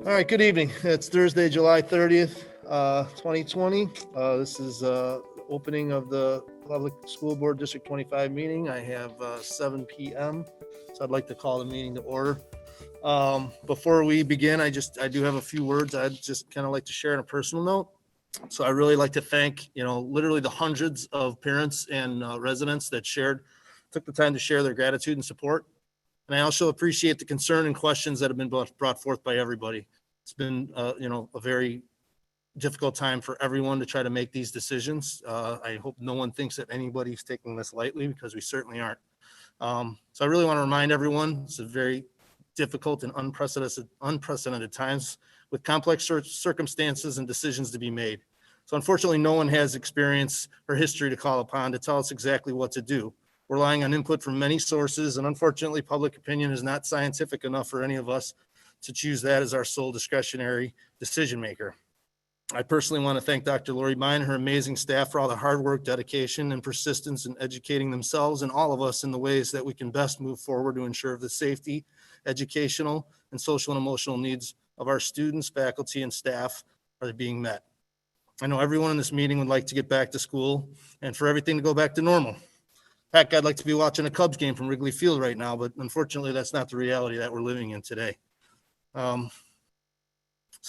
All right, good evening. It's Thursday, July 30th, 2020. This is opening of the Public School Board District 25 meeting. I have 7 p.m., so I'd like to call the meeting to order. Before we begin, I do have a few words I'd just kind of like to share on a personal note. So I really like to thank, literally the hundreds of parents and residents that took the time to share their gratitude and support. And I also appreciate the concern and questions that have been brought forth by everybody. It's been, a very difficult time for everyone to try to make these decisions. I hope no one thinks that anybody's taking this lightly, because we certainly aren't. So I really want to remind everyone, it's a very difficult and unprecedented times with complex circumstances and decisions to be made. So unfortunately, no one has experience or history to call upon to tell us exactly what to do. We're relying on input from many sources, and unfortunately, public opinion is not scientific enough for any of us to choose that as our sole discretionary decision maker. I personally want to thank Dr. Lori Byne and her amazing staff for all the hard work, dedication, and persistence in educating themselves and all of us in the ways that we can best move forward to ensure the safety, educational, and social and emotional needs of our students, faculty, and staff are being met. I know everyone in this meeting would like to get back to school and for everything to go back to normal. Heck, I'd like to be watching a Cubs game from Wrigley Field right now, but unfortunately, that's not the reality that we're living in today. So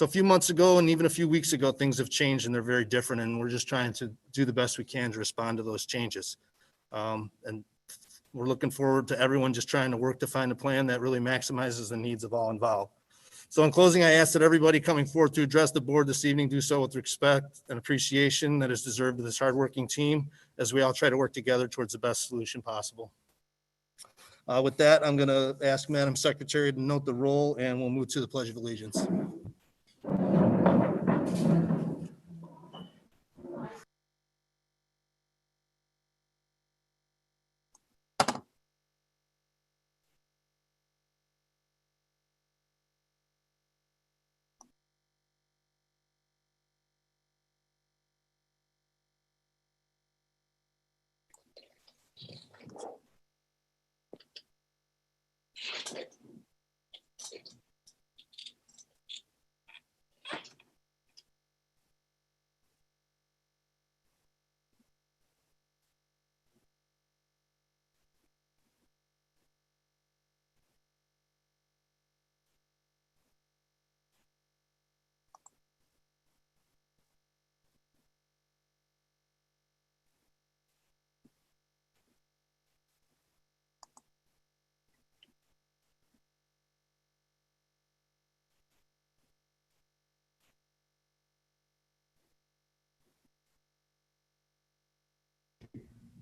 a few months ago and even a few weeks ago, things have changed and they're very different, and we're just trying to do the best we can to respond to those changes. And we're looking forward to everyone just trying to work to find a plan that really maximizes the needs of all involved. So in closing, I ask that everybody coming forward to address the board this evening do so with respect and appreciation that is deserved to this hardworking team, as we all try to work together towards the best solution possible. With that, I'm going to ask Madam Secretary to note the roll, and we'll move to the Pledge of Allegiance.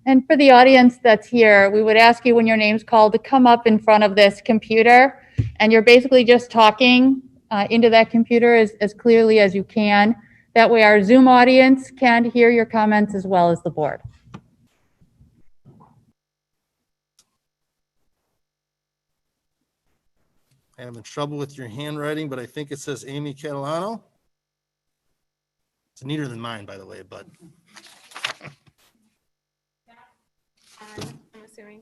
And for the audience that's here, we would ask you when your name's called to come up in front of this computer, and you're basically just talking into that computer as clearly as you can. That way our Zoom audience can hear your comments as well as the board. I'm having trouble with your handwriting, but I think it says Amy Catalano. It's neater than mine, by the way, but. I'm assuming.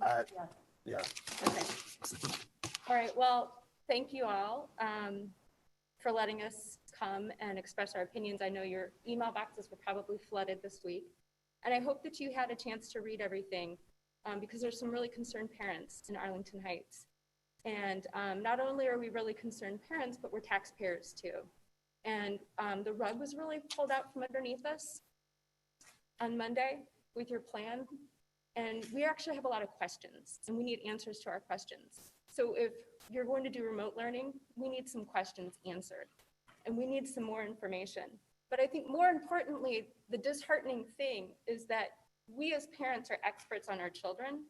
Yeah. Okay. All right. Well, thank you all for letting us come and express our opinions. I know your email boxes were probably flooded this week, and I hope that you had a chance to read everything because there's some really concerned parents in Arlington Heights. And not only are we really concerned parents, but we're taxpayers too. And the rug was really pulled out from underneath us on Monday with your plan. And we actually have a lot of questions, and we need answers to our questions. So if you're going to do remote learning, we need some questions answered, and we need some more information. But I think more importantly, the disheartening thing is that we as parents are experts on our children,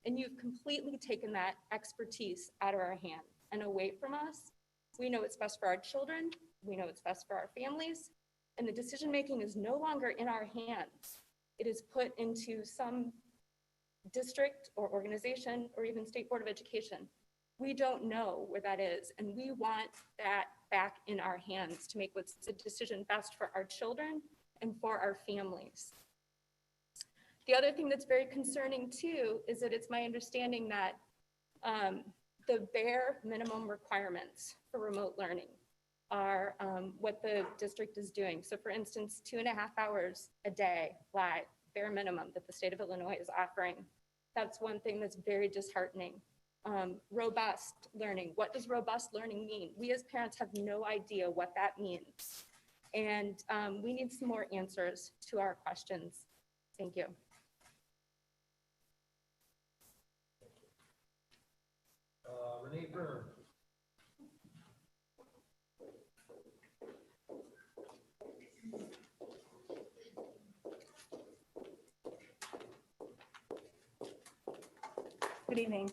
and you've completely taken that expertise out of our hand and away from us. We know it's best for our children. We know it's best for our families, and the decision-making is no longer in our hands. It is put into some district or organization or even state board of education. We don't know where that is, and we want that back in our hands to make what's the decision best for our children and for our families. The other thing that's very concerning too is that it's my understanding that the bare minimum requirements for remote learning are what the district is doing. So for instance, 2.5 hours a day live, bare minimum, that the state of Illinois is offering. That's one thing that's very disheartening. Robust learning. What does robust learning mean? We as parents have no idea what that means. And we need some more answers to our questions. Thank you. Renee Byrne. Good evening.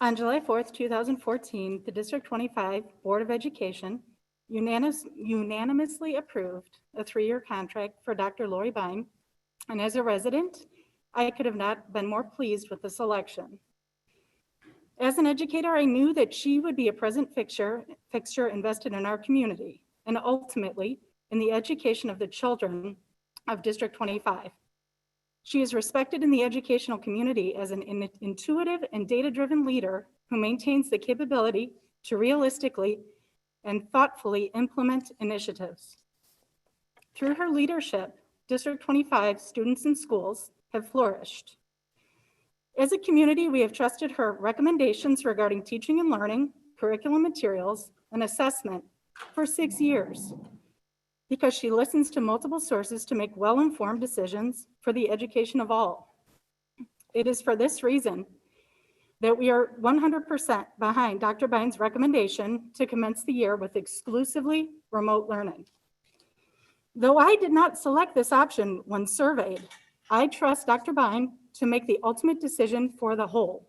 On July 4th, 2014, the District 25 Board of Education unanimously approved a 3-year contract for Dr. Lori Byne, and as a resident, I could have not been more pleased with the selection. As an educator, I knew that she would be a present fixture invested in our community, and ultimately in the education of the children of District 25. She is respected in the educational community as an intuitive and data-driven leader who maintains the capability to realistically and thoughtfully implement initiatives. Through her leadership, District 25 students and schools have flourished. As a community, we have trusted her recommendations regarding teaching and learning, curriculum materials, and assessment for 6 years, because she listens to multiple sources to make well-informed decisions for the education of all. It is for this reason that we are 100% behind Dr. Byne's recommendation to commence the year with exclusively remote learning. Though I did not select this option when surveyed, I trust Dr. Byne to make the ultimate decision for the whole.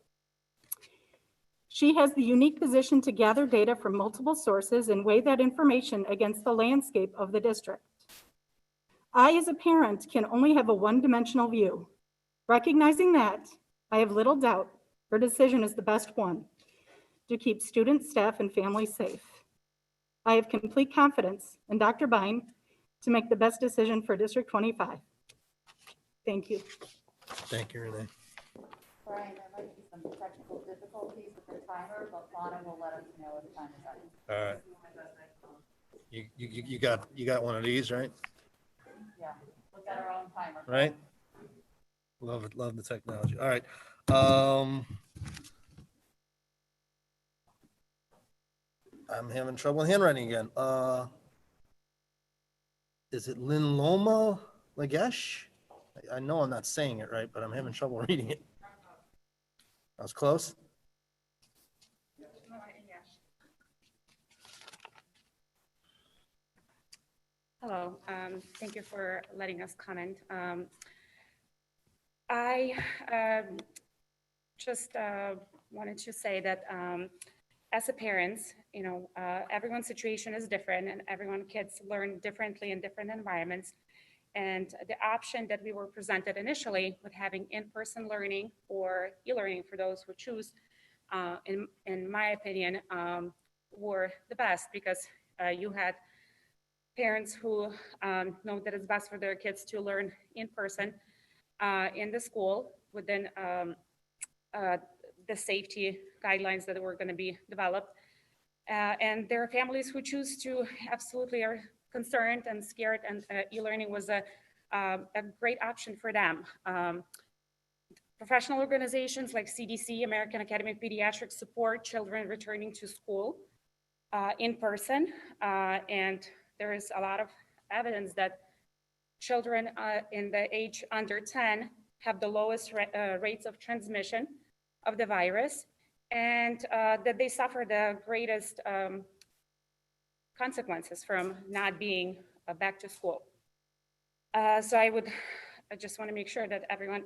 She has the unique position to gather data from multiple sources and weigh that information against the landscape of the district. I, as a parent, can only have a one-dimensional view. Recognizing that, I have little doubt her decision is the best one to keep students, staff, and families safe. I have complete confidence in Dr. Byne to make the best decision for District 25. Thank you. Thank you, Renee. Brian, there might be some technical difficulties with the timer, but Fontana will let us know if time is up. All right. You got one of these, right? Yeah, we've got our own timer. Right? Love it. Love the technology. All right. I'm having trouble handwriting again. Is it Linloma Lagesh? I know I'm not saying it right, but I'm having trouble reading it. I was close. Hello, thank you for letting us comment. I just wanted to say that as a parent, everyone's situation is different and kids learn differently in different environments. And the option that we were presented initially with having in-person learning or e-learning for those who choose, in my opinion, were the best, because you had parents who know that it's best for their kids to learn in person in the school within the safety guidelines that were going to be developed. And there are families who choose to absolutely are concerned and scared, and e-learning was a great option for them. Professional organizations like CDC, American Academy of Pediatrics, support children returning to school in person, and there is a lot of evidence that children in the age under 10 have the lowest rates of transmission of the virus, and that they suffer the greatest consequences from not being back to school. So I just want to make sure that everyone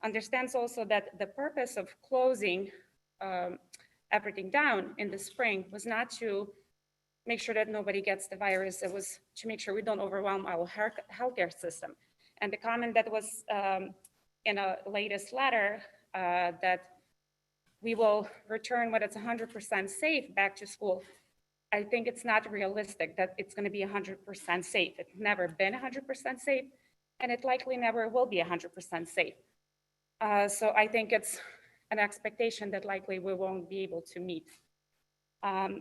understands also that the purpose of closing everything down in the spring was not to make sure that nobody gets the virus. It was to make sure we don't overwhelm our healthcare system. And the comment that was in a latest letter that we will return when it's 100% safe back to school, I think it's not realistic that it's going to be 100% safe. It's never been 100% safe, and it likely never will be 100% safe. So I think it's an expectation that likely we won't be able to meet.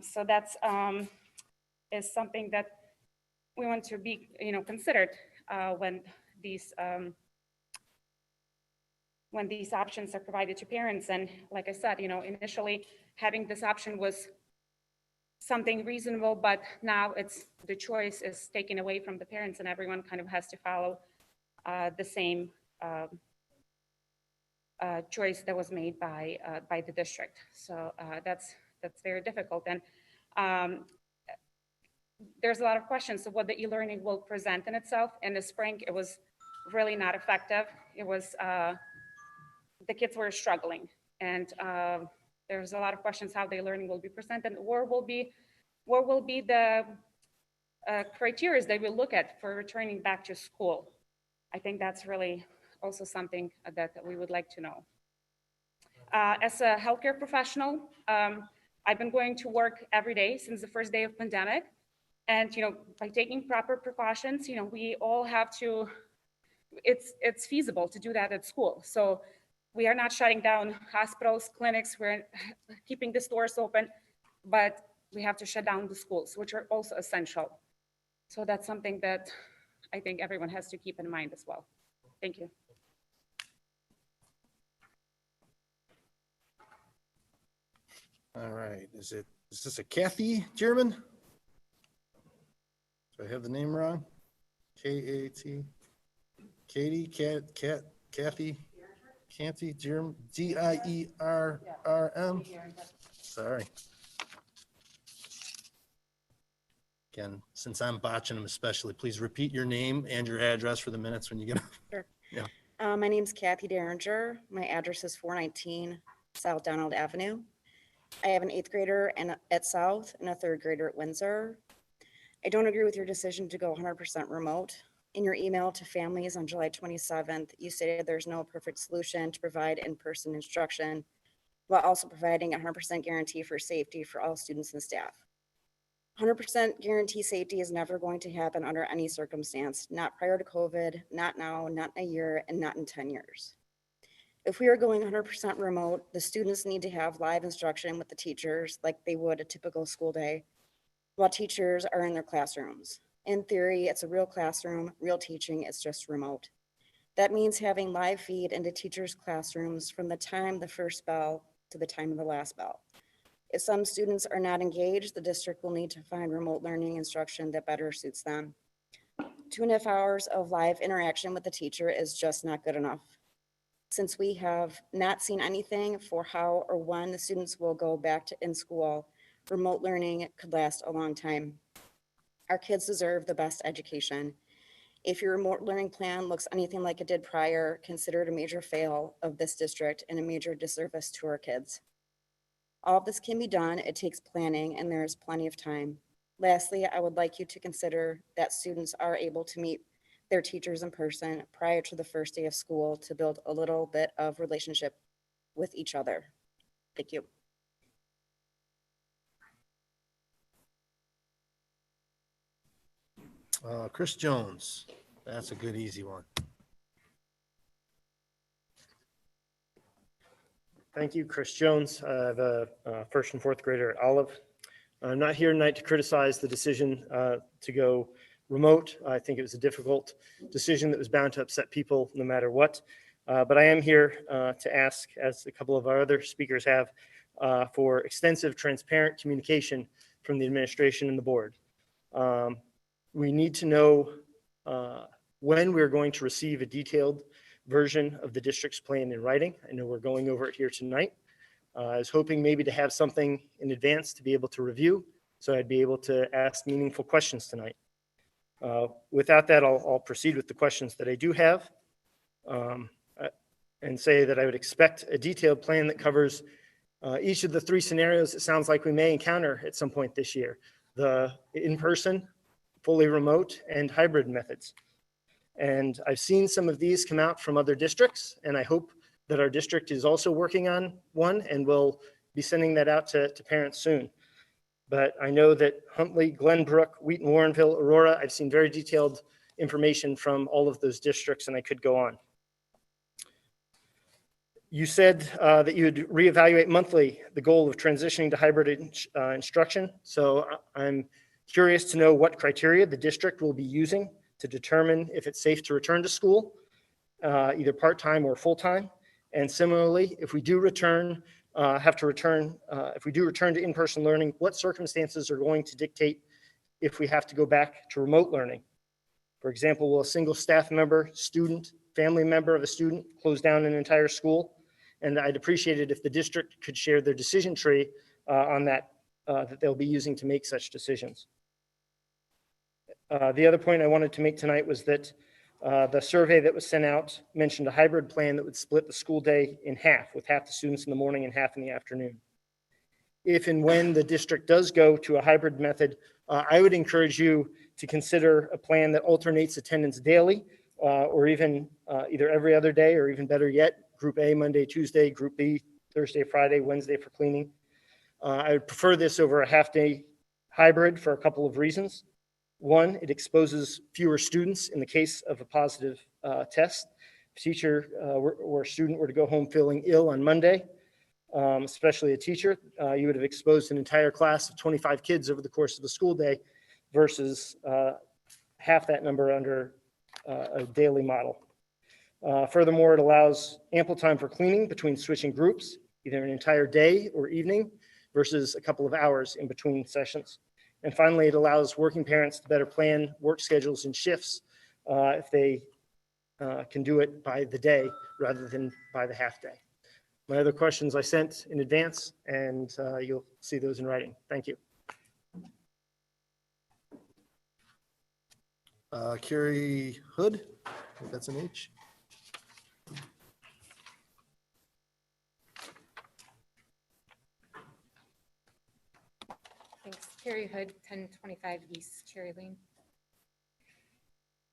So that's is something that we want to be, considered when these options are provided to parents. And like I said, initially having this option was something reasonable, but now the choice is taken away from the parents, and everyone kind of has to follow the same choice that was made by the district. So that's very difficult. And there's a lot of questions of what the e-learning will present in itself. In the spring, it was really not effective. It was, the kids were struggling, and there's a lot of questions how the learning will be presented, and what will be the criteria that we look at for returning back to school. I think that's really also something that we would like to know. As a healthcare professional, I've been going to work every day since the first day of pandemic. And, by taking proper precautions, we all have to, it's feasible to do that at school. So we are not shutting down hospitals, clinics, we're keeping the stores open, but we have to shut down the schools, which are also essential. So that's something that I think everyone has to keep in mind as well. Thank you. All right, is this a Kathy German? Do I have the name wrong? K-A-T, Katie, Kathy Germ, D-I-E-R-R-M. Sorry. Again, since I'm botching them especially, please repeat your name and your address for the minutes when you get up. Sure. Yeah. My name's Kathy Derringer. My address is 419 South Donald Avenue. I have an 8th grader at South and a 3rd grader at Windsor. I don't agree with your decision to go 100% remote. In your email to families on July 27th, you stated there's no perfect solution to provide in-person instruction while also providing a 100% guarantee for safety for all students and staff. 100% guarantee safety is never going to happen under any circumstance, not prior to COVID, not now, not in a year, and not in 10 years. If we are going 100% remote, the students need to have live instruction with the teachers like they would a typical school day, while teachers are in their classrooms. In theory, it's a real classroom, real teaching, it's just remote. That means having live feed into teachers' classrooms from the time the first bell to the time of the last bell. If some students are not engaged, the district will need to find remote learning instruction that better suits them. 2.5 hours of live interaction with the teacher is just not good enough. Since we have not seen anything for how or when the students will go back to in school, remote learning could last a long time. Our kids deserve the best education. If your remote learning plan looks anything like it did prior, consider it a major fail of this district and a major disservice to our kids. All of this can be done. It takes planning, and there is plenty of time. Lastly, I would like you to consider that students are able to meet their teachers in person prior to the first day of school to build a little bit of relationship with each other. Thank you. Chris Jones, that's a good, easy one. Thank you, Chris Jones. I have a 1st and 4th grader at Olive. I'm not here tonight to criticize the decision to go remote. I think it was a difficult decision that was bound to upset people no matter what. But I am here to ask, as a couple of our other speakers have, for extensive, transparent communication from the administration and the board. We need to know when we're going to receive a detailed version of the district's plan in writing. I know we're going over it here tonight. I was hoping maybe to have something in advance to be able to review, so I'd be able to ask meaningful questions tonight. Without that, I'll proceed with the questions that I do have and say that I would expect a detailed plan that covers each of the 3 scenarios it sounds like we may encounter at some point this year: the in-person, fully remote, and hybrid methods. And I've seen some of these come out from other districts, and I hope that our district is also working on one, and we'll be sending that out to parents soon. But I know that Huntley, Glenbrook, Wheaton, Warrenville, Aurora, I've seen very detailed information from all of those districts, and I could go on. You said that you would reevaluate monthly the goal of transitioning to hybrid instruction. So I'm curious to know what criteria the district will be using to determine if it's safe to return to school, either part-time or full-time. And similarly, if we do return, if we do return to in-person learning, what circumstances are going to dictate if we have to go back to remote learning? For example, will a single staff member, student, family member of a student close down an entire school? And I'd appreciate it if the district could share their decision tree on that, that they'll be using to make such decisions. The other point I wanted to make tonight was that the survey that was sent out mentioned a hybrid plan that would split the school day in half, with half the students in the morning and half in the afternoon. If and when the district does go to a hybrid method, I would encourage you to consider a plan that alternates attendance daily or even either every other day, or even better yet, Group A, Monday, Tuesday, Group B, Thursday, Friday, Wednesday for cleaning. I would prefer this over a half-day hybrid for a couple of reasons. One, it exposes fewer students in the case of a positive test. If a teacher or a student were to go home feeling ill on Monday, especially a teacher, you would have exposed an entire class of 25 kids over the course of the school day versus half that number under a daily model. Furthermore, it allows ample time for cleaning between switching groups, either an entire day or evening versus a couple of hours in between sessions. And finally, it allows working parents to better plan work schedules and shifts if they can do it by the day rather than by the half day. My other questions I sent in advance, and you'll see those in writing. Thank you. Carrie Hood, I think that's an H. Thanks. Carrie Hood, 1025 East Cherry Lane.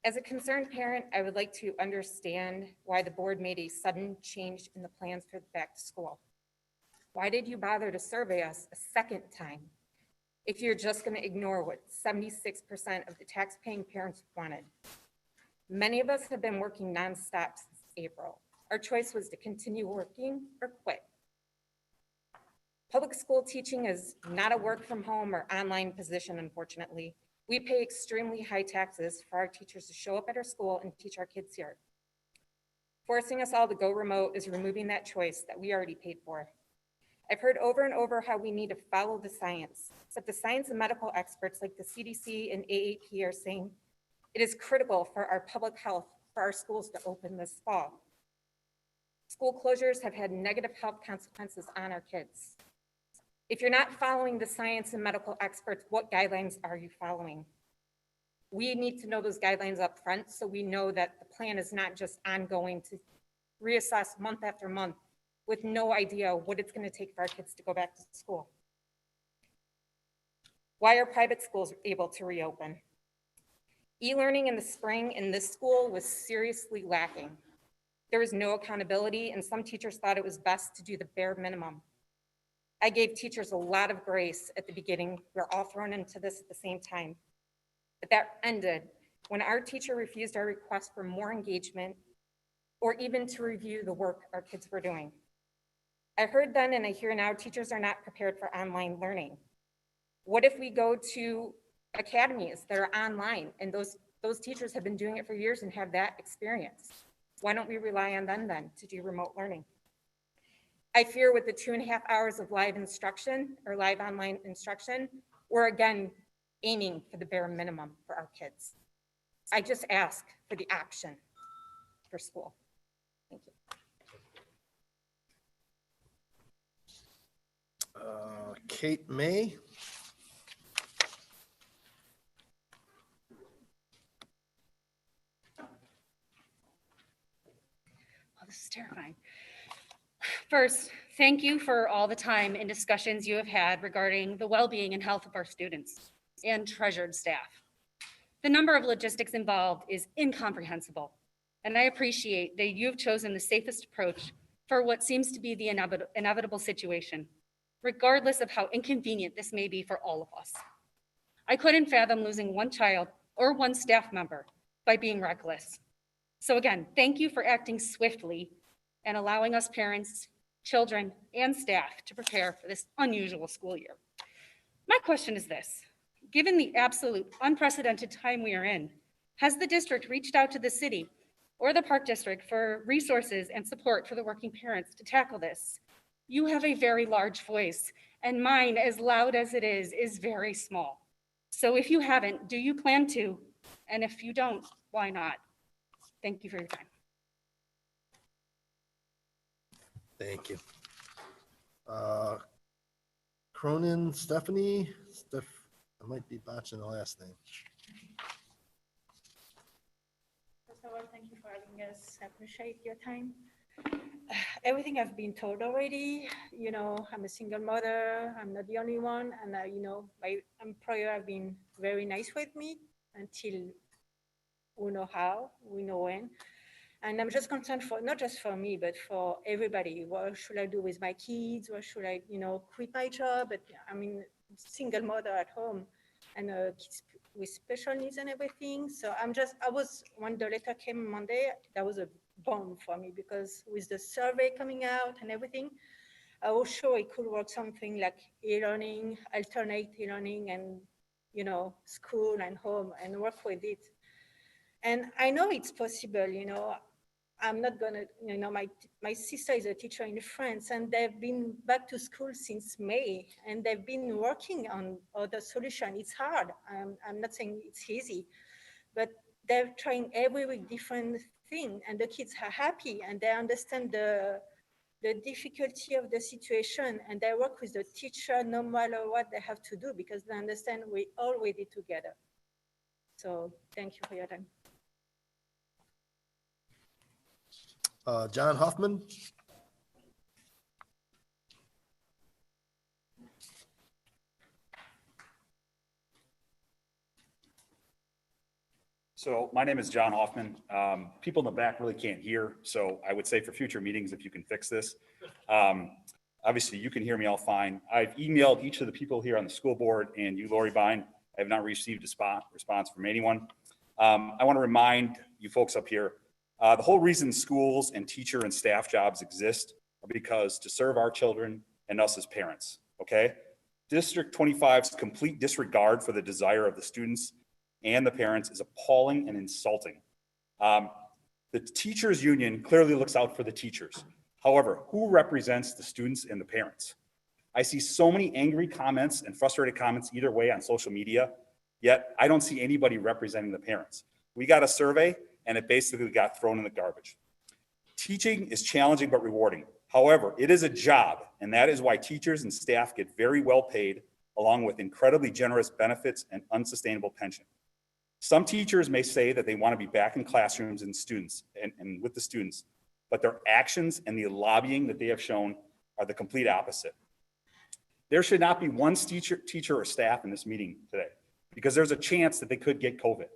As a concerned parent, I would like to understand why the board made a sudden change in the plans for the back to school. Why did you bother to survey us a second time if you're just going to ignore what 76% of the tax-paying parents wanted? Many of us have been working nonstop since April. Our choice was to continue working or quit. Public school teaching is not a work from home or online position, unfortunately. We pay extremely high taxes for our teachers to show up at our school and teach our kids here. Forcing us all to go remote is removing that choice that we already paid for. I've heard over and over how we need to follow the science, but the science and medical experts like the CDC and AAP are saying it is critical for our public health for our schools to open this fall. School closures have had negative health consequences on our kids. If you're not following the science and medical experts, what guidelines are you following? We need to know those guidelines up front so we know that the plan is not just ongoing to reassess month after month with no idea what it's going to take for our kids to go back to school. Why are private schools able to reopen? E-learning in the spring in this school was seriously lacking. There was no accountability, and some teachers thought it was best to do the bare minimum. I gave teachers a lot of grace at the beginning. We're all thrown into this at the same time. But that ended when our teacher refused our request for more engagement or even to review the work our kids were doing. I heard then and I hear now teachers are not prepared for online learning. What if we go to academies that are online and those teachers have been doing it for years and have that experience? Why don't we rely on them then to do remote learning? I fear with the 2.5 hours of live instruction or live online instruction, we're again aiming for the bare minimum for our kids. I just ask for the option for school. Thank you. Kate May. Oh, this is terrifying. First, thank you for all the time and discussions you have had regarding the well-being and health of our students and treasured staff. The number of logistics involved is incomprehensible, and I appreciate that you've chosen the safest approach for what seems to be the inevitable situation, regardless of how inconvenient this may be for all of us. I couldn't fathom losing one child or one staff member by being reckless. So again, thank you for acting swiftly and allowing us parents, children, and staff to prepare for this unusual school year. My question is this: given the absolute unprecedented time we are in, has the district reached out to the city or the Park District for resources and support for the working parents to tackle this? You have a very large voice, and mine, as loud as it is very small. So if you haven't, do you plan to? And if you don't, why not? Thank you for your time. Thank you. Cronin Stephanie, I might be botching the last name. First of all, thank you for having us. I appreciate your time. Everything I've been told already, you know, I'm a single mother. I'm not the only one. And, you know, my employer have been very nice with me until we know how, we know when. And I'm just concerned for, not just for me, but for everybody. What should I do with my kids? What should I, you know, quit my job? But I mean, single mother at home and kids with special needs and everything. So when the letter came Monday, that was a bomb for me, because with the survey coming out and everything, I was sure it could work something like e-learning, alternate e-learning and, you know, school and home and work with it. And I know it's possible, you know. I'm not gonna, you know, my sister is a teacher in France, and they've been back to school since May, and they've been working on other solutions. It's hard. I'm not saying it's easy, but they're trying every week different thing, and the kids are happy, and they understand the difficulty of the situation, and they work with the teacher no matter what they have to do, because they understand we all with it together. So thank you for your time. John Hoffman. So my name is John Hoffman. People in the back really can't hear, so I would say for future meetings, if you can fix this. Obviously, you can hear me all fine. I've emailed each of the people here on the school board and you, Lori Byne. I have not received a response from anyone. I want to remind you folks up here, the whole reason schools and teacher and staff jobs exist are because to serve our children and us as parents, okay? District 25's complete disregard for the desire of the students and the parents is appalling and insulting. The teachers union clearly looks out for the teachers. However, who represents the students and the parents? I see so many angry comments and frustrated comments either way on social media, yet I don't see anybody representing the parents. We got a survey and it basically got thrown in the garbage. Teaching is challenging but rewarding. However, it is a job, and that is why teachers and staff get very well paid, along with incredibly generous benefits and unsustainable pension. Some teachers may say that they want to be back in classrooms and students and with the students, but their actions and the lobbying that they have shown are the complete opposite. There should not be one teacher or staff in this meeting today, because there's a chance that they could get COVID.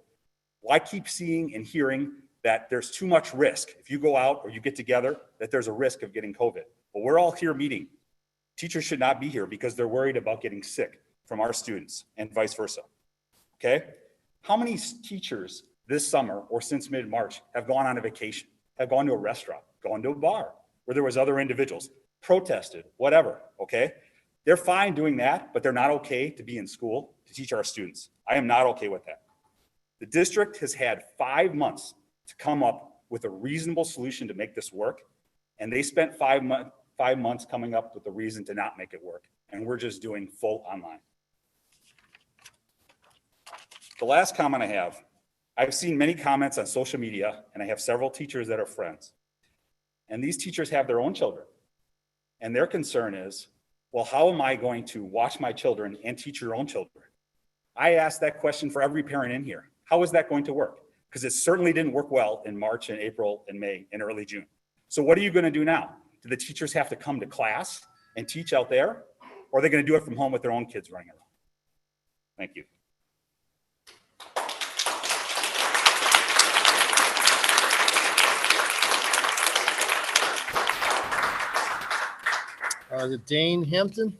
Why keep seeing and hearing that there's too much risk? If you go out or you get together, that there's a risk of getting COVID. Well, we're all here meeting. Teachers should not be here because they're worried about getting sick from our students and vice versa, okay? How many teachers this summer or since mid-March have gone on a vacation, have gone to a restaurant, gone to a bar where there was other individuals, protested, whatever, okay? They're fine doing that, but they're not okay to be in school to teach our students. I am not okay with that. The district has had 5 months to come up with a reasonable solution to make this work, and they spent 5 months coming up with a reason to not make it work, and we're just doing full online. The last comment I have, I've seen many comments on social media, and I have several teachers that are friends, and these teachers have their own children, and their concern is, well, how am I going to watch my children and teach your own children? I asked that question for every parent in here. How is that going to work? Because it certainly didn't work well in March and April and May and early June. So what are you going to do now? Do the teachers have to come to class and teach out there? Or are they going to do it from home with their own kids running around? Thank you. Dane Hampton.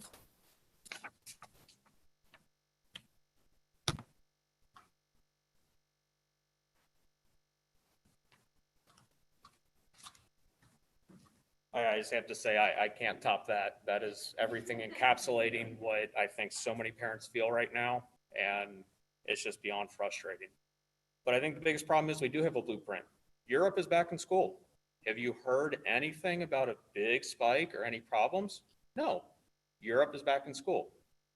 I just have to say, I can't top that. That is everything encapsulating what I think so many parents feel right now. And it's just beyond frustrating. But I think the biggest problem is we do have a blueprint. Europe is back in school. Have you heard anything about a big spike or any problems? No. Europe is back in school.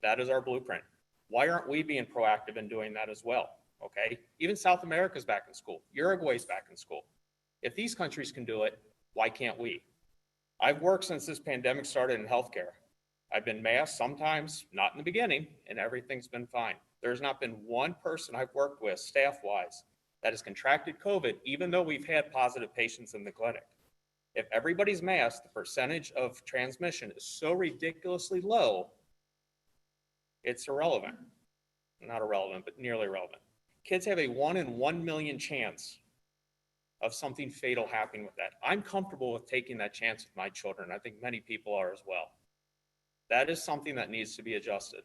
That is our blueprint. Why aren't we being proactive in doing that as well? Okay. Even South America is back in school. Uruguay's back in school. If these countries can do it, why can't we? I've worked since this pandemic started in healthcare. I've been masked sometimes, not in the beginning, and everything's been fine. There's not been one person I've worked with staff-wise that has contracted COVID, even though we've had positive patients in the clinic. If everybody's masked, the percentage of transmission is so ridiculously low, it's irrelevant. Not irrelevant, but nearly irrelevant. Kids have a 1 in 1 million chance of something fatal happening with that. I'm comfortable with taking that chance with my children. I think many people are as well. That is something that needs to be adjusted.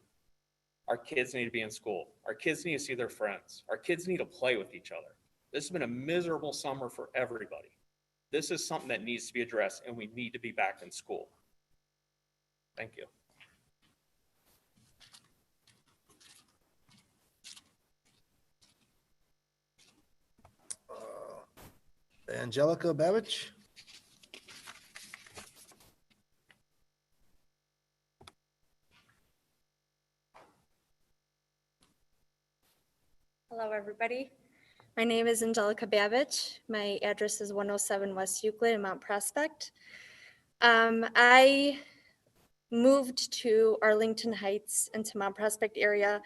Our kids need to be in school. Our kids need to see their friends. Our kids need to play with each other. This has been a miserable summer for everybody. This is something that needs to be addressed, and we need to be back in school. Thank you. Angelica Babich. Hello, everybody. My name is Angelica Babich. My address is 107 West Euclid in Mount Prospect. I moved to Arlington Heights into Mount Prospect area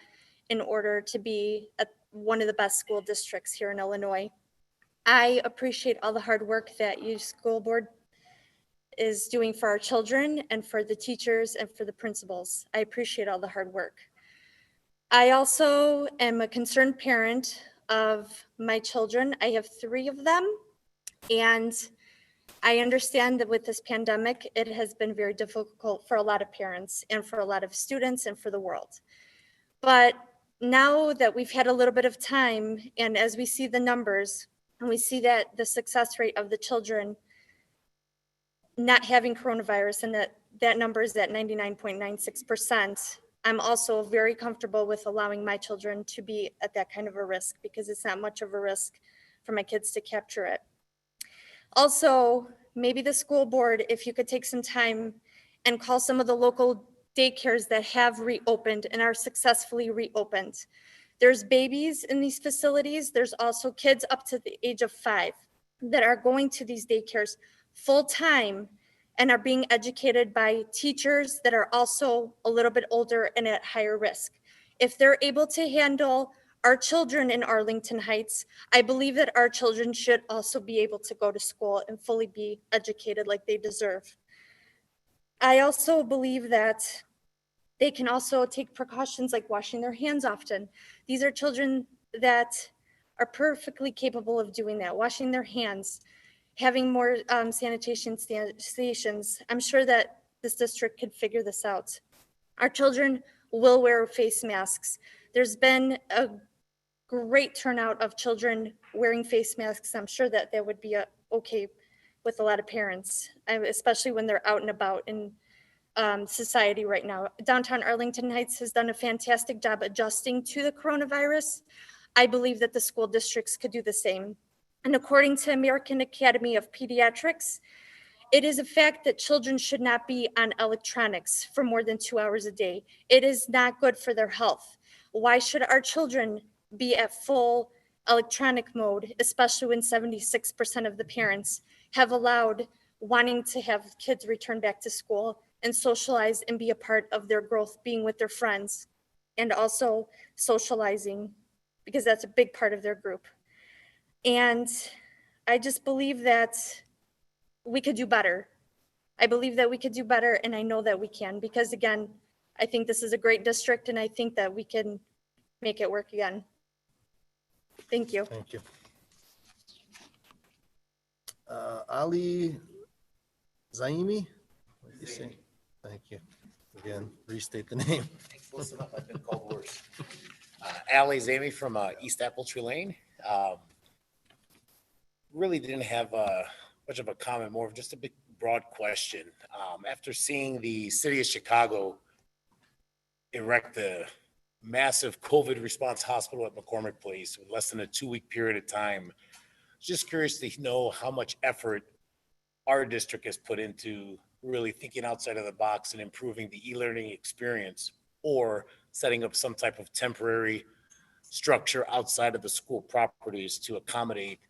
in order to be at one of the best school districts here in Illinois. I appreciate all the hard work that your school board is doing for our children and for the teachers and for the principals. I appreciate all the hard work. I also am a concerned parent of my children. I have 3 of them, and I understand that with this pandemic, it has been very difficult for a lot of parents and for a lot of students and for the world. But now that we've had a little bit of time, and as we see the numbers, and we see that the success rate of the children not having coronavirus and that number is at 99.96%, I'm also very comfortable with allowing my children to be at that kind of a risk because it's not much of a risk for my kids to capture it. Also, maybe the school board, if you could take some time and call some of the local daycares that have reopened and are successfully reopened. There's babies in these facilities. There's also kids up to the age of 5 that are going to these daycares full time and are being educated by teachers that are also a little bit older and at higher risk. If they're able to handle our children in Arlington Heights, I believe that our children should also be able to go to school and fully be educated like they deserve. I also believe that they can also take precautions like washing their hands often. These are children that are perfectly capable of doing that, washing their hands, having more sanitation stations. I'm sure that this district could figure this out. Our children will wear face masks. There's been a great turnout of children wearing face masks. I'm sure that that would be okay with a lot of parents, especially when they're out and about in society right now. Downtown Arlington Heights has done a fantastic job adjusting to the coronavirus. I believe that the school districts could do the same. And according to American Academy of Pediatrics, it is a fact that children should not be on electronics for more than 2 hours a day. It is not good for their health. Why should our children be at full electronic mode, especially when 76% of the parents have allowed wanting to have kids return back to school and socialize and be a part of their growth, being with their friends and also socializing, because that's a big part of their group. And I just believe that we could do better. I believe that we could do better, and I know that we can, because again, I think this is a great district, and I think that we can make it work again. Thank you. Thank you. Ali Zaimi? What did you say? Thank you. Again, restate the name. Listen up, I've been called worse. Ali Zami from East Apple Tree Lane. Really didn't have much of a comment, more of just a broad question. After seeing the city of Chicago erect a massive COVID response hospital at McCormick Place in less than a 2-week period of time, just curious to know how much effort our district has put into really thinking outside of the box and improving the e-learning experience, or setting up some type of temporary structure outside of the school properties to accommodate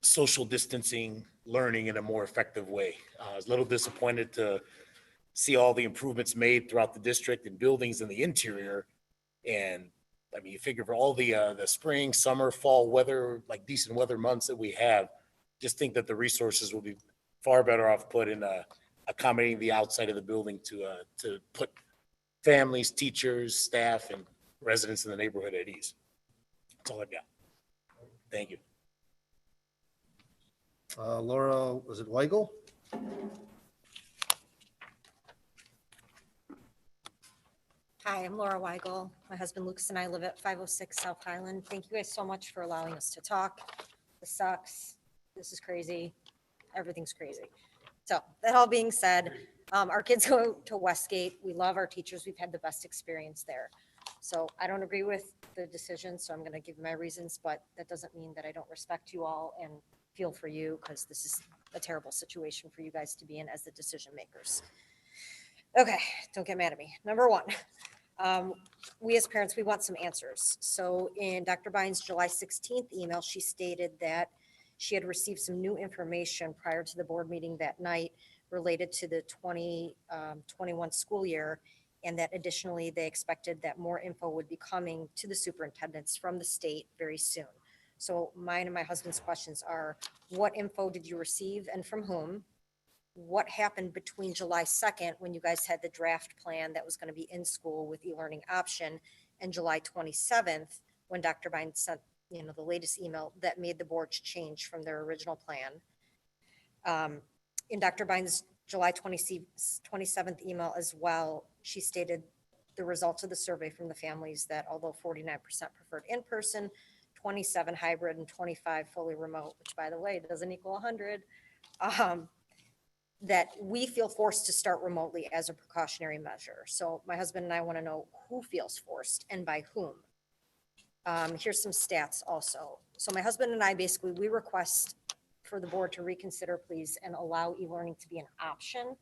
social distancing learning in a more effective way. I was a little disappointed to see all the improvements made throughout the district and buildings in the interior. And I mean, you figure for all the spring, summer, fall weather, like decent weather months that we have, just think that the resources will be far better off put in accommodating the outside of the building to put families, teachers, staff, and residents in the neighborhood at ease. That's all I've got. Thank you. Laura, was it Weigel? Hi, I'm Laura Weigel. My husband Lucas and I live at 506 South Highland. Thank you guys so much for allowing us to talk. This sucks. This is crazy. Everything's crazy. So that all being said, our kids go to Westgate. We love our teachers. We've had the best experience there. So I don't agree with the decision, so I'm going to give my reasons, but that doesn't mean that I don't respect you all and feel for you, because this is a terrible situation for you guys to be in as the decision makers. Okay, don't get mad at me. Number one, we as parents, we want some answers. So in Dr. Byne's July 16th email, she stated that she had received some new information prior to the board meeting that night related to the 2021 school year, and that additionally they expected that more info would be coming to the superintendents from the state very soon. So mine and my husband's questions are, what info did you receive and from whom? What happened between July 2nd, when you guys had the draft plan that was going to be in school with e-learning option, and July 27th, when Dr. Byne sent, the latest email that made the board change from their original plan. In Dr. Byne's July 27th email as well, she stated the results of the survey from the families that although 49% preferred in-person, 27 hybrid, and 25 fully remote, which by the way, doesn't equal 100, that we feel forced to start remotely as a precautionary measure. So my husband and I want to know who feels forced and by whom. Here's some stats also. So my husband and I basically, we request for the board to reconsider, please, and allow e-learning to be an option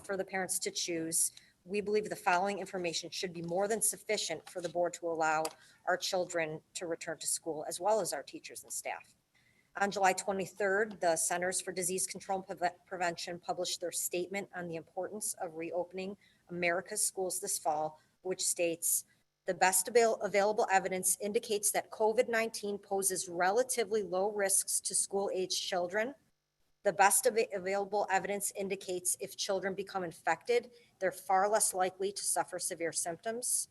for the parents to choose. We believe the following information should be more than sufficient for the board to allow our children to return to school, as well as our teachers and staff. On July 23rd, the Centers for Disease Control and Prevention published their statement on the importance of reopening America's schools this fall, which states, the best available evidence indicates that COVID-19 poses relatively low risks to school-aged children. The best available evidence indicates if children become infected, they're far less likely to suffer severe symptoms.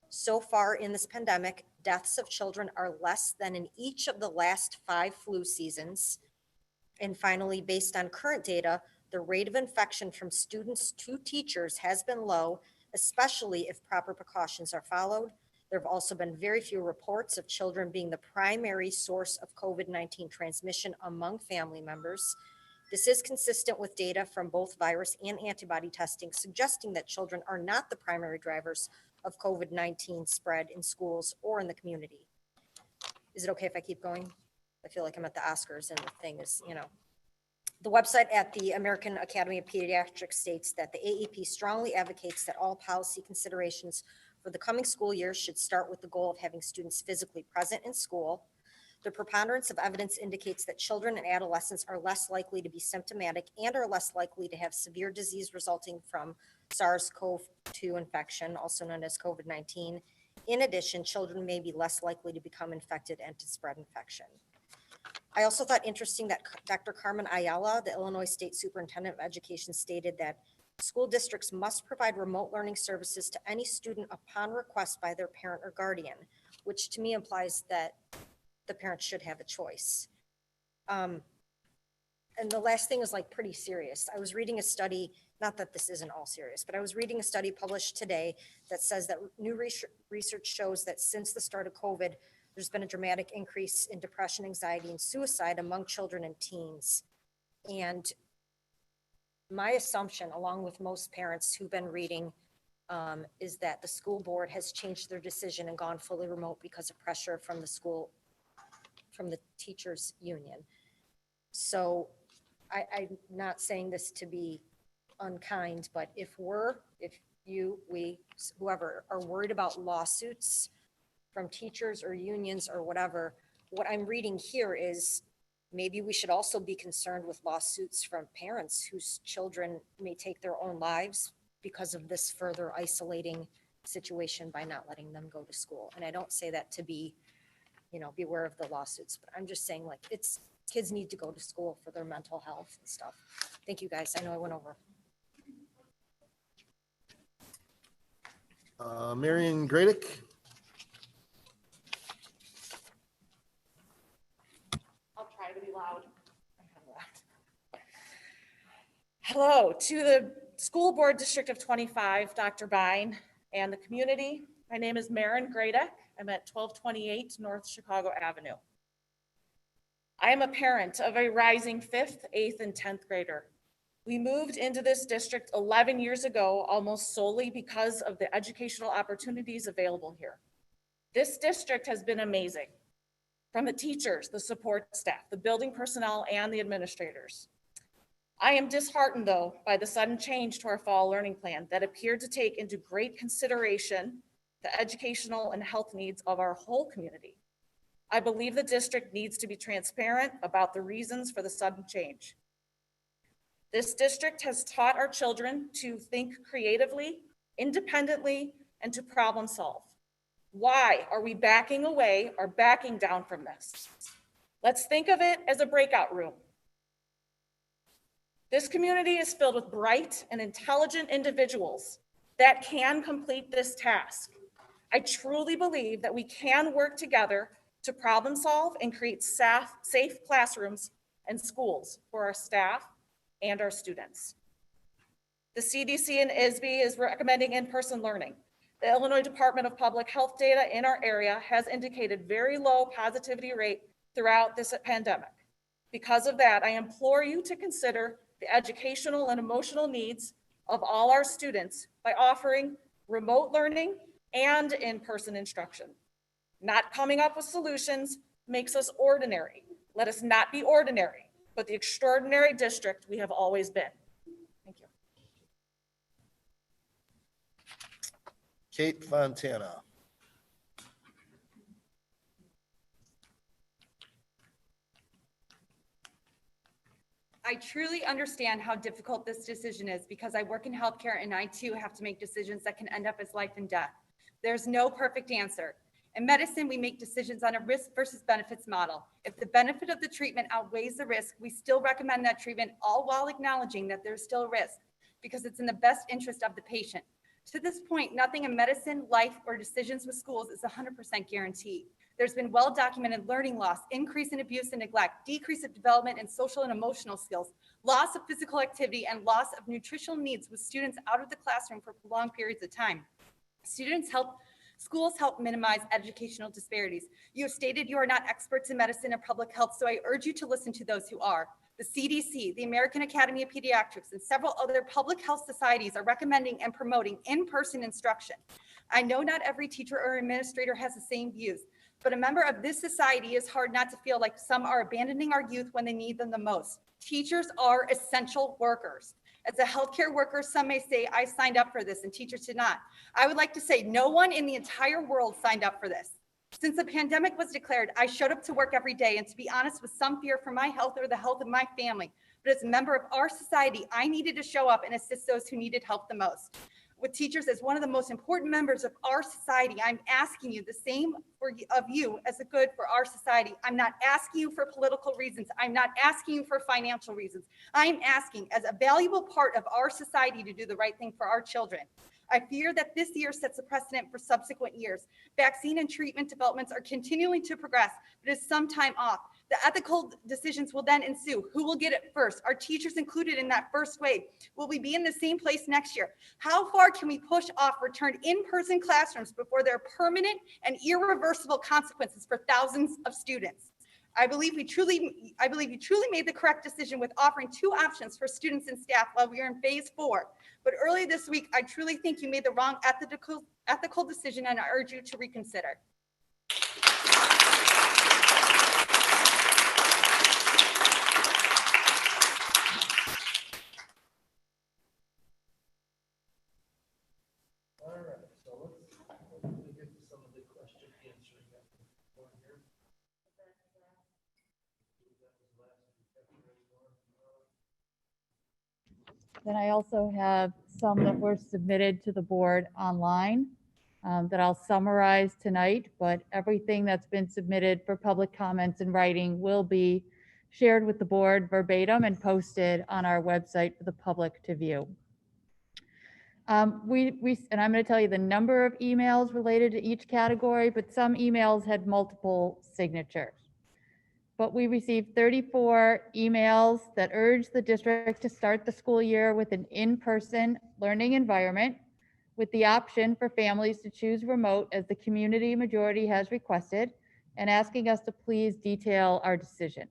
So far in this pandemic, deaths of children are less than in each of the last 5 flu seasons. And finally, based on current data, the rate of infection from students to teachers has been low, especially if proper precautions are followed. There have also been very few reports of children being the primary source of COVID-19 transmission among family members. This is consistent with data from both virus and antibody testing, suggesting that children are not the primary drivers of COVID-19 spread in schools or in the community. Is it okay if I keep going? I feel like I'm at the Oscars and the thing is, The website at the American Academy of Pediatrics states that the AEP strongly advocates that all policy considerations for the coming school year should start with the goal of having students physically present in school. The preponderance of evidence indicates that children and adolescents are less likely to be symptomatic and are less likely to have severe disease resulting from SARS-CoV-2 infection, also known as COVID-19. In addition, children may be less likely to become infected and to spread infection. I also thought interesting that Dr. Carmen Ayala, the Illinois State Superintendent of Education, stated that school districts must provide remote learning services to any student upon request by their parent or guardian, which to me implies that the parents should have a choice. And the last thing is like pretty serious. I was reading a study, not that this isn't all serious, but I was reading a study published today that says that new research shows that since the start of COVID, there's been a dramatic increase in depression, anxiety, and suicide among children and teens. And my assumption, along with most parents who've been reading, is that the school board has changed their decision and gone fully remote because of pressure from the school, from the teachers' union. So I'm not saying this to be unkind, but if you, we, whoever are worried about lawsuits from teachers or unions or whatever, what I'm reading here is maybe we should also be concerned with lawsuits from parents whose children may take their own lives because of this further isolating situation by not letting them go to school. And I don't say that to be, beware of the lawsuits, but I'm just saying, like, kids need to go to school for their mental health and stuff. Thank you, guys. I know I went over. Marion Gradick. I'll try to be loud. Hello to the School Board District of 25, Dr. Byne, and the community. My name is Marin Gradick. I'm at 1228 North Chicago Avenue. I am a parent of a rising 5th, 8th, and 10th grader. We moved into this district 11 years ago, almost solely because of the educational opportunities available here. This district has been amazing, from the teachers, the support staff, the building personnel, and the administrators. I am disheartened, though, by the sudden change to our fall learning plan that appeared to take into great consideration the educational and health needs of our whole community. I believe the district needs to be transparent about the reasons for the sudden change. This district has taught our children to think creatively, independently, and to problem solve. Why are we backing away or backing down from this? Let's think of it as a breakout room. This community is filled with bright and intelligent individuals that can complete this task. I truly believe that we can work together to problem solve and create safe classrooms and schools for our staff and our students. The CDC and ISB is recommending in-person learning. The Illinois Department of Public Health data in our area has indicated very low positivity rate throughout this pandemic. Because of that, I implore you to consider the educational and emotional needs of all our students by offering remote learning and in-person instruction. Not coming up with solutions makes us ordinary. Let us not be ordinary, but the extraordinary district we have always been. Thank you. Kate Fontana. I truly understand how difficult this decision is because I work in healthcare and I too have to make decisions that can end up as life and death. There's no perfect answer. In medicine, we make decisions on a risk versus benefits model. If the benefit of the treatment outweighs the risk, we still recommend that treatment, all while acknowledging that there's still risk because it's in the best interest of the patient. To this point, nothing in medicine, life, or decisions with schools is 100% guaranteed. There's been well-documented learning loss, increase in abuse and neglect, decrease of development in social and emotional skills, loss of physical activity, and loss of nutritional needs with students out of the classroom for prolonged periods of time. Schools help minimize educational disparities. You have stated you are not experts in medicine or public health, so I urge you to listen to those who are. The CDC, the American Academy of Pediatrics, and several other public health societies are recommending and promoting in-person instruction. I know not every teacher or administrator has the same views, but a member of this society is hard not to feel like some are abandoning our youth when they need them the most. Teachers are essential workers. As a healthcare worker, some may say, I signed up for this and teachers did not. I would like to say no one in the entire world signed up for this. Since the pandemic was declared, I showed up to work every day, and to be honest, with some fear for my health or the health of my family. But as a member of our society, I needed to show up and assist those who needed help the most. With teachers as one of the most important members of our society, I'm asking you the same of you as a good for our society. I'm not asking you for political reasons. I'm not asking you for financial reasons. I'm asking as a valuable part of our society to do the right thing for our children. I fear that this year sets a precedent for subsequent years. Vaccine and treatment developments are continuing to progress, but is some time off. The ethical decisions will then ensue. Who will get it first? Are teachers included in that first wave? Will we be in the same place next year? How far can we push off return in-person classrooms before there are permanent and irreversible consequences for thousands of students? I believe you truly made the correct decision with offering 2 options for students and staff while we are in phase 4. But earlier this week, I truly think you made the wrong ethical decision, and I urge you to reconsider. All right, so let's get to some of the question answering. Then I also have some that were submitted to the board online that I'll summarize tonight, but everything that's been submitted for public comments in writing will be shared with the board verbatim and posted on our website for the public to view. And I'm going to tell you the number of emails related to each category, but some emails had multiple signatures. But we received 34 emails that urged the district to start the school year with an in-person learning environment with the option for families to choose remote as the community majority has requested, and asking us to please detail our decision.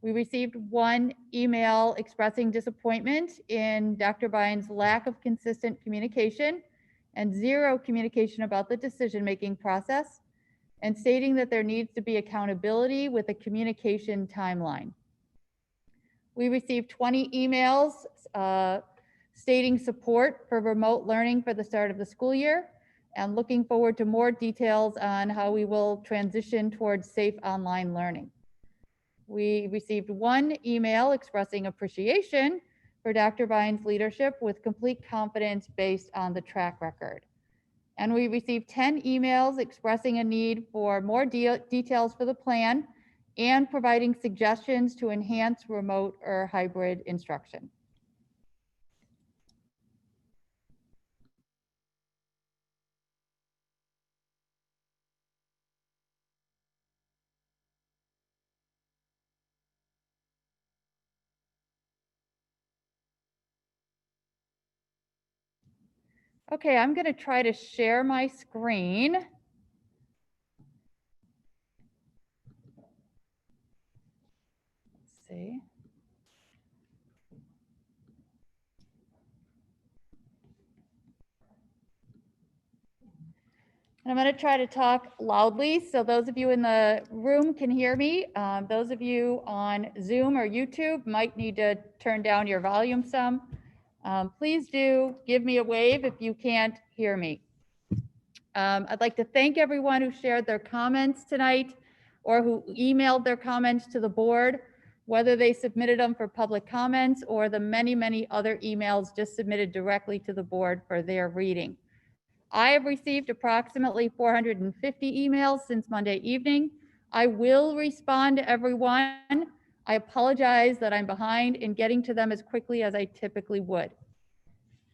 We received 1 email expressing disappointment in Dr. Byne's lack of consistent communication and 0 communication about the decision-making process, and stating that there needs to be accountability with a communication timeline. We received 20 emails stating support for remote learning for the start of the school year, and looking forward to more details on how we will transition towards safe online learning. We received 1 email expressing appreciation for Dr. Byne's leadership with complete confidence based on the track record. And we received 10 emails expressing a need for more details for the plan and providing suggestions to enhance remote or hybrid instruction. Okay, I'm going to try to share my screen. Let's see. And I'm going to try to talk loudly so those of you in the room can hear me. Those of you on Zoom or YouTube might need to turn down your volume some. Please do give me a wave if you can't hear me. I'd like to thank everyone who shared their comments tonight or who emailed their comments to the board, whether they submitted them for public comments or the many, many other emails just submitted directly to the board for their reading. I have received approximately 450 emails since Monday evening. I will respond to everyone. I apologize that I'm behind in getting to them as quickly as I typically would.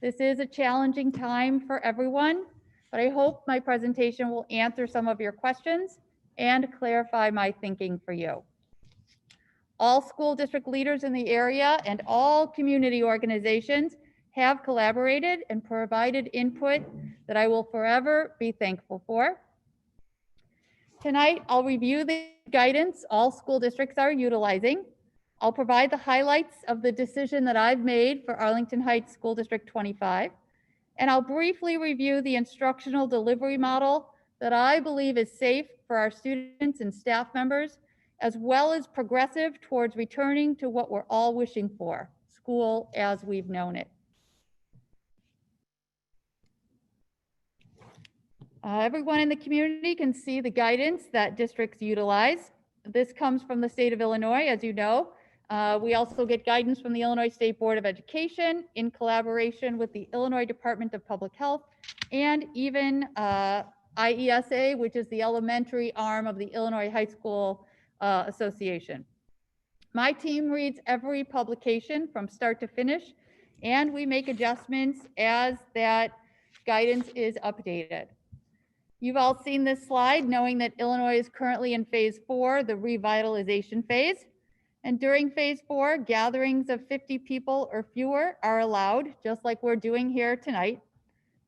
This is a challenging time for everyone, but I hope my presentation will answer some of your questions and clarify my thinking for you. All school district leaders in the area and all community organizations have collaborated and provided input that I will forever be thankful for. Tonight, I'll review the guidance all school districts are utilizing. I'll provide the highlights of the decision that I've made for Arlington Heights School District 25, and I'll briefly review the instructional delivery model that I believe is safe for our students and staff members, as well as progressive towards returning to what we're all wishing for, school as we've known it. Everyone in the community can see the guidance that districts utilize. This comes from the state of Illinois, as you know. We also get guidance from the Illinois State Board of Education in collaboration with the Illinois Department of Public Health and even IESA, which is the elementary arm of the Illinois High School Association. My team reads every publication from start to finish, and we make adjustments as that guidance is updated. You've all seen this slide, knowing that Illinois is currently in phase 4, the revitalization phase. And during phase 4, gatherings of 50 people or fewer are allowed, just like we're doing here tonight.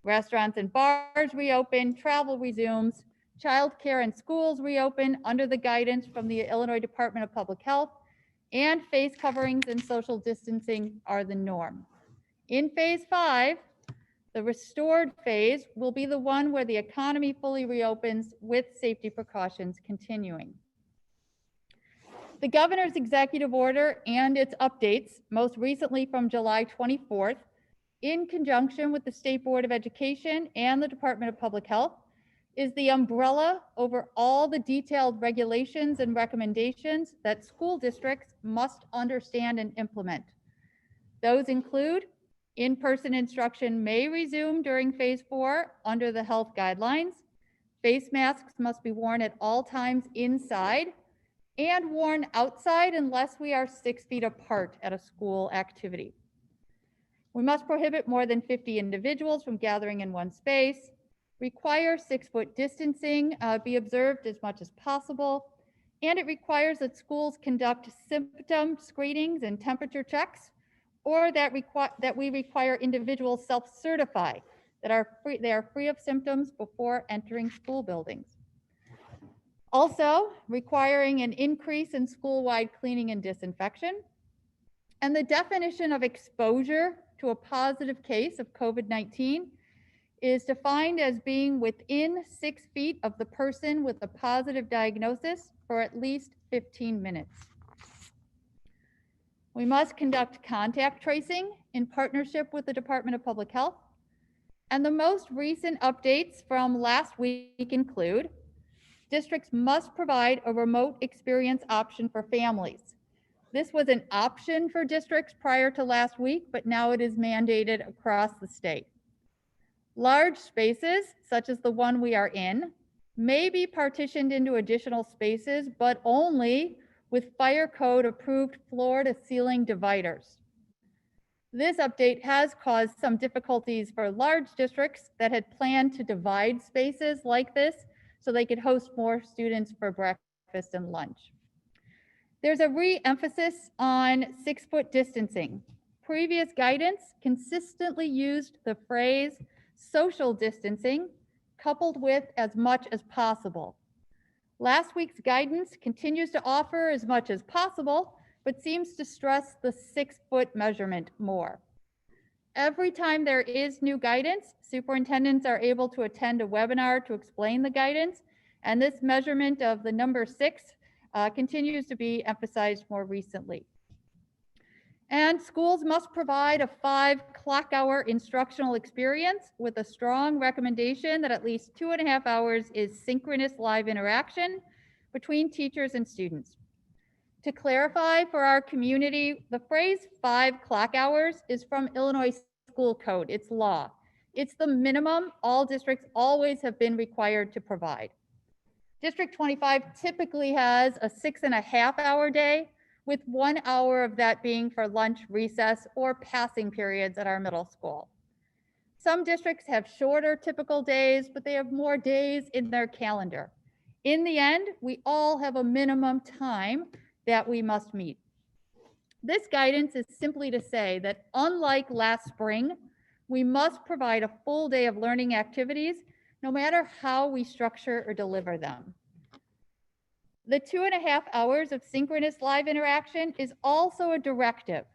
Restaurants and bars reopen, travel resumes, childcare and schools reopen under the guidance from the Illinois Department of Public Health, and face coverings and social distancing are the norm. In phase 5, the restored phase will be the one where the economy fully reopens with safety precautions continuing. The governor's executive order and its updates, most recently from July 24th, in conjunction with the State Board of Education and the Department of Public Health, is the umbrella over all the detailed regulations and recommendations that school districts must understand and implement. Those include in-person instruction may resume during phase 4 under the health guidelines. Face masks must be worn at all times inside and worn outside unless we are 6 feet apart at a school activity. We must prohibit more than 50 individuals from gathering in one space, require 6-foot distancing be observed as much as possible, and it requires that schools conduct symptom screenings and temperature checks, or that we require individuals self-certify that they are free of symptoms before entering school buildings. Also, requiring an increase in school-wide cleaning and disinfection, and the definition of exposure to a positive case of COVID-19 is defined as being within 6 feet of the person with a positive diagnosis for at least 15 minutes. We must conduct contact tracing in partnership with the Department of Public Health. And the most recent updates from last week include districts must provide a remote experience option for families. This was an option for districts prior to last week, but now it is mandated across the state. Large spaces, such as the one we are in, may be partitioned into additional spaces, but only with fire code approved floor to ceiling dividers. This update has caused some difficulties for large districts that had planned to divide spaces like this so they could host more students for breakfast and lunch. There's a re-emphasis on 6-foot distancing. Previous guidance consistently used the phrase social distancing coupled with as much as possible. Last week's guidance continues to offer as much as possible, but seems to stress the 6-foot measurement more. Every time there is new guidance, superintendents are able to attend a webinar to explain the guidance, and this measurement of the number 6 continues to be emphasized more recently. And schools must provide a 5 clock hour instructional experience with a strong recommendation that at least 2.5 hours is synchronous live interaction between teachers and students. To clarify for our community, the phrase 5 clock hours is from Illinois School Code. It's law. It's the minimum all districts always have been required to provide. District 25 typically has a 6.5 hour day, with 1 hour of that being for lunch, recess, or passing periods at our middle school. Some districts have shorter typical days, but they have more days in their calendar. In the end, we all have a minimum time that we must meet. This guidance is simply to say that unlike last spring, we must provide a full day of learning activities, no matter how we structure or deliver them. The 2.5 hours of synchronous live interaction is also a directive,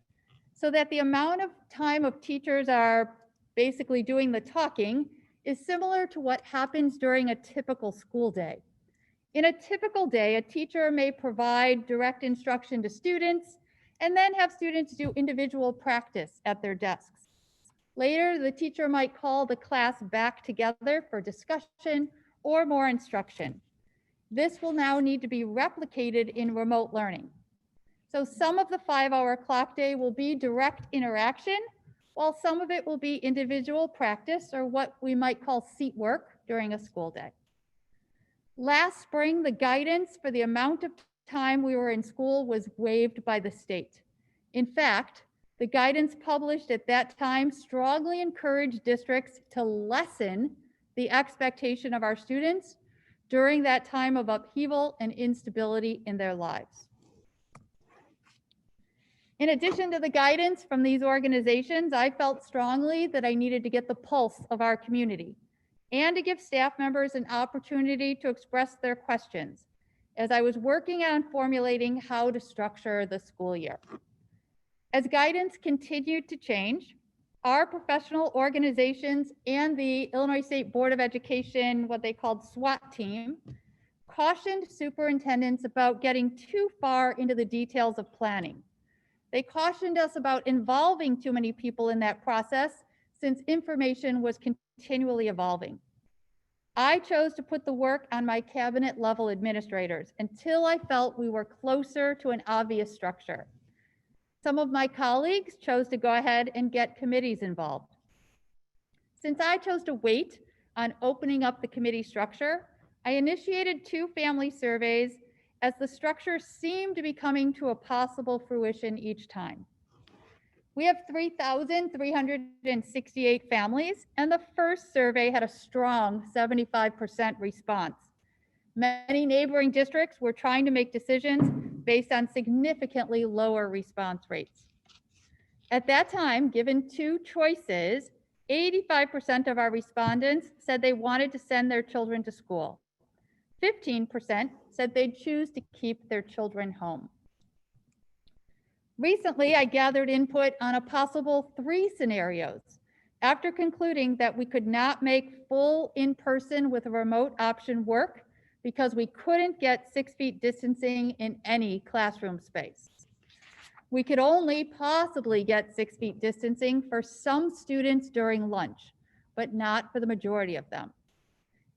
so that the amount of time of teachers are basically doing the talking is similar to what happens during a typical school day. In a typical day, a teacher may provide direct instruction to students and then have students do individual practice at their desks. Later, the teacher might call the class back together for discussion or more instruction. This will now need to be replicated in remote learning. So some of the 5-hour clock day will be direct interaction, while some of it will be individual practice or what we might call seat work during a school day. Last spring, the guidance for the amount of time we were in school was waived by the state. In fact, the guidance published at that time strongly encouraged districts to lessen the expectation of our students during that time of upheaval and instability in their lives. In addition to the guidance from these organizations, I felt strongly that I needed to get the pulse of our community. and to give staff members an opportunity to express their questions as I was working on formulating how to structure the school year. As guidance continued to change, our professional organizations and the Illinois State Board of Education, what they called SWAT team, cautioned superintendents about getting too far into the details of planning. They cautioned us about involving too many people in that process since information was continually evolving. I chose to put the work on my cabinet level administrators until I felt we were closer to an obvious structure. Some of my colleagues chose to go ahead and get committees involved. Since I chose to wait on opening up the committee structure, I initiated 2 family surveys as the structure seemed to be coming to a possible fruition each time. We have 3,368 families, and the first survey had a strong 75% response. Many neighboring districts were trying to make decisions based on significantly lower response rates. At that time, given 2 choices, 85% of our respondents said they wanted to send their children to school. 15% said they'd choose to keep their children home. Recently, I gathered input on a possible 3 scenarios after concluding that we could not make full in-person with a remote option work because we couldn't get 6 feet distancing in any classroom space. We could only possibly get 6 feet distancing for some students during lunch, but not for the majority of them.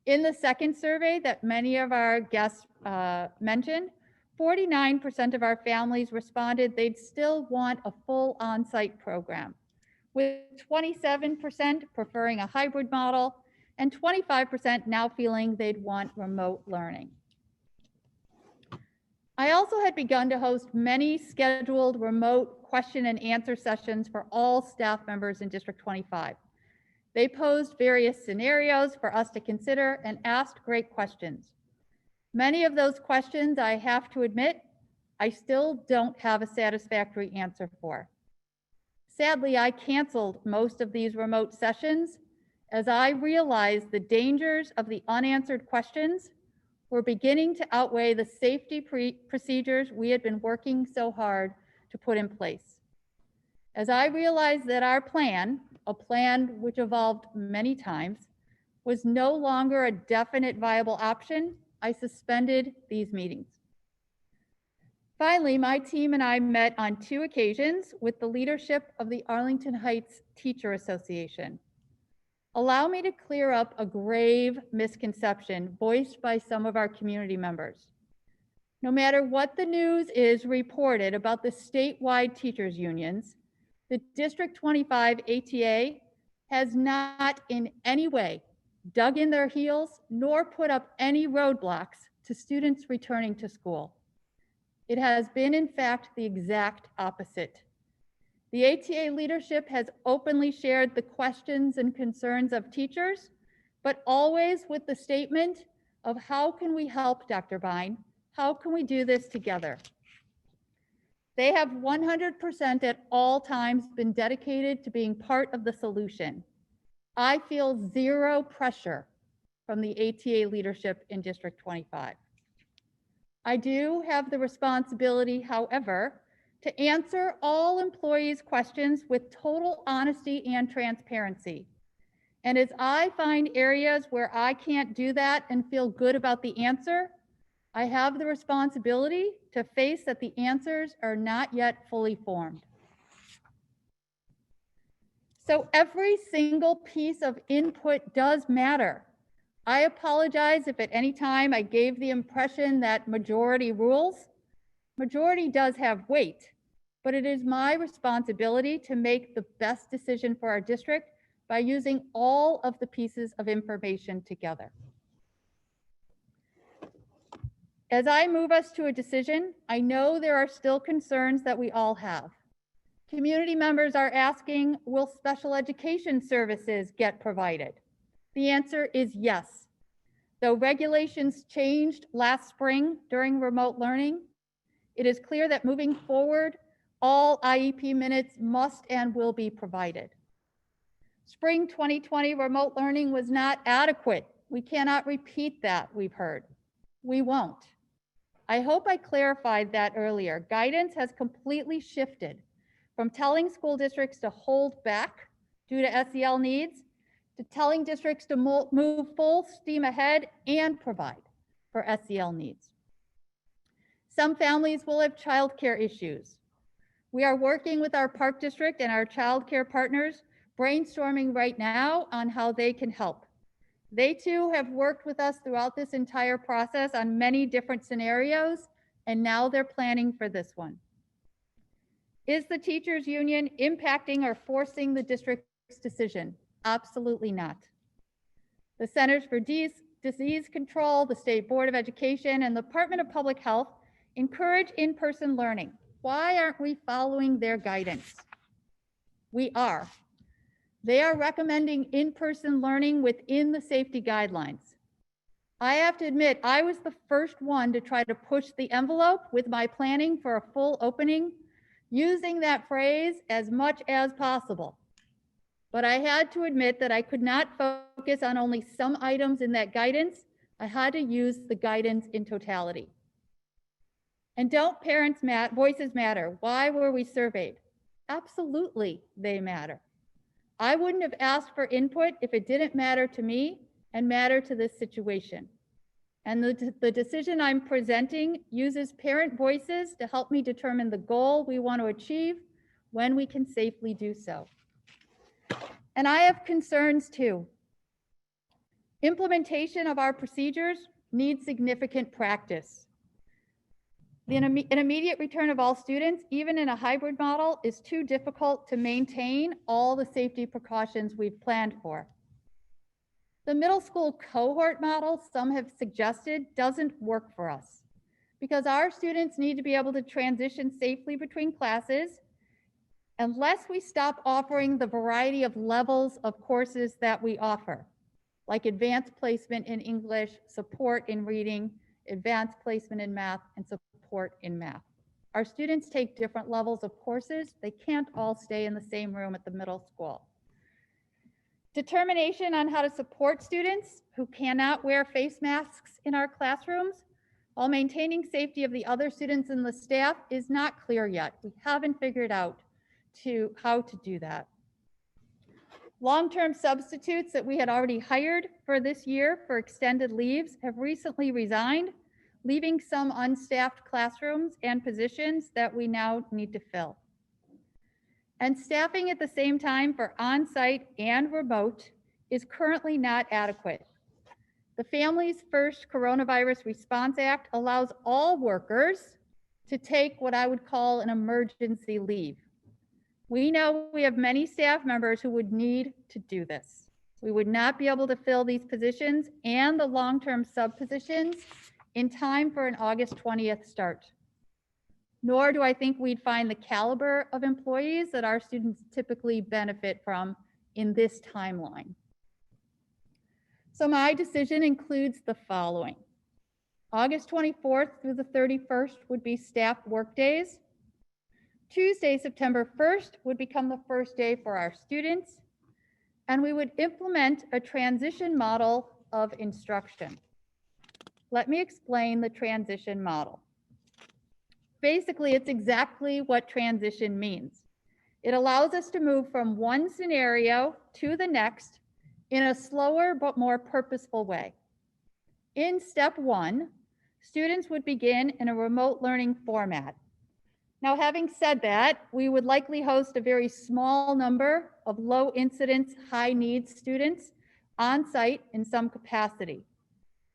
In the second survey that many of our guests mentioned, 49% of our families responded they'd still want a full on-site program, with 27% preferring a hybrid model and 25% now feeling they'd want remote learning. I also had begun to host many scheduled remote question and answer sessions for all staff members in District 25. They posed various scenarios for us to consider and asked great questions. Many of those questions, I have to admit, I still don't have a satisfactory answer for. Sadly, I canceled most of these remote sessions as I realized the dangers of the unanswered questions were beginning to outweigh the safety procedures we had been working so hard to put in place. As I realized that our plan, a plan which evolved many times, was no longer a definite viable option, I suspended these meetings. Finally, my team and I met on 2 occasions with the leadership of the Arlington Heights Teacher Association. Allow me to clear up a grave misconception voiced by some of our community members. No matter what the news is reported about the statewide teachers unions, the District 25 ATA has not in any way dug in their heels nor put up any roadblocks to students returning to school. It has been, in fact, the exact opposite. The ATA leadership has openly shared the questions and concerns of teachers, but always with the statement of how can we help, Dr. Byne? How can we do this together? They have 100% at all times been dedicated to being part of the solution. I feel zero pressure from the ATA leadership in District 25. I do have the responsibility, however, to answer all employees' questions with total honesty and transparency. And as I find areas where I can't do that and feel good about the answer, I have the responsibility to face that the answers are not yet fully formed. So every single piece of input does matter. I apologize if at any time I gave the impression that majority rules. Majority does have weight, but it is my responsibility to make the best decision for our district by using all of the pieces of information together. As I move us to a decision, I know there are still concerns that we all have. Community members are asking, will special education services get provided? The answer is yes. Though regulations changed last spring during remote learning, it is clear that moving forward, all IEP minutes must and will be provided. Spring 2020 remote learning was not adequate. We cannot repeat that, we've heard. We won't. I hope I clarified that earlier. Guidance has completely shifted from telling school districts to hold back due to SEL needs to telling districts to move full steam ahead and provide for SEL needs. Some families will have childcare issues. We are working with our park district and our childcare partners, brainstorming right now on how they can help. They too have worked with us throughout this entire process on many different scenarios, and now they're planning for this one. Is the teachers union impacting or forcing the district's decision? Absolutely not. The Centers for Disease Control, the State Board of Education, and the Department of Public Health encourage in-person learning. Why aren't we following their guidance? We are. They are recommending in-person learning within the safety guidelines. I have to admit, I was the first one to try to push the envelope with my planning for a full opening, using that phrase as much as possible. But I had to admit that I could not focus on only some items in that guidance. I had to use the guidance in totality. And don't parents' voices matter? Why were we surveyed? Absolutely, they matter. I wouldn't have asked for input if it didn't matter to me and matter to this situation. And the decision I'm presenting uses parent voices to help me determine the goal we want to achieve when we can safely do so. And I have concerns too. Implementation of our procedures needs significant practice. An immediate return of all students, even in a hybrid model, is too difficult to maintain all the safety precautions we've planned for. The middle school cohort model some have suggested doesn't work for us because our students need to be able to transition safely between classes unless we stop offering the variety of levels of courses that we offer, like advanced placement in English, support in reading, advanced placement in math, and support in math. Our students take different levels of courses. They can't all stay in the same room at the middle school. Determination on how to support students who cannot wear face masks in our classrooms while maintaining safety of the other students and the staff is not clear yet. We haven't figured out how to do that. Long-term substitutes that we had already hired for this year for extended leaves have recently resigned, leaving some unstaffed classrooms and positions that we now need to fill. And staffing at the same time for on-site and remote is currently not adequate. The Families First Coronavirus Response Act allows all workers to take what I would call an emergency leave. We know we have many staff members who would need to do this. We would not be able to fill these positions and the long-term sub positions in time for an August 20th start. Nor do I think we'd find the caliber of employees that our students typically benefit from in this timeline. So my decision includes the following. August 24th through the 31st would be staff workdays. Tuesday, September 1st would become the first day for our students, and we would implement a transition model of instruction. Let me explain the transition model. Basically, it's exactly what transition means. It allows us to move from one scenario to the next in a slower but more purposeful way. In step one, students would begin in a remote learning format. Now, having said that, we would likely host a very small number of low incidence, high needs students on site in some capacity.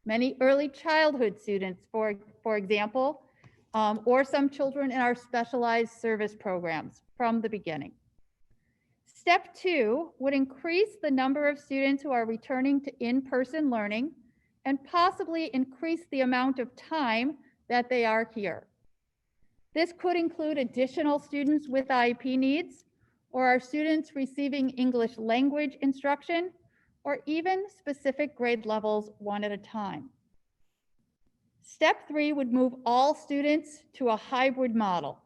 Many early childhood students, for example, or some children in our specialized service programs from the beginning. Step two would increase the number of students who are returning to in-person learning and possibly increase the amount of time that they are here. This could include additional students with IEP needs, or our students receiving English language instruction, or even specific grade levels one at a time. Step three would move all students to a hybrid model.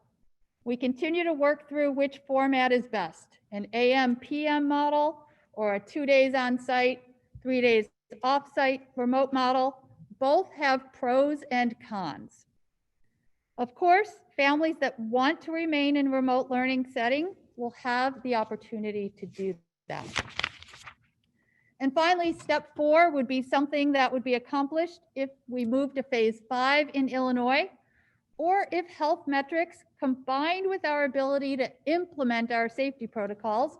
We continue to work through which format is best, an AM-PM model or a 2 days on site, 3 days off site remote model, both have pros and cons. Of course, families that want to remain in remote learning setting will have the opportunity to do that. And finally, step 4 would be something that would be accomplished if we move to phase 5 in Illinois, or if health metrics combined with our ability to implement our safety protocols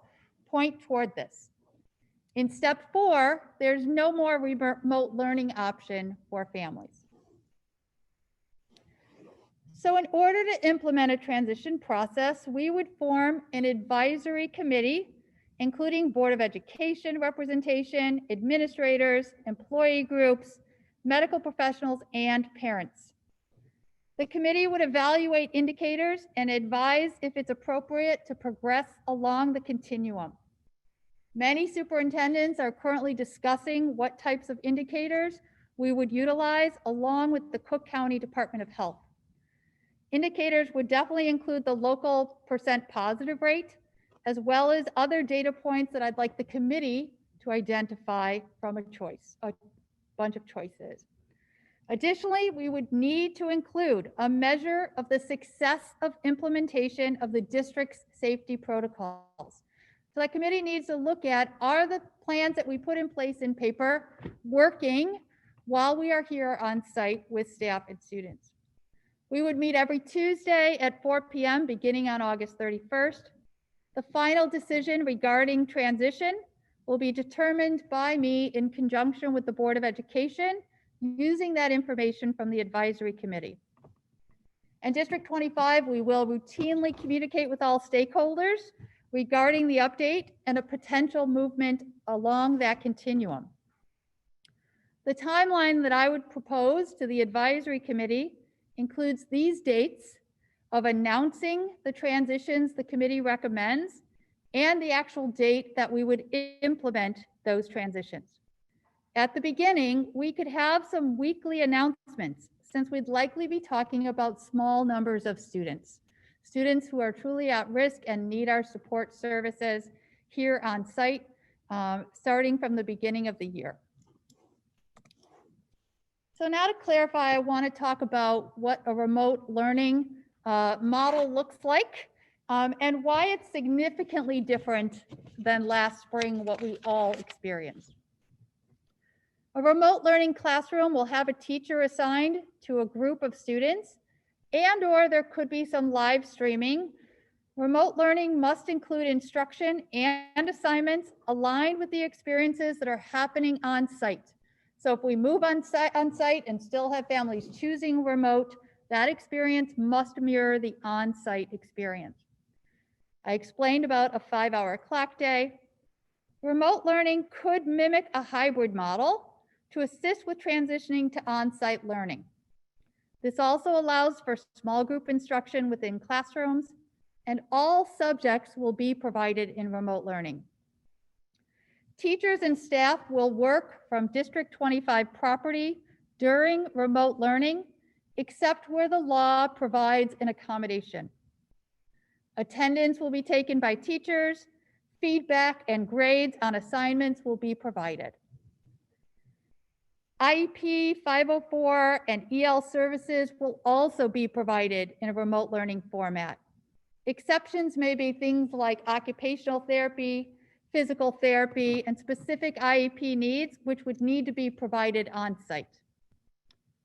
point toward this. In step 4, there's no more remote learning option for families. So in order to implement a transition process, we would form an advisory committee, including Board of Education representation, administrators, employee groups, medical professionals, and parents. The committee would evaluate indicators and advise if it's appropriate to progress along the continuum. Many superintendents are currently discussing what types of indicators we would utilize along with the Cook County Department of Health. Indicators would definitely include the local percent positive rate, as well as other data points that I'd like the committee to identify from a bunch of choices. Additionally, we would need to include a measure of the success of implementation of the district's safety protocols. So that committee needs to look at, are the plans that we put in place in paper working while we are here on site with staff and students? We would meet every Tuesday at 4 p.m. beginning on August 31st. The final decision regarding transition will be determined by me in conjunction with the Board of Education, using that information from the advisory committee. And District 25, we will routinely communicate with all stakeholders regarding the update and a potential movement along that continuum. The timeline that I would propose to the advisory committee includes these dates of announcing the transitions the committee recommends and the actual date that we would implement those transitions. At the beginning, we could have some weekly announcements, since we'd likely be talking about small numbers of students who are truly at risk and need our support services here on site, starting from the beginning of the year. So now to clarify, I want to talk about what a remote learning model looks like and why it's significantly different than last spring, what we all experienced. A remote learning classroom will have a teacher assigned to a group of students, and/or there could be some live streaming. Remote learning must include instruction and assignments aligned with the experiences that are happening on site. So if we move on site and still have families choosing remote, that experience must mirror the on-site experience. I explained about a 5-hour clock day. Remote learning could mimic a hybrid model to assist with transitioning to on-site learning. This also allows for small group instruction within classrooms, and all subjects will be provided in remote learning. Teachers and staff will work from District 25 property during remote learning, except where the law provides an accommodation. Attendance will be taken by teachers. Feedback and grades on assignments will be provided. IEP 504 and EL services will also be provided in a remote learning format. Exceptions may be things like occupational therapy, physical therapy, and specific IEP needs, which would need to be provided on site.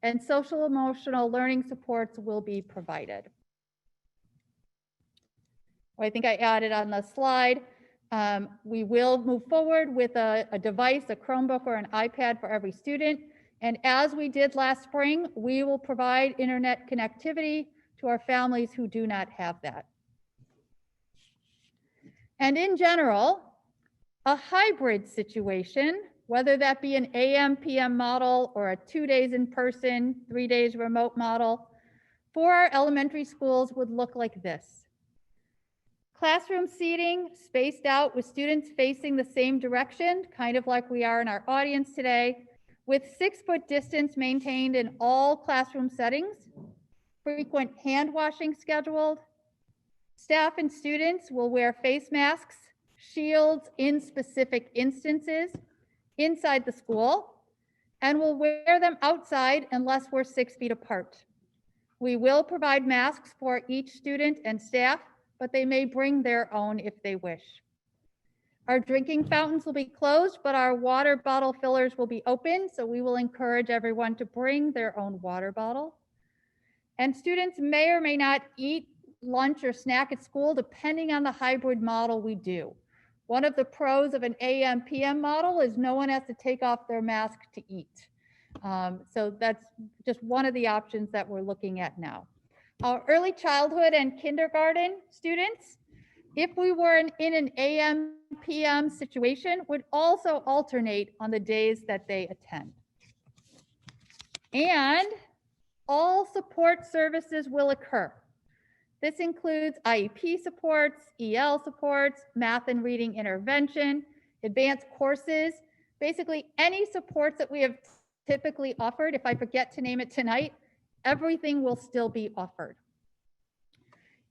And social emotional learning supports will be provided. I think I added on the slide, we will move forward with a device, a Chromebook or an iPad for every student. And as we did last spring, we will provide internet connectivity to our families who do not have that. And in general, a hybrid situation, whether that be an AM/PM model or a 2 days in person, 3 days remote model, for our elementary schools would look like this. Classroom seating spaced out with students facing the same direction, kind of like we are in our audience today, with 6-foot distance maintained in all classroom settings, frequent hand washing scheduled. Staff and students will wear face masks shields in specific instances inside the school, and will wear them outside unless we're 6 feet apart. We will provide masks for each student and staff, but they may bring their own if they wish. Our drinking fountains will be closed, but our water bottle fillers will be open, so we will encourage everyone to bring their own water bottle. And students may or may not eat lunch or snack at school, depending on the hybrid model we do. One of the pros of an AM/PM model is no one has to take off their mask to eat. So that's just one of the options that we're looking at now. Our early childhood and kindergarten students, if we were in an AM/PM situation, would also alternate on the days that they attend. And all support services will occur. This includes IEP supports, EL supports, math and reading intervention, advanced courses, basically any supports that we have typically offered. If I forget to name it tonight, everything will still be offered.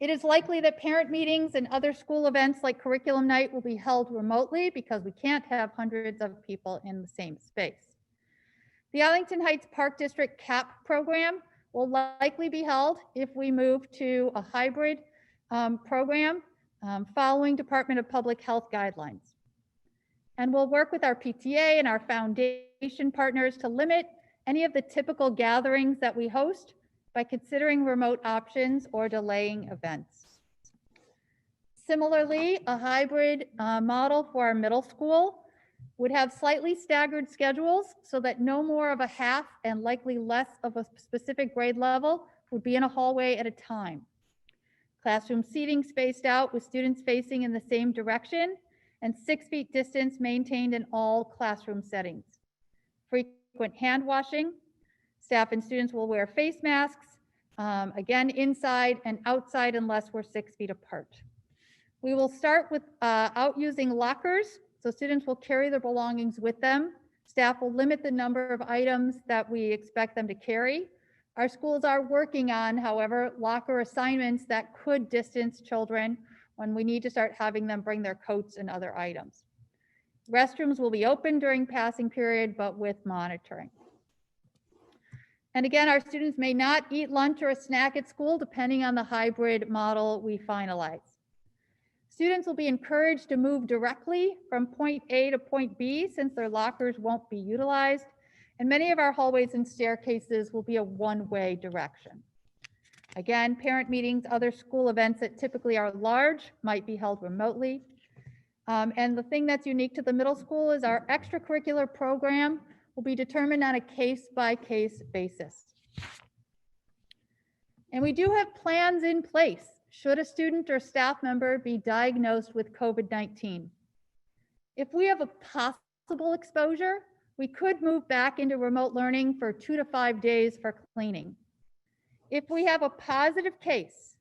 It is likely that parent meetings and other school events like curriculum night will be held remotely because we can't have hundreds of people in the same space. The Arlington Heights Park District CAP program will likely be held if we move to a hybrid program following Department of Public Health guidelines. And we'll work with our PTA and our foundation partners to limit any of the typical gatherings that we host by considering remote options or delaying events. Similarly, a hybrid model for our middle school would have slightly staggered schedules so that no more of a half and likely less of a specific grade level would be in a hallway at a time. Classroom seating spaced out with students facing in the same direction and 6 feet distance maintained in all classroom settings. Frequent hand washing. Staff and students will wear face masks, again, inside and outside unless we're 6 feet apart. We will start with out using lockers, so students will carry their belongings with them. Staff will limit the number of items that we expect them to carry. Our schools are working on, however, locker assignments that could distance children when we need to start having them bring their coats and other items. Restrooms will be open during passing period, but with monitoring. And again, our students may not eat lunch or a snack at school, depending on the hybrid model we finalize. Students will be encouraged to move directly from point A to point B since their lockers won't be utilized. And many of our hallways and staircases will be a one-way direction. Again, parent meetings, other school events that typically are large might be held remotely. And the thing that's unique to the middle school is our extracurricular program will be determined on a case-by-case basis. And we do have plans in place should a student or staff member be diagnosed with COVID-19. If we have a possible exposure, we could move back into remote learning for 2 to 5 days for cleaning. If we have a positive case,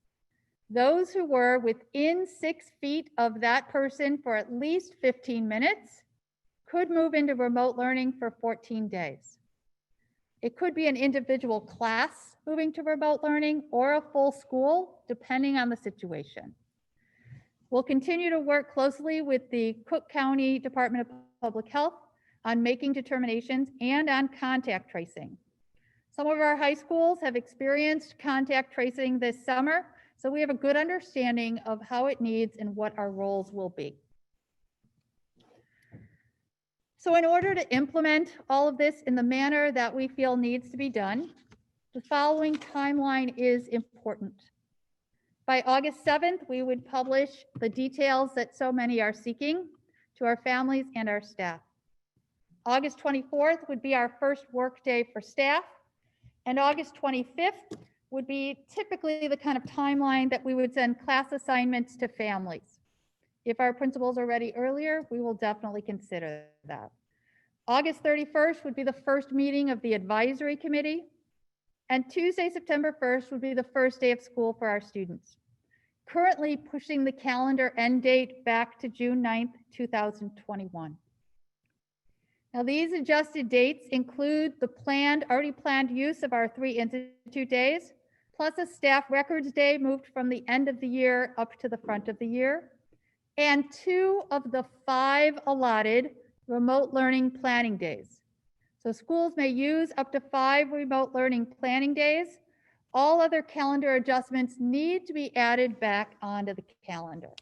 those who were within 6 feet of that person for at least 15 minutes could move into remote learning for 14 days. It could be an individual class moving to remote learning or a full school, depending on the situation. We'll continue to work closely with the Cook County Department of Public Health on making determinations and on contact tracing. Some of our high schools have experienced contact tracing this summer, so we have a good understanding of how it needs and what our roles will be. So in order to implement all of this in the manner that we feel needs to be done, the following timeline is important. By August 7th, we would publish the details that so many are seeking to our families and our staff. August 24th would be our first work day for staff, and August 25th would be typically the kind of timeline that we would send class assignments to families. If our principals are ready earlier, we will definitely consider that. August 31st would be the first meeting of the advisory committee, and Tuesday, September 1st would be the first day of school for our students. Currently pushing the calendar end date back to June 9th, 2021. Now, these adjusted dates include the already planned use of our 3 institute days, plus a staff records day moved from the end of the year up to the front of the year, and 2 of the 5 allotted remote learning planning days. So schools may use up to 5 remote learning planning days. All other calendar adjustments need to be added back onto the calendar.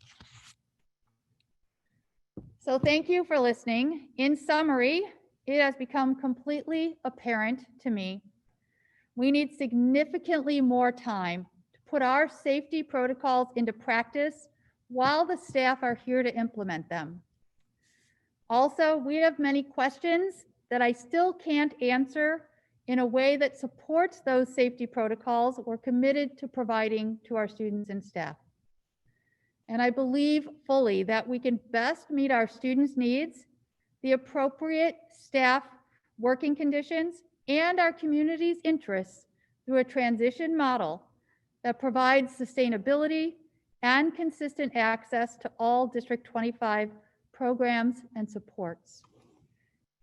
So thank you for listening. In summary, it has become completely apparent to me we need significantly more time to put our safety protocols into practice while the staff are here to implement them. Also, we have many questions that I still can't answer in a way that supports those safety protocols we're committed to providing to our students and staff. And I believe fully that we can best meet our students' needs, the appropriate staff working conditions, and our community's interests through a transition model that provides sustainability and consistent access to all District 25 programs and supports.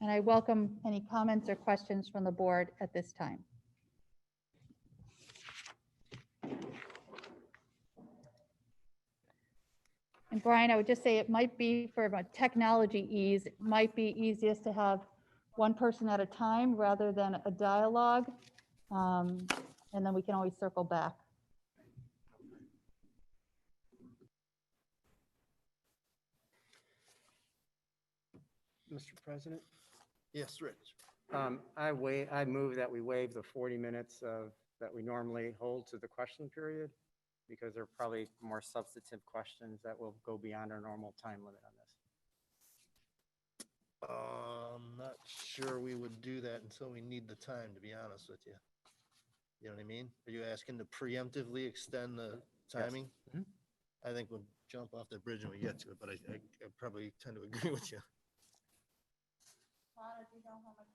And I welcome any comments or questions from the board at this time. And Brian, I would just say it might be for a technology ease, it might be easiest to have one person at a time rather than a dialogue. And then we can always circle back. Mr. President? Yes, Rich. I move that we waive the 40 minutes that we normally hold to the question period, because there are probably more substantive questions that will go beyond our normal time limit on this. I'm not sure we would do that until we need the time, to be honest with you. You know what I mean? Are you asking to preemptively extend the timing? Yes. I think we'll jump off the bridge when we get to it, but I probably tend to agree with you. Lana, do you know how much?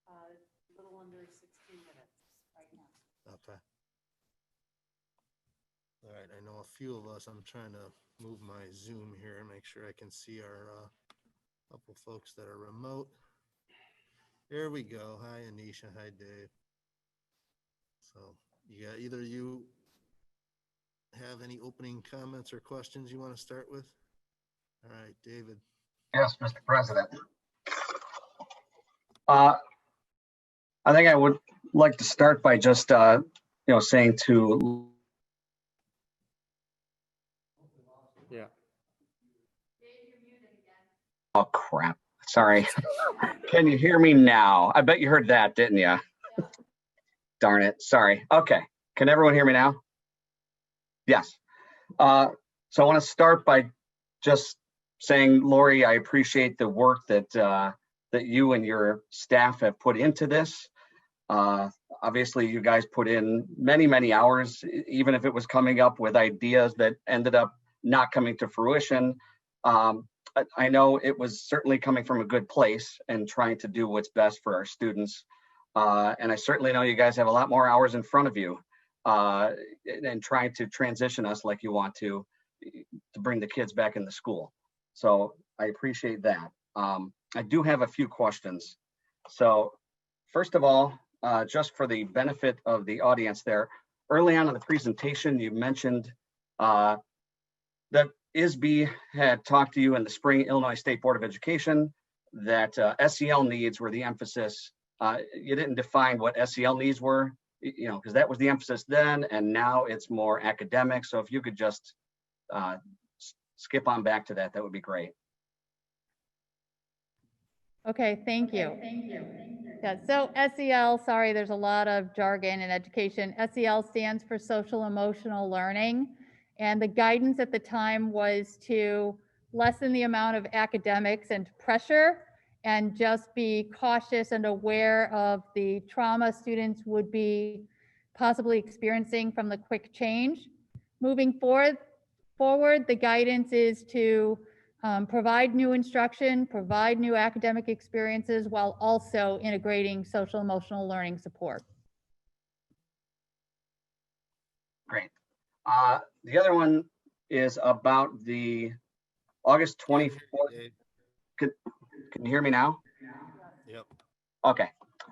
A little under 16 minutes right now. Okay. All right, I know a few of us, I'm trying to move my Zoom here and make sure I can see our couple folks that are remote. Here we go. Hi, Anisha. Hi, Dave. So you got either you have any opening comments or questions you want to start with? All right, David. Yes, Mr. President. I think I would like to start by just, saying to. Yeah. Oh, crap. Sorry. Can you hear me now? I bet you heard that, didn't you? Darn it. Sorry. Okay. Can everyone hear me now? Yes. So I want to start by just saying, Lori, I appreciate the work that you and your staff have put into this. Obviously, you guys put in many, many hours, even if it was coming up with ideas that ended up not coming to fruition. I know it was certainly coming from a good place and trying to do what's best for our students. And I certainly know you guys have a lot more hours in front of you and trying to transition us like you want to bring the kids back into school. So I appreciate that. I do have a few questions. So first of all, just for the benefit of the audience there, early on in the presentation, you mentioned that ISB had talked to you in the spring, Illinois State Board of Education, that SEL needs were the emphasis. You didn't define what SEL needs were, because that was the emphasis then, and now it's more academic. So if you could just skip on back to that, that would be great. Okay, thank you. Yeah, so SEL, sorry, there's a lot of jargon in education. SEL stands for social emotional learning. And the guidance at the time was to lessen the amount of academics and pressure and just be cautious and aware of the trauma students would be possibly experiencing from the quick change. Moving forward, the guidance is to provide new instruction, provide new academic experiences while also integrating social emotional learning support. Great. The other one is about the August 24th. Can you hear me now? Yep. Okay.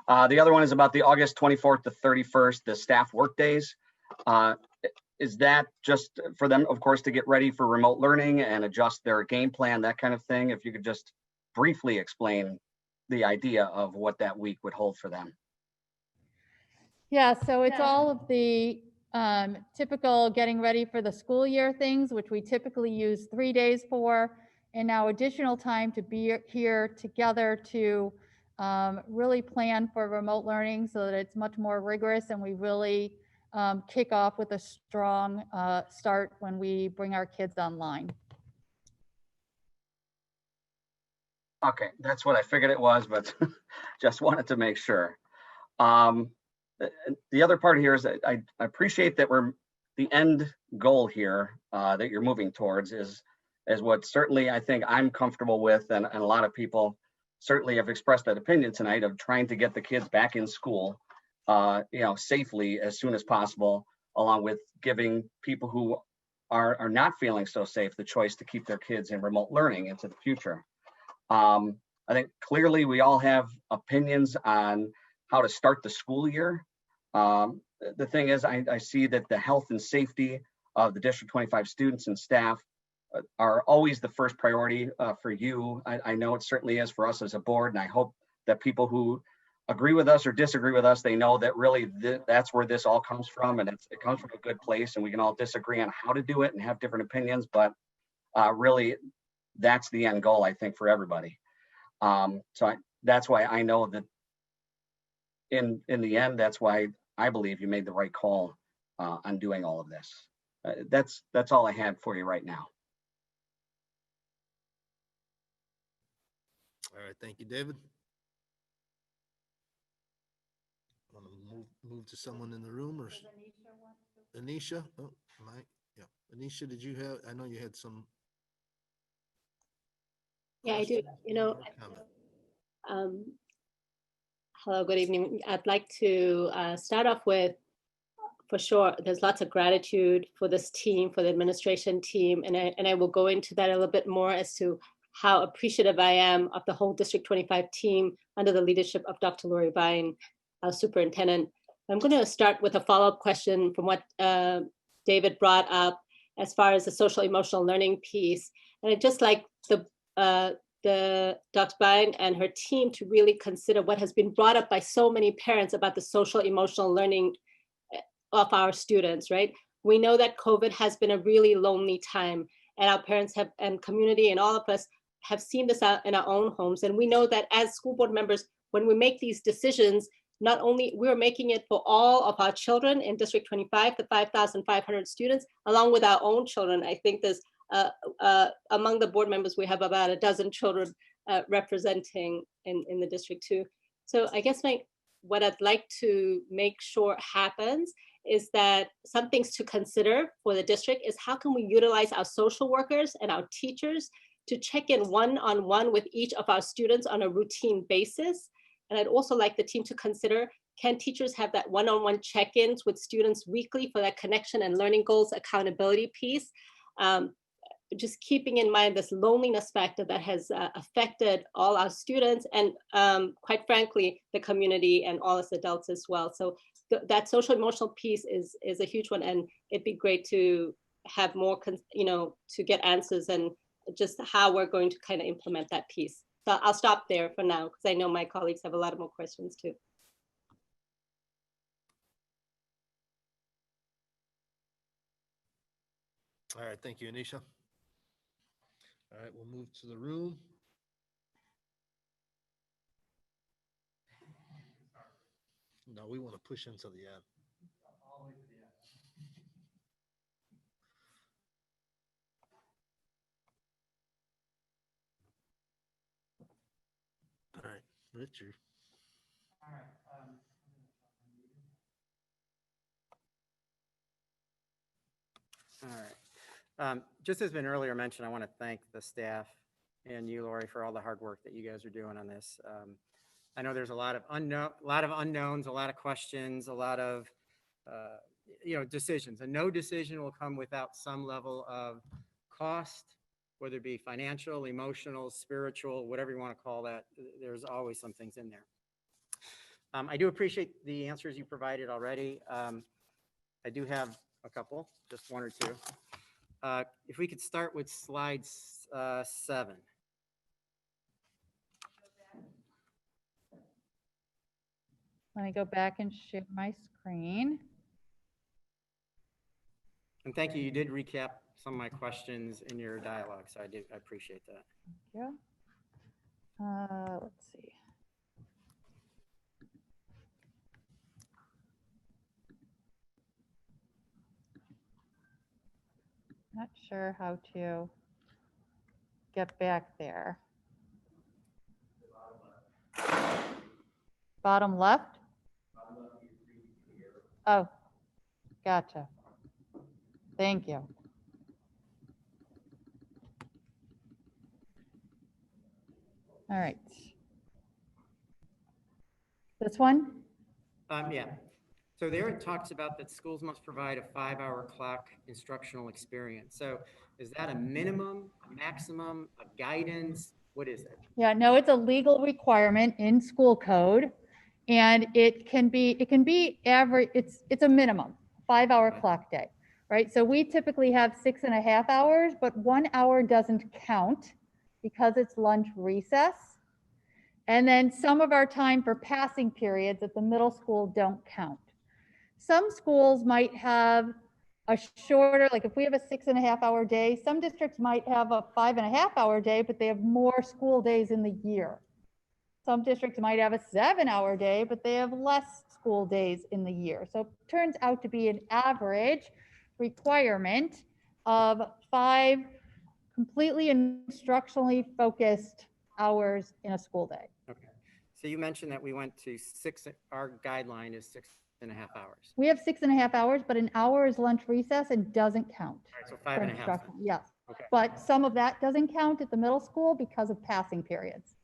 The other one is about the August 24th to 31st, the staff work days. is that just for them, of course, to get ready for remote learning and adjust their game plan, that kind of thing? If you could just briefly explain the idea of what that week would hold for them. Yeah, so it's all of the typical getting ready for the school year things, which we typically use 3 days for, and now additional time to be here together to really plan for remote learning so that it's much more rigorous and we really kick off with a strong start when we bring our kids online. Okay, that's what I figured it was, but just wanted to make sure. The other part here is that I appreciate that the end goal here that you're moving towards is what certainly I think I'm comfortable with, and a lot of people certainly have expressed that opinion tonight of trying to get the kids back in school, safely as soon as possible, along with giving people who are not feeling so safe the choice to keep their kids in remote learning into the future. I think clearly we all have opinions on how to start the school year. The thing is, I see that the health and safety of the District 25 students and staff are always the first priority for you. I know it certainly is for us as a board, and I hope that people who agree with us or disagree with us, they know that really that's where this all comes from, and it comes from a good place, and we can all disagree on how to do it and have different opinions, but really that's the end goal, I think, for everybody. That's why I know that in the end, that's why I believe you made the right call on doing all of this. That's all I had for you right now. All right, thank you, David. Want to move to someone in the room, or Anisha? Oh, yeah. Anisha, did you have? I know you had some. Yeah, I do. Hello, good evening. I'd like to start off with, for sure, there's lots of gratitude for this team, for the administration team, and I will go into that a little bit more as to how appreciative I am of the whole District 25 team under the leadership of Dr. Lori Byne, our superintendent. I'm going to start with a follow-up question from what David brought up as far as the social emotional learning piece. And I'd just like the Dr. Byne and her team to really consider what has been brought up by so many parents about the social emotional learning of our students, right? We know that COVID has been a really lonely time, and our parents have, and community and all of us have seen this out in our own homes. And we know that as school board members, when we make these decisions, not only we're making it for all of our children in District 25, the 5,500 students, along with our own children. I think there's among the board members, we have about a dozen children representing in the district too. So I guess what I'd like to make sure happens is that some things to consider for the district is how can we utilize our social workers and our teachers to check in one-on-one with each of our students on a routine basis. And I'd also like the team to consider, can teachers have that one-on-one check-ins with students weekly for that connection and learning goals accountability piece? Just keeping in mind this loneliness factor that has affected all our students and quite frankly, the community and all us adults as well. So that social emotional piece is a huge one, and it'd be great to have more, to get answers and just how we're going to kind of implement that piece. So I'll stop there for now because I know my colleagues have a lot of more questions too. All right, thank you, Anisha. All right, we'll move to the room. No, we want to push into the end. All right, Richard. All right. All right. Just as been earlier mentioned, I want to thank the staff and you, Lori, for all the hard work that you guys are doing on this. I know there's a lot of unknowns, a lot of questions, a lot of decisions, and no decision will come without some level of cost, whether it be financial, emotional, spiritual, whatever you want to call that. There's always some things in there. I do appreciate the answers you provided already. I do have a couple, just one or two. If we could start with slide 7. Let me go back and share my screen. And thank you. You did recap some of my questions in your dialogue, so I appreciate that. Thank you. Let's see. Not sure how to get back there. Bottom left? Oh, gotcha. Thank you. All right. This one? Yeah. So there it talks about that schools must provide a 5-hour clock instructional experience. So is that a minimum, a maximum, a guidance? What is it? Yeah, no, it's a legal requirement in school code. And it can be average, it's a minimum, 5-hour clock day, right? So we typically have 6.5 hours, but 1 hour doesn't count because it's lunch recess. And then some of our time for passing periods at the middle school don't count. Some schools might have a shorter, like if we have a 6.5 hour day, some districts might have a 5.5 hour day, but they have more school days in the year. Some districts might have a 7-hour day, but they have less school days in the year. So it turns out to be an average requirement of 5 completely instructionally focused hours in a school day. Okay. So you mentioned that we went to 6, our guideline is 6.5 hours. We have 6.5 hours, but an hour is lunch recess and doesn't count. All right, so 5.5. Yes. Okay. But some of that doesn't count at the middle school because of passing periods.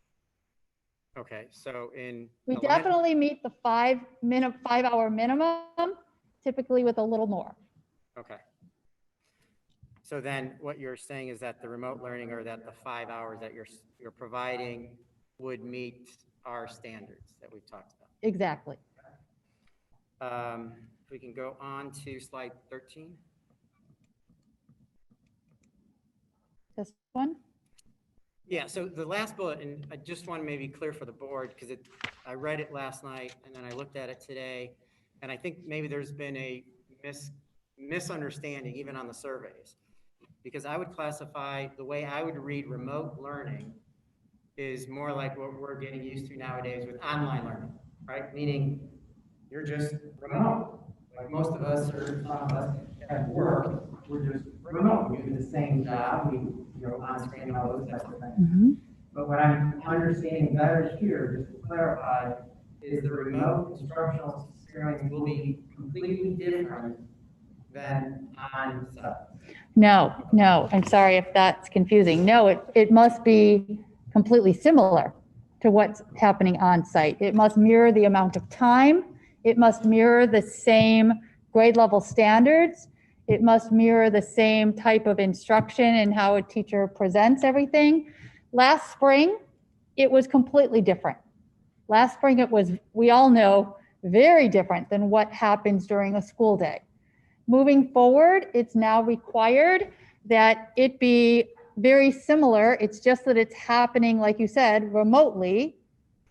Okay, so in We definitely meet the 5-hour minimum, typically with a little more. Okay. So then what you're saying is that the remote learning, or that the 5 hours that you're providing would meet our standards that we've talked about. Exactly. We can go on to slide 13. This one? Yeah, so the last bullet, and I just want to maybe clear for the board, because I read it last night and then I looked at it today, and I think maybe there's been a misunderstanding even on the surveys, because I would classify the way I would read remote learning is more like what we're getting used to nowadays with online learning, right? Meaning you're just remote. Like most of us, or some of us at work, we're just remote. We do the same job, we on screen, all those types of things. But what I'm understanding better here, just to clarify, is the remote instructional experience will be completely different than on site. No, I'm sorry if that's confusing. No, it must be completely similar to what's happening on site. It must mirror the amount of time. It must mirror the same grade level standards. It must mirror the same type of instruction and how a teacher presents everything. Last spring, it was completely different. Last spring, it was, we all know, very different than what happens during a school day. Moving forward, it's now required that it be very similar. It's just that it's happening, like you said, remotely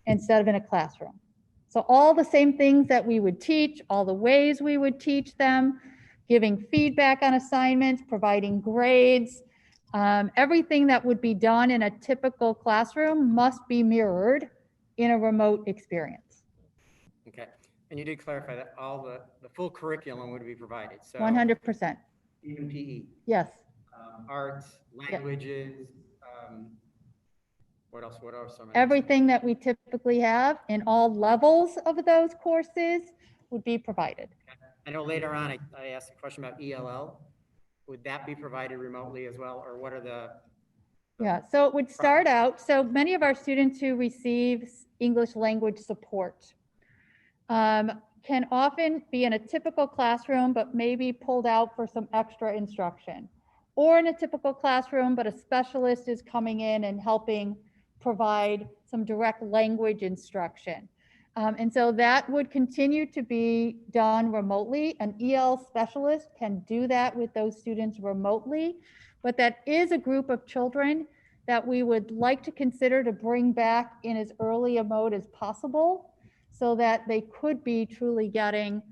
instead of in a classroom. So all the same things that we would teach, all the ways we would teach them, giving feedback on assignments, providing grades, everything that would be done in a typical classroom must be mirrored in a remote experience. Okay, and you did clarify that all the full curriculum would be provided, so 100%. even PE. Yes. Arts, languages, what else? Everything that we typically have in all levels of those courses would be provided. I know later on I asked a question about ELL. Would that be provided remotely as well, or what are the Yeah, so it would start out, so many of our students who receive English language support can often be in a typical classroom, but maybe pulled out for some extra instruction. Or in a typical classroom, but a specialist is coming in and helping provide some direct language instruction. And so that would continue to be done remotely. An EL specialist can do that with those students remotely, but that is a group of children that we would like to consider to bring back in as early a mode as possible so that they could be truly getting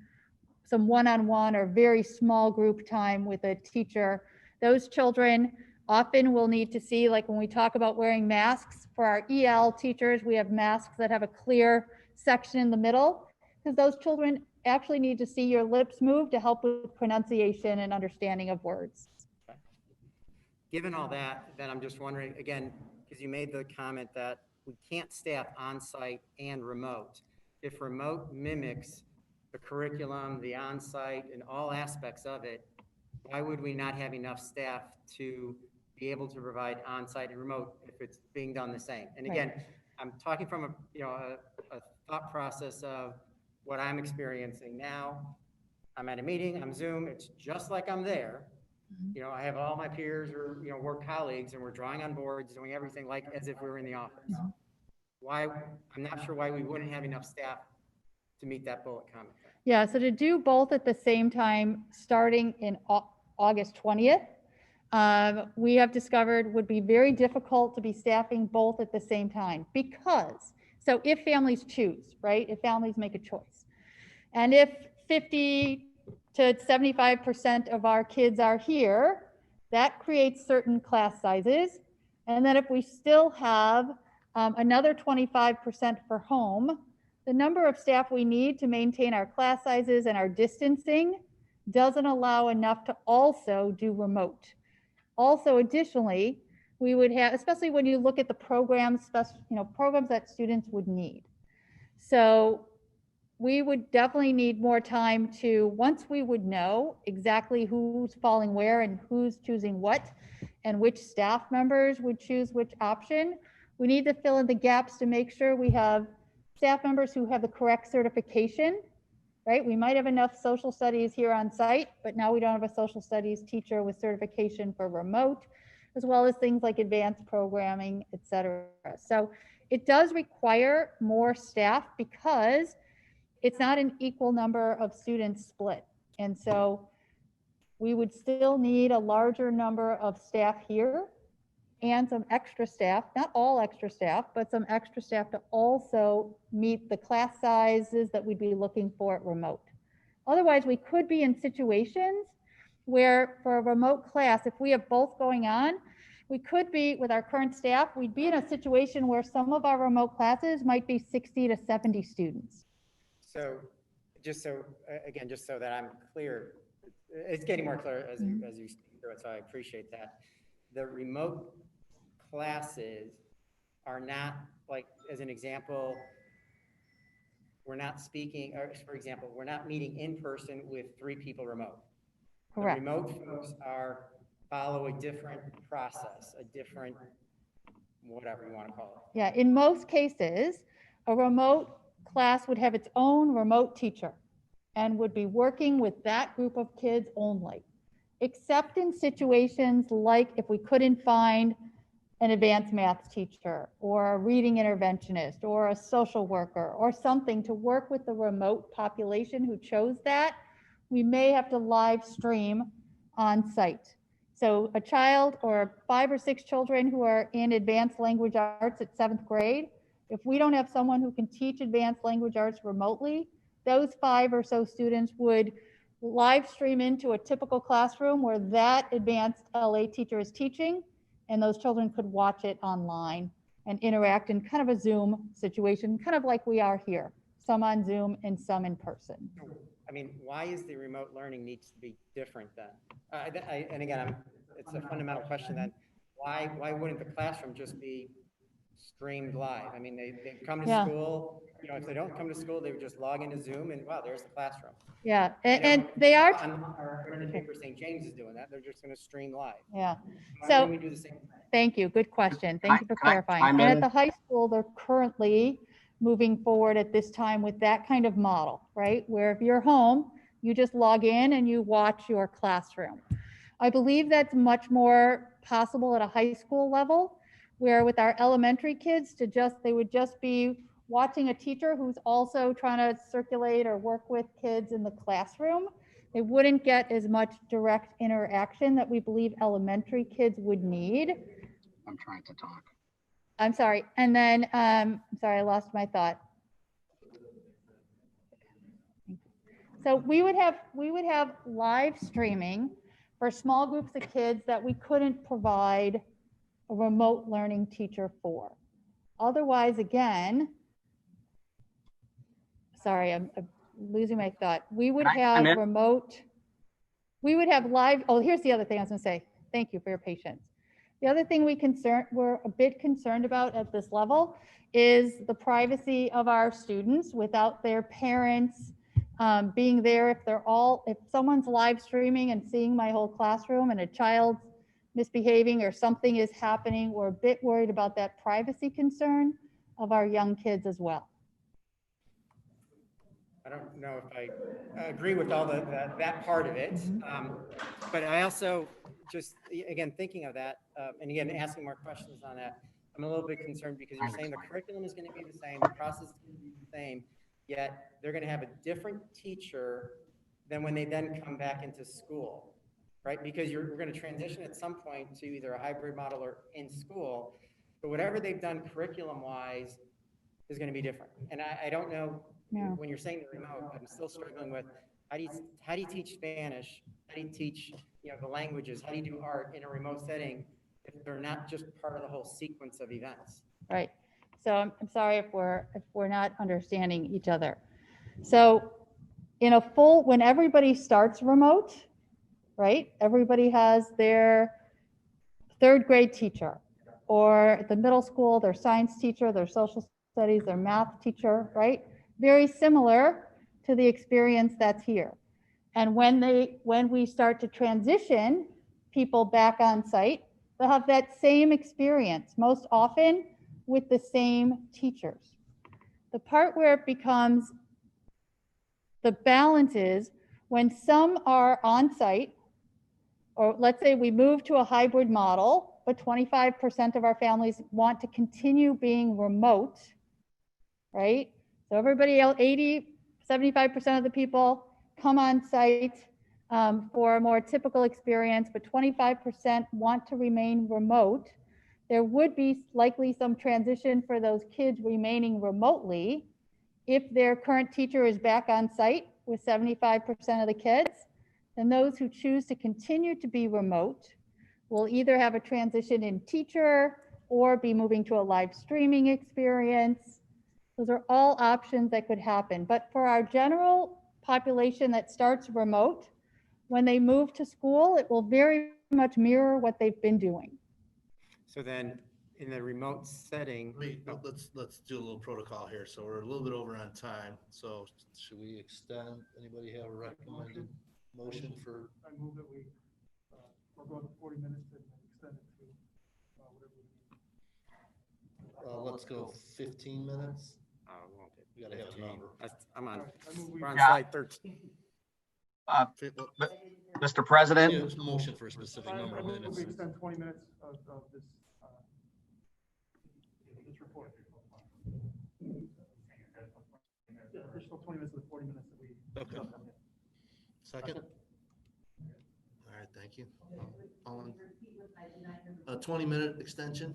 some one-on-one or very small group time with a teacher. Those children often will need to see, like when we talk about wearing masks for our EL teachers, we have masks that have a clear section in the middle, because those children actually need to see your lips move to help with pronunciation and understanding of words. Given all that, then I'm just wondering, again, because you made the comment that we can't staff on-site and remote. If remote mimics the curriculum, the on-site, and all aspects of it, why would we not have enough staff to be able to provide on-site and remote if it's being done the same? And again, I'm talking from a thought process of what I'm experiencing now. I'm at a meeting, I'm Zoom, it's just like I'm there. I have all my peers or, work colleagues, and we're drawing on boards, doing everything like as if we were in the office. Why, I'm not sure why we wouldn't have enough staff to meet that bullet comment. Yeah, so to do both at the same time, starting in August 20th, we have discovered would be very difficult to be staffing both at the same time because, so if families choose, right, if families make a choice, and if 50 to 75% of our kids are here, that creates certain class sizes. And then if we still have another 25% for home, the number of staff we need to maintain our class sizes and our distancing doesn't allow enough to also do remote. Also, additionally, we would have, especially when you look at the programs, programs that students would need. So we would definitely need more time to, once we would know exactly who's falling where and who's choosing what, and which staff members would choose which option, we need to fill in the gaps to make sure we have staff members who have the correct certification, right? We might have enough social studies here on site, but now we don't have a social studies teacher with certification for remote, as well as things like advanced programming, et cetera. So it does require more staff because it's not an equal number of students split. And so we would still need a larger number of staff here and some extra staff, not all extra staff, but some extra staff to also meet the class sizes that we'd be looking for at remote. Otherwise, we could be in situations where for a remote class, if we have both going on, we could be, with our current staff, we'd be in a situation where some of our remote classes might be 60 to 70 students. So just so that I'm clear, it's getting more clear as you speak through it, so I appreciate that. The remote classes are not, like, as an example, we're not speaking, or for example, we're not meeting in person with 3 people remote. Correct. The remote folks follow a different process, a different, whatever you want to call it. Yeah, in most cases, a remote class would have its own remote teacher and would be working with that group of kids only, except in situations like if we couldn't find an advanced math teacher or a reading interventionist or a social worker or something to work with the remote population who chose that, we may have to live stream on site. So a child or 5 or 6 children who are in advanced language arts at 7th grade, if we don't have someone who can teach advanced language arts remotely, those 5 or so students would live stream into a typical classroom where that advanced LA teacher is teaching, and those children could watch it online and interact in kind of a Zoom situation, kind of like we are here, some on Zoom and some in person. I mean, why is the remote learning needs to be different then? And again, it's a fundamental question then. Why wouldn't the classroom just be streamed live? I mean, they come to school, if they don't come to school, they would just log into Zoom and wow, there's the classroom. Yeah, and they are. Our paper St. James is doing that. They're just going to stream live. Yeah. Why So don't we do the same thing? Thank you. Good question. Thank you for clarifying. And at the high school, they're currently moving forward at this time with that kind of model, right? Where if you're home, you just log in and you watch your classroom. I believe that's much more possible at a high school level, where with our elementary kids they would just be watching a teacher who's also trying to circulate or work with kids in the classroom. They wouldn't get as much direct interaction that we believe elementary kids would need. I'm trying to talk. I'm sorry. And then, I'm sorry, I lost my thought. So we would have live streaming for small groups of kids that we couldn't provide a remote learning teacher for. Otherwise, again, sorry, I'm losing my thought. We would have remote, we would have live, oh, here's the other thing I was gonna say. Thank you for your patience. The other thing we're a bit concerned about at this level is the privacy of our students without their parents being there. If someone's live streaming and seeing my whole classroom and a child's misbehaving or something is happening, we're a bit worried about that privacy concern of our young kids as well. I don't know if I agree with all that part of it, but I also just, again, thinking of that, and again, asking more questions on that, I'm a little bit concerned because you're saying the curriculum is going to be the same, the process is going to be the same, yet they're going to have a different teacher than when they then come back into school, right? Because we're going to transition at some point to either a hybrid model or in school, but whatever they've done curriculum-wise is going to be different. And I don't know, when you're saying the remote, I'm still struggling with how do you teach Spanish? How do you teach the languages? How do you do art in a remote setting if they're not just part of the whole sequence of events? Right. So I'm sorry if we're not understanding each other. So when everybody starts remote, right? Everybody has their third grade teacher, or at the middle school, their science teacher, their social studies, their math teacher, right? Very similar to the experience that's here. And when we start to transition people back on site, they'll have that same experience, most often with the same teachers. The part where it becomes the balance is when some are on site, or let's say we move to a hybrid model, but 25% of our families want to continue being remote, right? So everybody else, 75% of the people come on site for a more typical experience, but 25% want to remain remote. There would be likely some transition for those kids remaining remotely if their current teacher is back on site with 75% of the kids. Then those who choose to continue to be remote will either have a transition in teacher or be moving to a live streaming experience. Those are all options that could happen. But for our general population that starts remote, when they move to school, it will very much mirror what they've been doing. So then in the remote setting. Let's do a little protocol here. So we're a little bit over on time. So should we extend? Anybody have a recommended motion for? I move that we forego the 40 minutes and extend it to whatever. Let's go 15 minutes. We gotta have a number. I'm on. We're on slide 13. Mr. President. Yeah, motion for a specific number of minutes. We extend 20 minutes of this report. Yeah, additional 20 minutes of the 40 minutes that we. Okay. Second. All right, thank you. A 20-minute extension.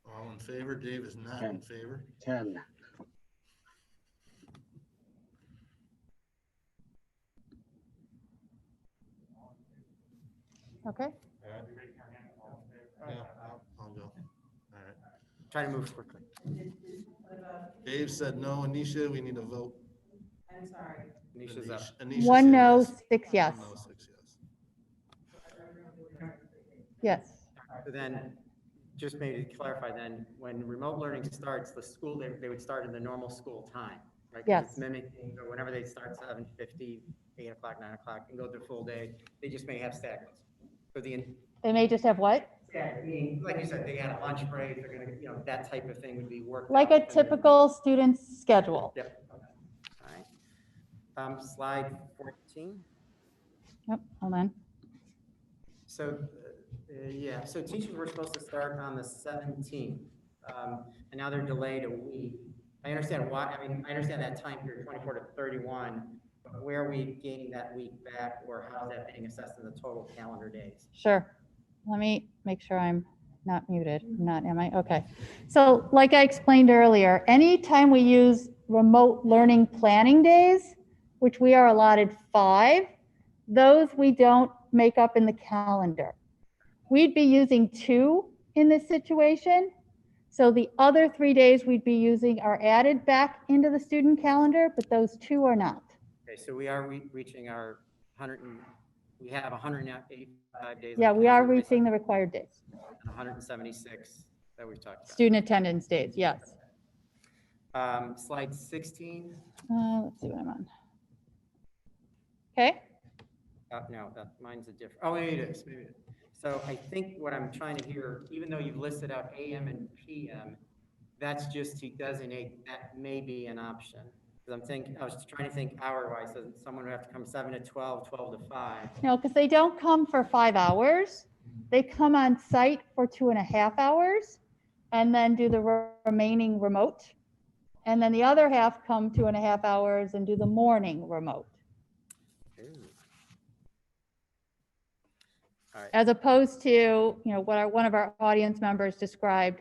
All in favor? Dave is not in favor. 10. Okay. Yeah, I'll go. All right. Try to move quickly. Dave said no. Anisha, we need a vote. I'm sorry. Anisha's up. Anisha One said no, yes. 6 yes. One no, 6 yes. Yes. So then, just maybe to clarify then, when remote learning starts, the school, they would start in the normal school time, right? 'Cause Yes. It's mimicking, so whenever they start 7:50, 8 o'clock, 9 o'clock, and go the full day, they just may have staggered. So They may just have what? meaning, like you said, they had a lunch break, they're gonna, that type of thing would be worked Like out. a typical student's schedule. Yep. Okay. All right. Slide 14. Yep, hold on. So Yeah, so teachers were supposed to start on the 17th, and now they're delayed a week. I understand why, I mean, I understand that time period, 24 to 31, but where are we gaining that week back, or how's that being assessed in the total calendar days? Sure. Let me make sure I'm not muted. I'm not, am I? Okay. So like I explained earlier, anytime we use remote learning planning days, which we are allotted 5, those we don't make up in the calendar. We'd be using 2 in this situation. So the other 3 days we'd be using are added back into the student calendar, but those 2 are not. Okay, so we are reaching our 100, we have 185 days. Yeah, we are reaching the required days. 176 that we've talked about. Student attendance days, yes. Slide 16. Let's see what I'm on. Okay. No, mine's a different, oh, maybe it is, maybe it is. So I think what I'm trying to hear, even though you've listed out AM and PM, that's just to designate that may be an option. Because I was trying to think hour-wise, so someone would have to come 7 to 12, 12 to 5. No, because they don't come for 5 hours. They come on site for 2.5 hours and then do the remaining remote. And then the other half come 2.5 hours and do the morning remote. As opposed to, what one of our audience members described,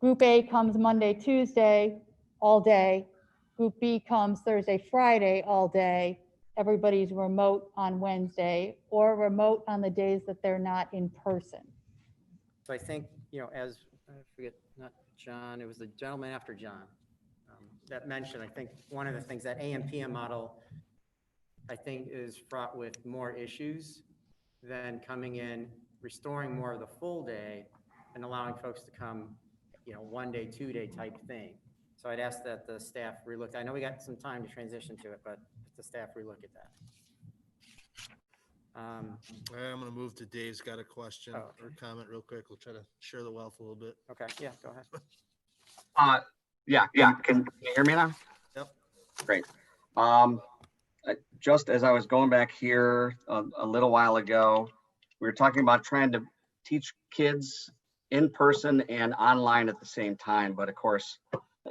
Group A comes Monday, Tuesday, all day. Group B comes Thursday, Friday, all day. Everybody's remote on Wednesday or remote on the days that they're not in person. So I think, as, I forget, not John, it was the gentleman after John that mentioned, I think one of the things that AM/PM model, I think, is fraught with more issues than coming in, restoring more of the full day and allowing folks to come, 1 day, 2 day type thing. So I'd ask that the staff relook. I know we got some time to transition to it, but the staff relook at that. I'm going to move to Dave's got a question or comment real quick. We'll try to share the wealth a little bit. Okay, yeah, go ahead. Yeah, can you hear me now? Yep. Great. Just as I was going back here a little while ago, we were talking about trying to teach kids in person and online at the same time. But of course,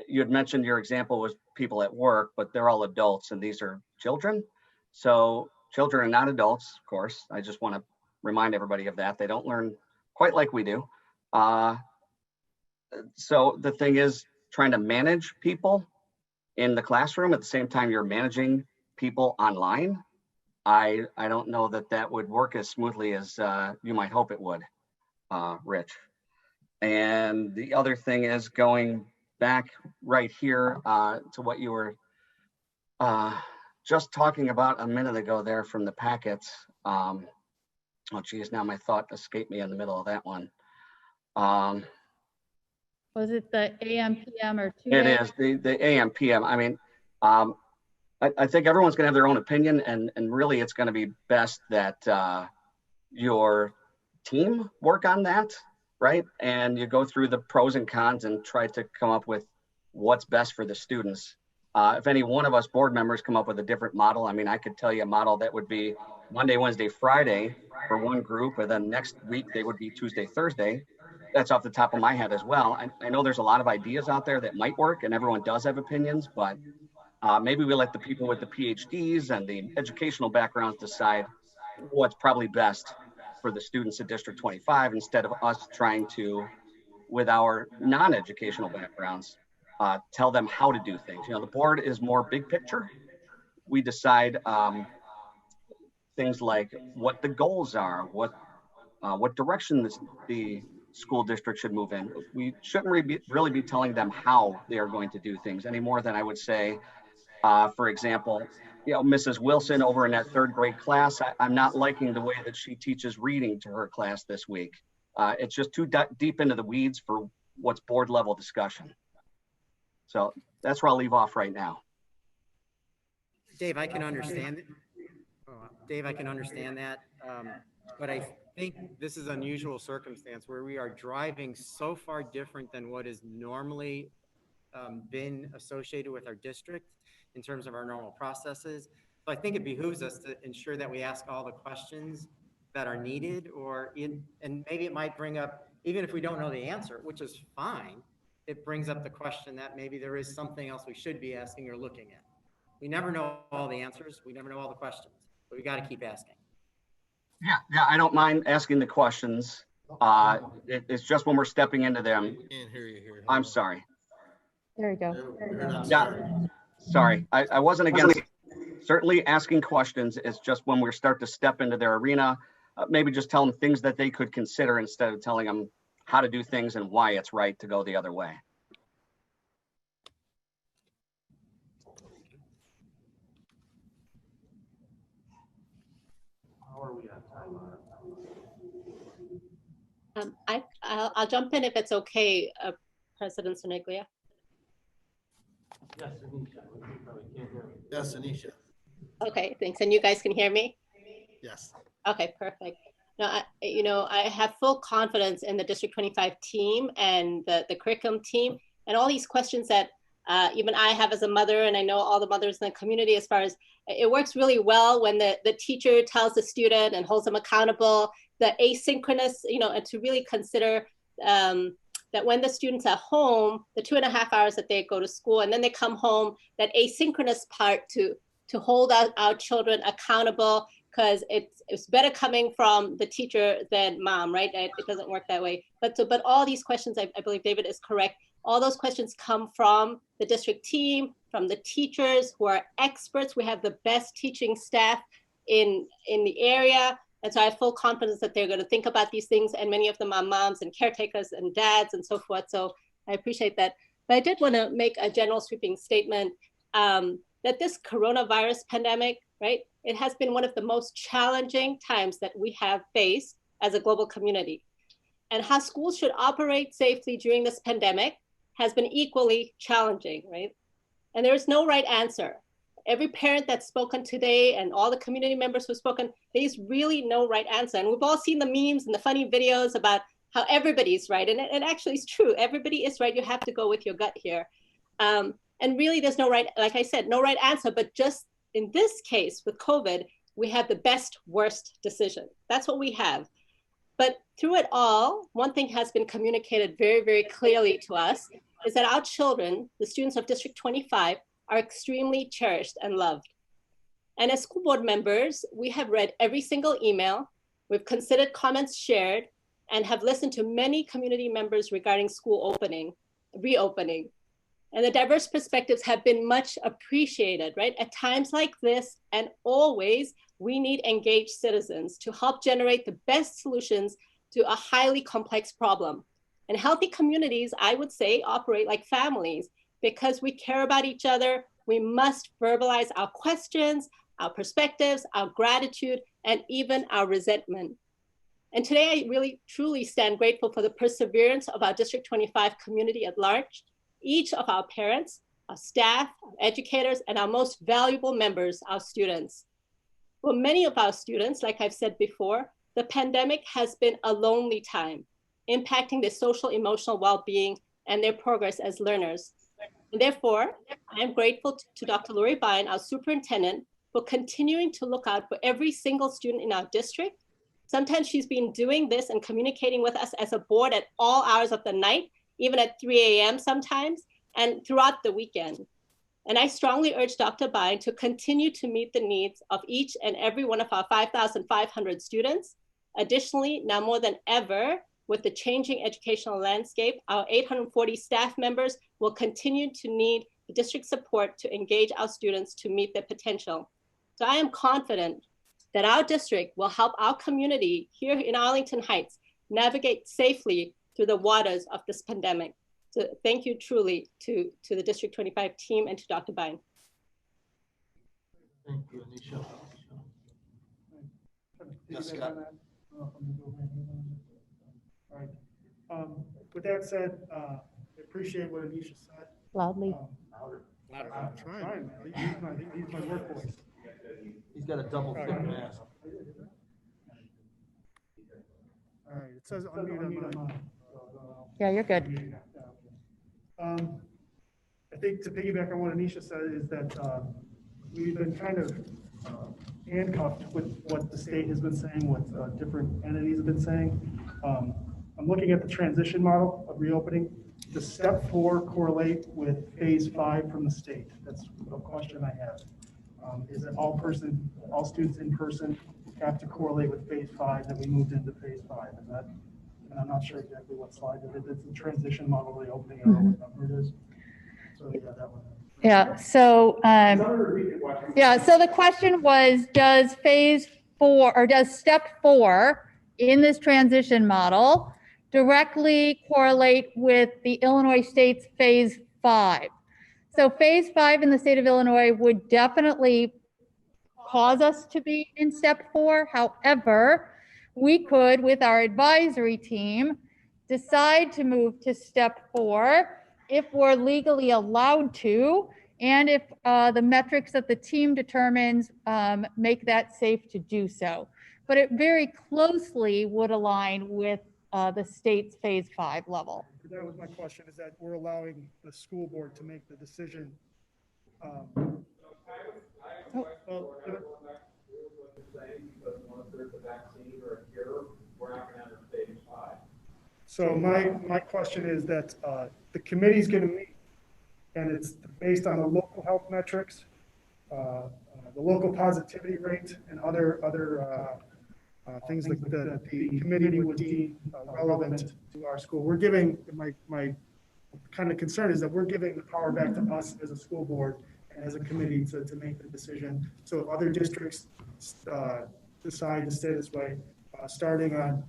you had mentioned your example was people at work, but they're all adults and these are children. So children are not adults, of course. I just want to remind everybody of that. They don't learn quite like we do. So the thing is trying to manage people in the classroom at the same time you're managing people online. I don't know that would work as smoothly as you might hope it would, Rich. And the other thing is going back right here to what you were just talking about a minute ago there from the packets. Oh geez, now my thought escaped me in the middle of that one. Was it the AM, PM, or 2 It days? is the AM, PM. I mean, I think everyone's going to have their own opinion, and really it's going to be best that your team work on that, right? And you go through the pros and cons and try to come up with what's best for the students. If any one of us board members come up with a different model, I mean, I could tell you a model that would be Monday, Wednesday, Friday for one group, and then next week they would be Tuesday, Thursday. That's off the top of my head as well. I know there's a lot of ideas out there that might work, and everyone does have opinions, but maybe we let the people with the PhDs and the educational backgrounds decide what's probably best for the students at District 25 instead of us trying to, with our non-educational backgrounds, tell them how to do things. The board is more big picture. We decide things like what the goals are, what direction the school district should move in. We shouldn't really be telling them how they are going to do things any more than I would say, for example, Mrs. Wilson over in that 3rd grade class, I'm not liking the way that she teaches reading to her class this week. It's just too deep into the weeds for what's board level discussion. So that's where I'll leave off right now. Dave, I can understand it. Dave, I can understand that. But I think this is an unusual circumstance where we are driving so far different than what is normally been associated with our district in terms of our normal processes. So I think it behooves us to ensure that we ask all the questions that are needed and maybe it might bring up, even if we don't know the answer, which is fine, it brings up the question that maybe there is something else we should be asking or looking at. We never know all the answers. We never know all the questions, but we got to keep asking. Yeah, I don't mind asking the questions. It's just when we're stepping into them. Can't hear you here. I'm sorry. There you go. Yeah, sorry. I wasn't against certainly asking questions. It's just when we start to step into their arena, maybe just tell them things that they could consider instead of telling them how to do things and why it's right to go the other way. How are we on time? I'll jump in if it's okay, President Soniglia. Yes, Anisha. We probably can't hear me. Yes, Anisha. Okay, thanks. And you guys can hear me? Yes. Okay, perfect. Now, I have full confidence in the District 25 team and the curriculum team and all these questions that even I have as a mother, and I know all the mothers in the community, as far as it works really well when the teacher tells the student and holds them accountable, the asynchronous, and to really consider that when the student's at home, the 2.5 hours that they go to school and then they come home, that asynchronous part to hold our children accountable, because it's better coming from the teacher than mom, right? It doesn't work that way. But all these questions, I believe David is correct. All those questions come from the district team, from the teachers who are experts. We have the best teaching staff in the area. And so I have full confidence that they're going to think about these things. And many of them are moms and caretakers and dads and so forth. So I appreciate that. But I did want to make a general sweeping statement that this coronavirus pandemic, right, it has been one of the most challenging times that we have faced as a global community. And how schools should operate safely during this pandemic has been equally challenging, right? And there is no right answer. Every parent that's spoken today and all the community members who've spoken, there's really no right answer. And we've all seen the memes and the funny videos about how everybody's right. And it actually is true. Everybody is right. You have to go with your gut here. And really there's no right, like I said, no right answer, but just in this case with COVID, we have the best, worst decision. That's what we have. But through it all, one thing has been communicated very, very clearly to us is that our children, the students of District 25, are extremely cherished and loved. And as school board members, we have read every single email, we've considered comments shared, and have listened to many community members regarding school reopening. And the diverse perspectives have been much appreciated, right? At times like this, and always, we need engaged citizens to help generate the best solutions to a highly complex problem. And healthy communities, I would say, operate like families. Because we care about each other, we must verbalize our questions, our perspectives, our gratitude, and even our resentment. And today I really truly stand grateful for the perseverance of our District 25 community at large, each of our parents, our staff, our educators, and our most valuable members, our students. For many of our students, like I've said before, the pandemic has been a lonely time, impacting their social, emotional well-being and their progress as learners. And therefore, I am grateful to Dr. Lori Byne, our superintendent, for continuing to look out for every single student in our district. Sometimes she's been doing this and communicating with us as a board at all hours of the night, even at 3 a.m. sometimes, and throughout the weekend. And I strongly urge Dr. Byne to continue to meet the needs of each and every one of our 5,500 students. Additionally, now more than ever, with the changing educational landscape, our 840 staff members will continue to need the district support to engage our students to meet their potential. So I am confident that our district will help our community here in Arlington Heights navigate safely through the waters of this pandemic. So thank you truly to the District 25 team and to Dr. Byne. Thank you, Anisha. Yes, Scott. All right. With that said, I appreciate what Anisha said. Loudly. I'm trying. I think he's my work voice. He's got a double thick mask. All right. It says unmute on mine. Yeah, you're good. I think to piggyback on what Anisha said is that we've been kind of handcuffed with what the state has been saying, what different entities have been saying. I'm looking at the transition model of reopening. Does step 4 correlate with phase 5 from the state? That's a question I have. Is it all students in person have to correlate with phase 5 that we moved into phase 5? Is that, and I'm not sure exactly what slide it is. It's the transition model reopening. I don't know what number it is. So yeah, that one. Yeah, so, so the question was, does phase 4 or does step 4 in this transition model directly correlate with the Illinois state's phase 5? So phase 5 in the state of Illinois would definitely cause us to be in step 4. However, we could, with our advisory team, decide to move to step 4 if we're legally allowed to, and if the metrics that the team determines make that safe to do so. But it very closely would align with the state's phase 5 level. That was my question, is that we're allowing the school board to make the decision. So my question is that the committee's going to meet, and it's based on the local health metrics, the local positivity rate, and other things like that the committee would deem relevant to our school. We're giving, my kind of concern is that we're giving the power back to us as a school board and as a committee to make the decision. So if other districts decide to stay this way, starting on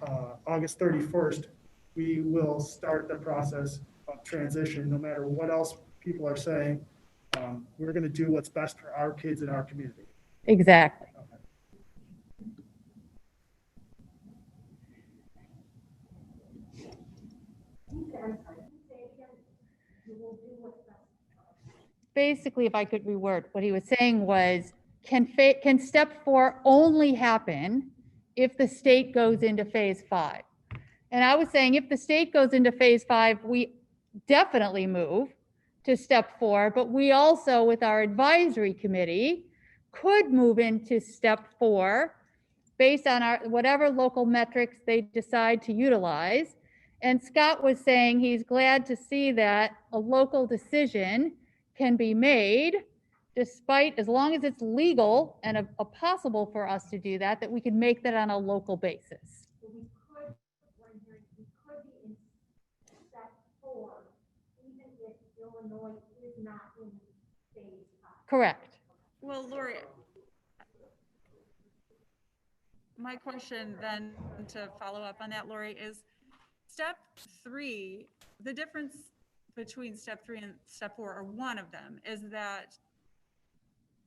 August 31st, we will start the process of transition. No matter what else people are saying, we're going to do what's best for our kids and our community. Exactly. Basically, if I could reword, what he was saying was, can step 4 only happen if the state goes into phase 5? And I was saying, if the state goes into phase 5, we definitely move to step 4, but we also, with our advisory committee, could move into step 4 based on our whatever local metrics they decide to utilize. And Scott was saying he's glad to see that a local decision can be made despite, as long as it's legal and a possible for us to do that, that we can make that on a local basis. We could be in step 4, even if Illinois is not in phase 5. Correct. Well, Lori, my question then to follow up on that, Lori, is step 3, the difference between step 3 and step 4, or one of them, is that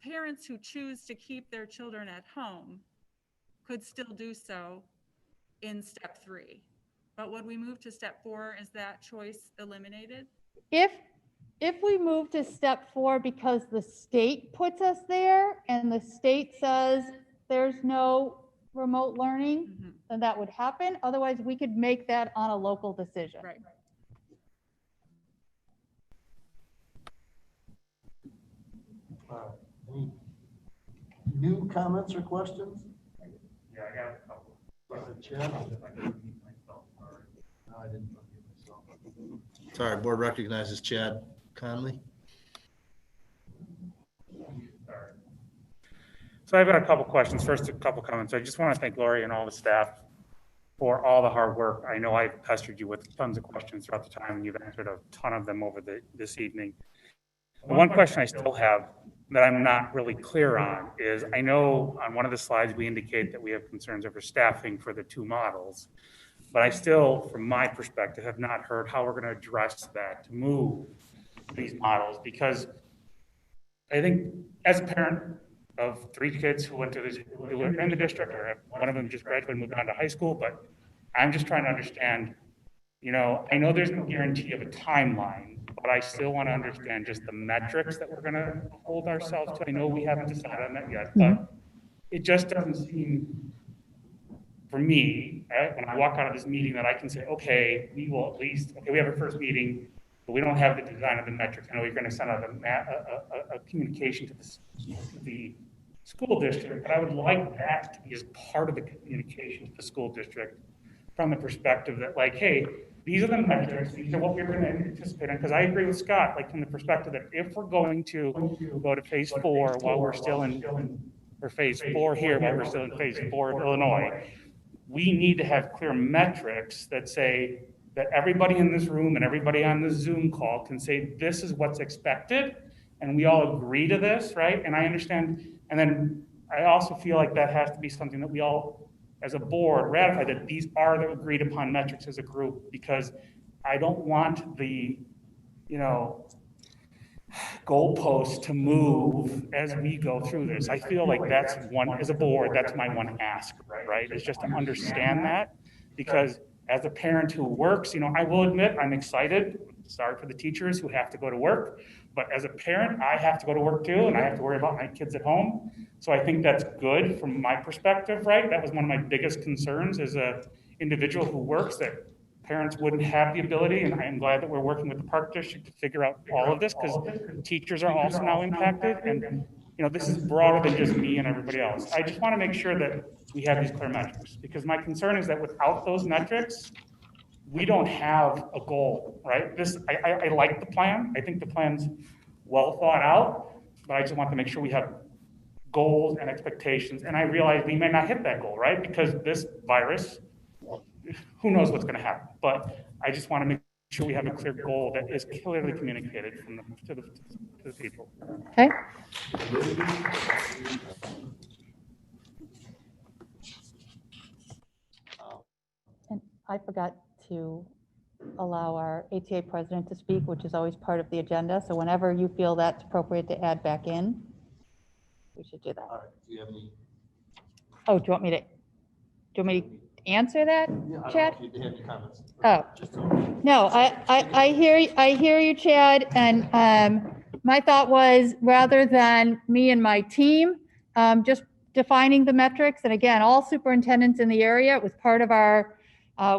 parents who choose to keep their children at home could still do so in step 3. But when we move to step 4, is that choice eliminated? If we move to step 4 because the state puts us there and the state says there's no remote learning, then that would happen. Otherwise, we could make that on a local decision. Right. Any new comments or questions? Yeah, I got a couple. Chad? No, I didn't. Sorry, board recognizes Chad Conley. So I've got a couple questions. First, a couple comments. I just want to thank Lori and all the staff for all the hard work. I know I've pestered you with tons of questions throughout the time, and you've answered a ton of them over this evening. The one question I still have that I'm not really clear on is, I know on one of the slides we indicate that we have concerns over staffing for the 2 models, but I still, from my perspective, have not heard how we're going to address that to move these models, because I think as a parent of 3 kids who went to who were in the district, or one of them just graduated and moved on to high school, but I'm just trying to understand, I know there's no guarantee of a timeline, but I still want to understand just the metrics that we're going to hold ourselves to. I know we haven't decided on that yet, but it just doesn't seem, for me, when I walk out of this meeting, that I can say, okay, we will at least, we have our first meeting, but we don't have the design of the metrics. I know you're going to send out a communication to the school district, but I would like that to be as part of the communication to the school district from the perspective that like, hey, these are the metrics, these are what we're going to anticipate on. Because I agree with Scott, like from the perspective that if we're going to go to phase 4 while we're still in, or phase 4 here while we're still in phase 4 of Illinois, we need to have clear metrics that say that everybody in this room and everybody on the Zoom call can say, this is what's expected. And we all agree to this, right? And I understand. And then I also feel like that has to be something that we all, as a board, ratify that these are the agreed upon metrics as a group, because I don't want the, goalposts to move as we go through this. I feel like that's one, as a board, that's my one ask, right? Is just to understand that, because as a parent who works, I will admit I'm excited. Sorry for the teachers who have to go to work, but as a parent, I have to go to work too, and I have to worry about my kids at home. So I think that's good from my perspective, right? That was one of my biggest concerns as a individual who works, that parents wouldn't have the ability, and I am glad that we're working with the park district to figure out all of this, because teachers are also now impacted, and this is broader than just me and everybody else. I just want to make sure that we have these clear metrics, because my concern is that without those metrics, we don't have a goal, right? I like the plan. I think the plan's well thought out, but I just want to make sure we have goals and expectations. And I realize we may not hit that goal, right? Because this virus, who knows what's going to happen. But I just want to make sure we have a clear goal that is clearly communicated from to the people. Okay. And I forgot to allow our ATA president to speak, which is always part of the agenda. So whenever you feel that's appropriate to add back in, we should do that. All right. Do you have any? Oh, do you want me to answer that, Chad? Do you have any comments? Oh, no, I hear you, Chad. And my thought was, rather than me and my team just defining the metrics, and again, all superintendents in the area, it was part of our,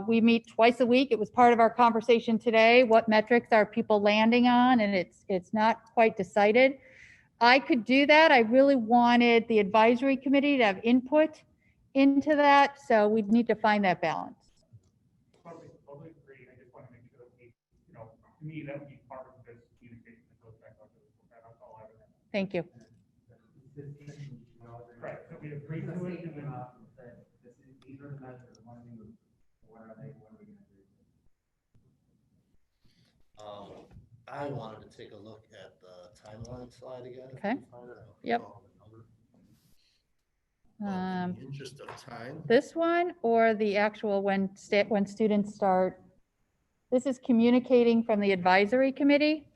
we meet twice a week. It was part of our conversation today. What metrics are people landing on? And it's not quite decided. I could do that. I really wanted the advisory committee to have input into that. So we'd need to find that balance. Totally agree. I just want to make sure that we, to me, that would be part of this communication that goes back out to the school. That's all I would have. Thank you. Right. So we agree to it. And then, These are the measures. What are they? What are we going to do? I wanted to take a look at the timeline slide again. Okay. Yep. In the interest of time. This one or the actual when students start? This is communicating from the advisory committee?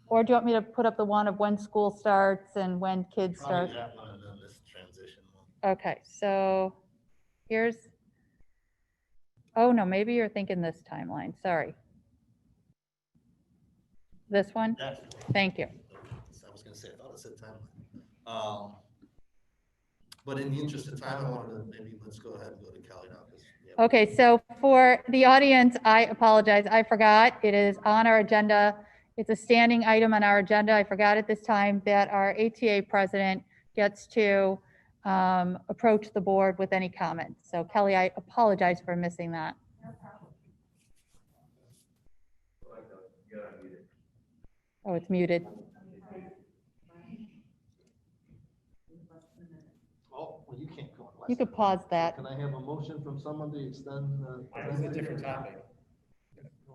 Or do you want me to put up the one of when school starts and when kids start? Probably that one and then this transition one. Okay, so here's, oh no, maybe you're thinking this timeline, sorry. This one? That's Thank you. I was going to say, I thought it said timeline. But in the interest of time, I wanted to maybe let's go ahead and go to Kelly now. Okay, so for the audience, I apologize. I forgot. It is on our agenda. It's a standing item on our agenda. I forgot at this time that our ATA president gets to approach the board with any comments. So Kelly, I apologize for missing that. Oh, it's muted. Well, you can't go. You could pause that. Can I have a motion from someone to extend? This is a different topic.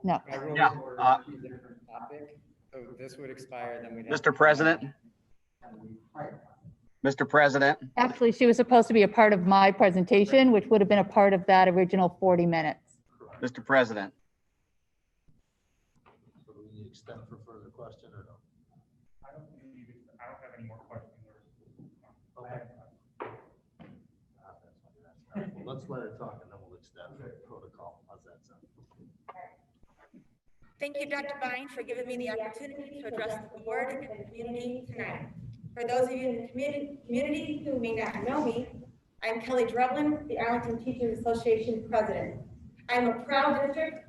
No. Yeah. Different topic. So this would expire, then we'd. Mr. President. Mr. President. Actually, she was supposed to be a part of my presentation, which would have been a part of that original 40 minutes. Mr. President. So do we need to extend for further question or no? I don't have any more questions. Okay. Well, let's let her talk and then we'll extend the protocol. How's that sound? Thank you, Dr. Byne, for giving me the opportunity to address the board and the community tonight. For those of you in the community who may not know me, I'm Kelly Dreblin, the Arlington Teachers Association president. I'm a proud district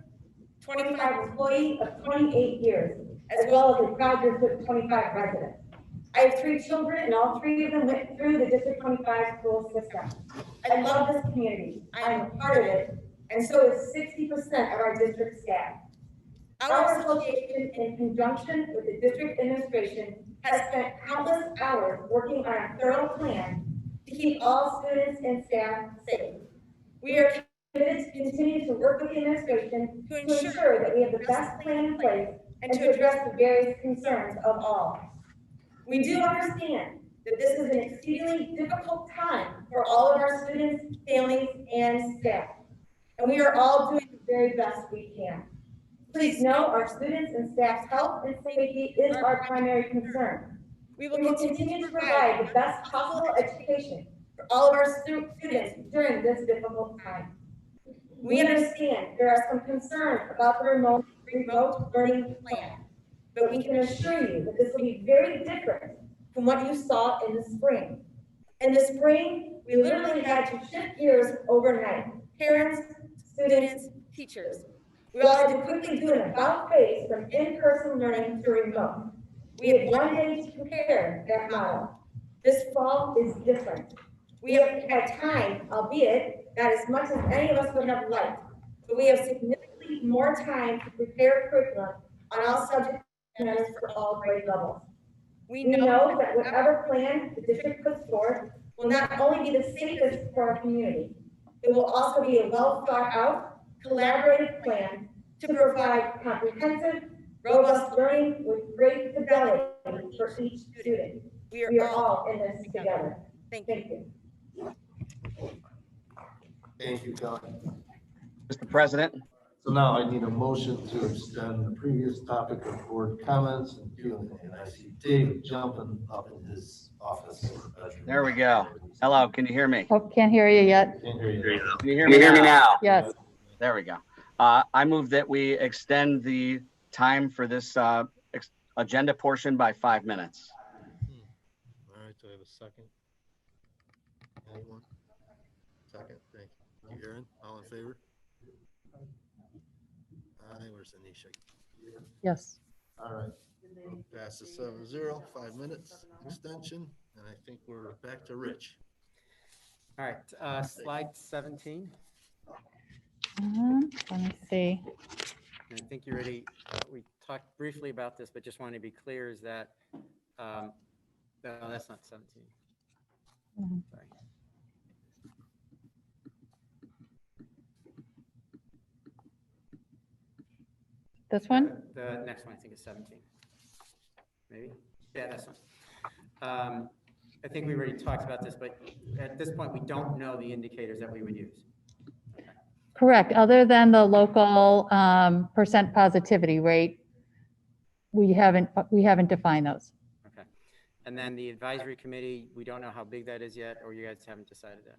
25 employee of 28 years, as well as a proud district 25 resident. I have 3 children, and all 3 of them went through the District 25 school system. I love this community. I am a part of it, and so is 60% of our district staff. Our association, in conjunction with the district administration, has spent countless hours working on a thorough plan to keep all students and staff safe. We are committed to continue to work with the administration to ensure that we have the best plan in place and to address the various concerns of all. We do understand that this is an exceedingly difficult time for all of our students, families, and staff, and we are all doing the very best we can. Please know our students' and staff's health and safety is our primary concern. We will continue to provide the best possible education for all of our students during this difficult time. We understand there are some concerns about the remote learning plan, but we can assure you that this will be very different from what you saw in the spring. In the spring, we literally had to shift gears overnight. Parents, students, teachers. We all had to quickly do an about face from in-person learning to remote. We had one day to prepare that model. This fall is different. We have had time, albeit not as much as any of us would have liked, but we have significantly more time to prepare curriculum on all subject matters for all grade levels. We know that whatever plan the district puts forth will not only be the safest for our community, it will also be a well thought out, collaborative plan to provide comprehensive, robust learning with great fidelity for each student. We are all in this together. Thank you. Thank you, Kelly. Mr. President, So now I need a motion to extend the previous topic of board comments and Q&A. And I see David jumping up in his office. there we go. Hello, can you hear me? Oh, can't hear you yet. Can't hear you. Can you hear me now? Yes. There we go. I move that we extend the time for this agenda portion by 5 minutes. All right, do I have a second? Anyone? Second, thank you. Aaron, all in favor? Aye, where's Anisha? Yes. All right. Passes 7-0, 5 minutes extension, and I think we're back to Rich. All right, slide 17. Let me see. And I think you already, we talked briefly about this, but just want to be clear is that, no, that's not 17. Sorry. This one? The next one, I think is 17. Maybe? Yeah, that's one. I think we already talked about this, but at this point, we don't know the indicators that we would use. Correct. Other than the local percent positivity rate, we haven't defined those. Okay. And then the advisory committee, we don't know how big that is yet, or you guys haven't decided that.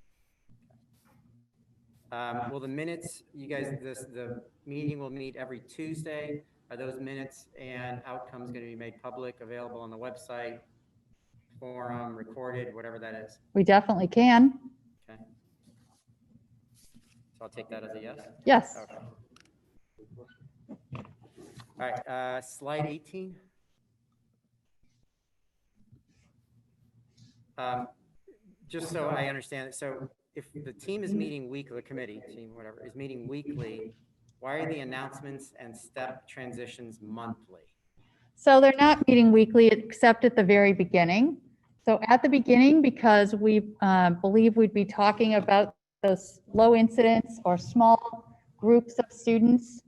Well, the minutes, you guys, the meeting will meet every Tuesday. Are those minutes and outcomes going to be made public, available on the website, forum, recorded, whatever that is? We definitely can. Okay. So I'll take that as a yes? Yes. Okay. All right, slide 18. Just so I understand it, so if the team is meeting weekly, the committee, team, whatever, is meeting weekly, why are the announcements and step transitions monthly? So they're not meeting weekly except at the very beginning. So at the beginning, because we believe we'd be talking about those low incidence or small groups of students,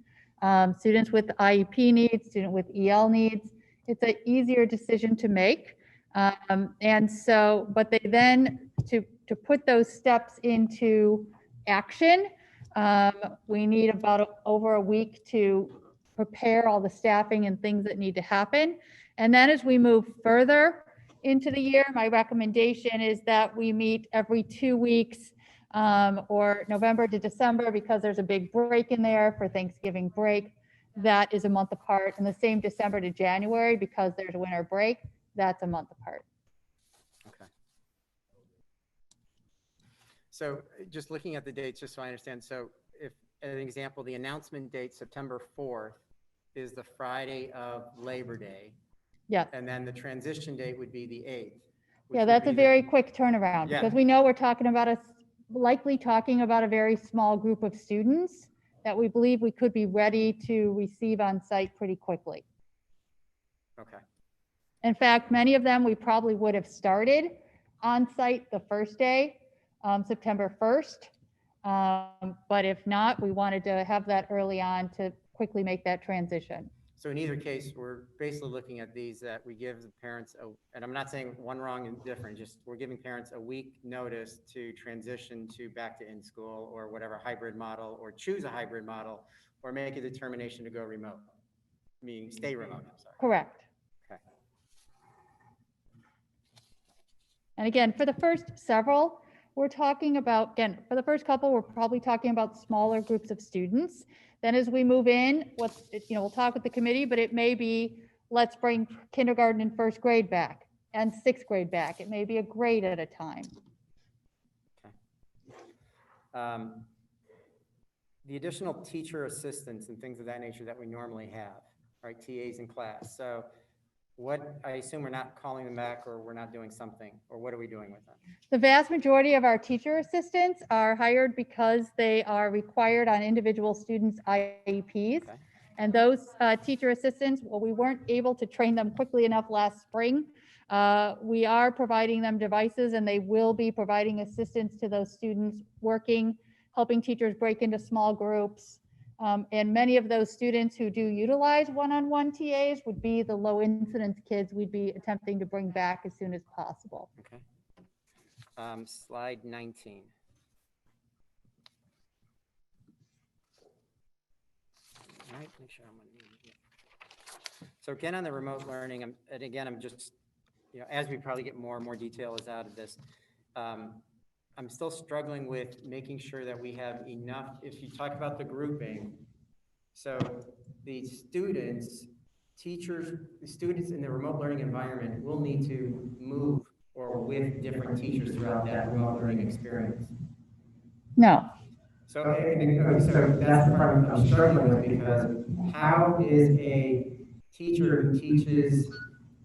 students with IEP needs, student with EL needs, it's an easier decision to make. And so, but they then, to put those steps into action, we need about over a week to prepare all the staffing and things that need to happen. And then as we move further into the year, my recommendation is that we meet every 2 weeks, or November to December, because there's a big break in there for Thanksgiving break. That is a month apart, and the same December to January, because there's a winter break, that's a month apart. Okay. So just looking at the dates, just so I understand, so if, as an example, the announcement date, September 4th, is the Friday of Labor Day, Yes. And then the transition date would be the 8th. which Yeah, would that's be a the- very quick turnaround Yeah. because we know we're talking about likely talking about a very small group of students that we believe we could be ready to receive on site pretty quickly. Okay. In fact, many of them we probably would have started on site the first day, September 1st. But if not, we wanted to have that early on to quickly make that transition. So in either case, we're basically looking at these that we give the parents, and I'm not saying one wrong and different, just we're giving parents a week notice to transition to back to in-school or whatever hybrid model, or choose a hybrid model, or make a determination to go remote, meaning stay remote, I'm sorry. Correct. Okay. And again, for the first several, we're talking about, again, for the first couple, we're probably talking about smaller groups of students. Then as we move in, we'll talk with the committee, but it may be, let's bring kindergarten and first grade back and sixth grade back. It may be a grade at a time. The additional teacher assistants and things of that nature that we normally have, right? TAs in class. So what, I assume we're not calling them back, or we're not doing something, or what are we doing with them? The vast majority of our teacher assistants are hired because they are required on individual students' IEPs. Okay. And those teacher assistants, well, we weren't able to train them quickly enough last spring. We are providing them devices, and they will be providing assistance to those students, helping teachers break into small groups. And many of those students who do utilize one-on-one TAs would be the low incidence kids we'd be attempting to bring back as soon as possible. Okay. Slide 19. All right, make sure I'm on. So again, on the remote learning, I'm just, as we probably get more and more details out of this, I'm still struggling with making sure that we have enough, if you talk about the grouping, so the students in the remote learning environment will need to move or with different teachers throughout that remote learning experience. No. So that's the part I'm struggling with, because how is a teacher who teaches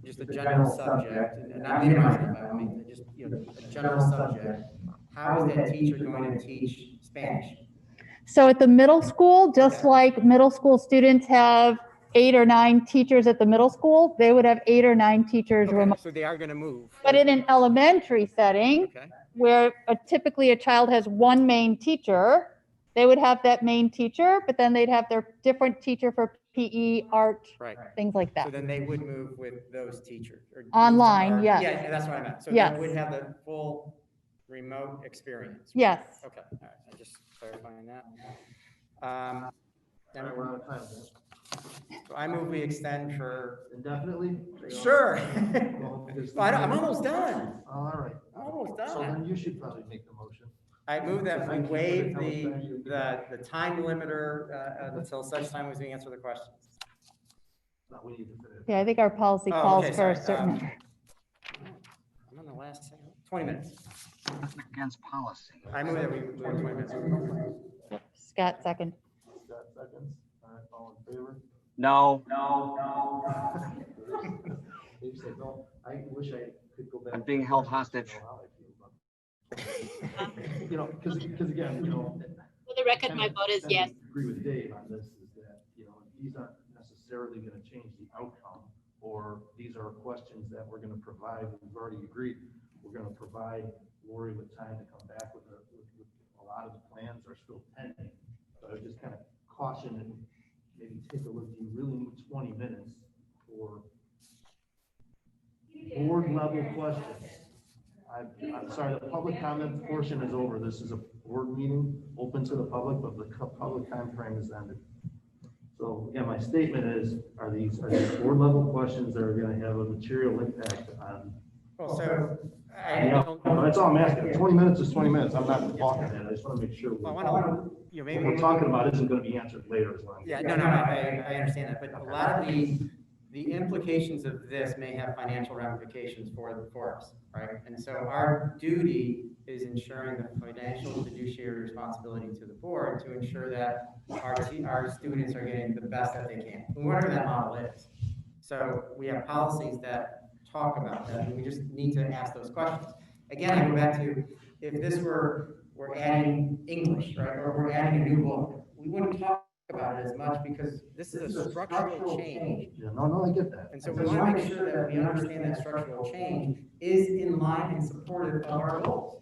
just a general subject, and not minimizing it by all means, just a general subject, how is that teacher going to teach Spanish? So at the middle school, just like middle school students have 8 or 9 teachers at the middle school, they would have 8 or 9 teachers remote. So they are going to move. But in an elementary setting, where typically a child has one main teacher, they would have that main teacher, but then they'd have their different teacher for PE, art, things like that. So then they would move with those teachers. Online, yes. Yeah, that's what I meant. So yes. They would have the full remote experience. Yes. Okay, all right, I'm just clarifying that. We're out of time. So I move we extend for. Indefinitely? Sure. Well, I'm almost done. All right. I'm almost done. So then you should probably make the motion. I move that we waive the time limiter until such time as we answer the questions. No, we need to finish. Yeah, I think our policy calls okay, for a sorry. certain number. I'm on the last second. 20 minutes. Against policy. I move that we move 20 minutes. Scott, second. Scott, seconds. All right, all in favor? No. Dave said no. I wish I could go back. I'm being held hostage. Because again, For the record, my vote is yes. Agree with Dave on this, is that, these aren't necessarily going to change the outcome, or these are questions that we're going to provide. We've already agreed. We're going to provide Lori with time to come back with a lot of the plans are still pending. So I would just kind of caution and maybe take a look. Do you really need 20 minutes for board level questions? I'm sorry, the public comment portion is over. This is a board meeting, open to the public, but the public time frame is ended. So again, my statement is, are these board level questions that are going to have a material impact on? That's all I'm asking. 20 minutes is 20 minutes. I'm not talking it. I just want to make sure what we're talking about isn't going to be answered later as well. Yeah, no, I understand that, but a lot of the implications of this may have financial ramifications for us, right? And so our duty is ensuring the financial fiduciary responsibility to the board to ensure that our students are getting the best that they can, whatever that model is. So we have policies that talk about that, and we just need to ask those questions. Again, I go back to, if this were, we're adding English, right, or we're adding a new book, we wouldn't talk about it as much because this is a structural change. Yeah, no, I get that. And so we want to make sure that we understand that structural change is in line and supportive of our goals,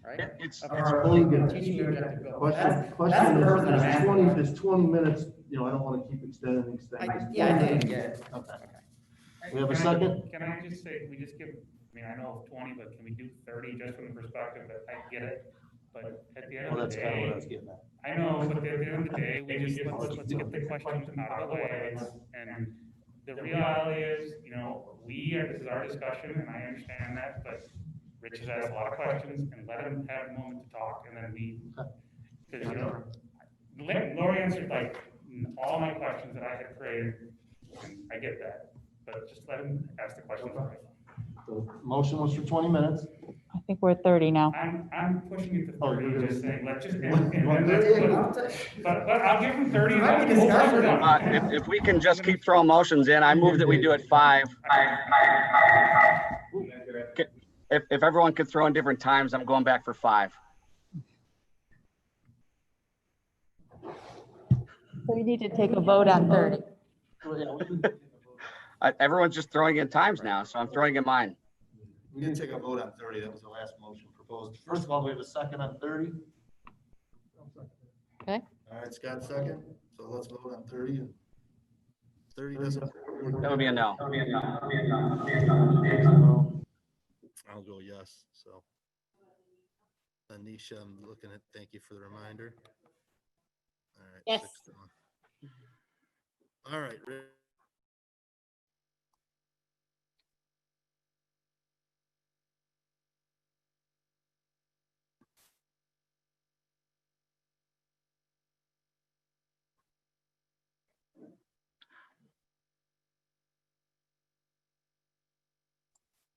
right? Of our teaching objective goals. That's the purpose that I'm asking. It's 20 minutes, I don't want to keep extending. Yeah, I did, yeah. Okay. We have a second? Can I just say, we just give, I know 20, but can we do 30 just from the perspective that I get it? But at the end of the day. That's kind of what I was getting at. I know, but at the end of the day, we just, let's get the questions out of the way. And the reality is, this is our discussion, and I understand that, but Rich has asked a lot of questions, and let him have a moment to talk, and then because, Lori answered like all my questions that I had created, and I get that, but just let him ask the questions. The motion was for 20 minutes. I think we're 30 now. I'm pushing it to 30, you're just saying, let's just, but I'll give him 30. If we can just keep throwing motions in, I move that we do it 5. If everyone could throw in different times, I'm going back for 5. So we need to take a vote on 30. Everyone's just throwing in times now, so I'm throwing in mine. We didn't take a vote on 30. That was the last motion proposed. First of all, we have a second on 30. Okay. All right, Scott, second. So let's vote on 30. 30 doesn't. That would be a no. I'll go yes. So Anisha, I'm looking at, thank you for the reminder. All right. Yes. 6-1. All right.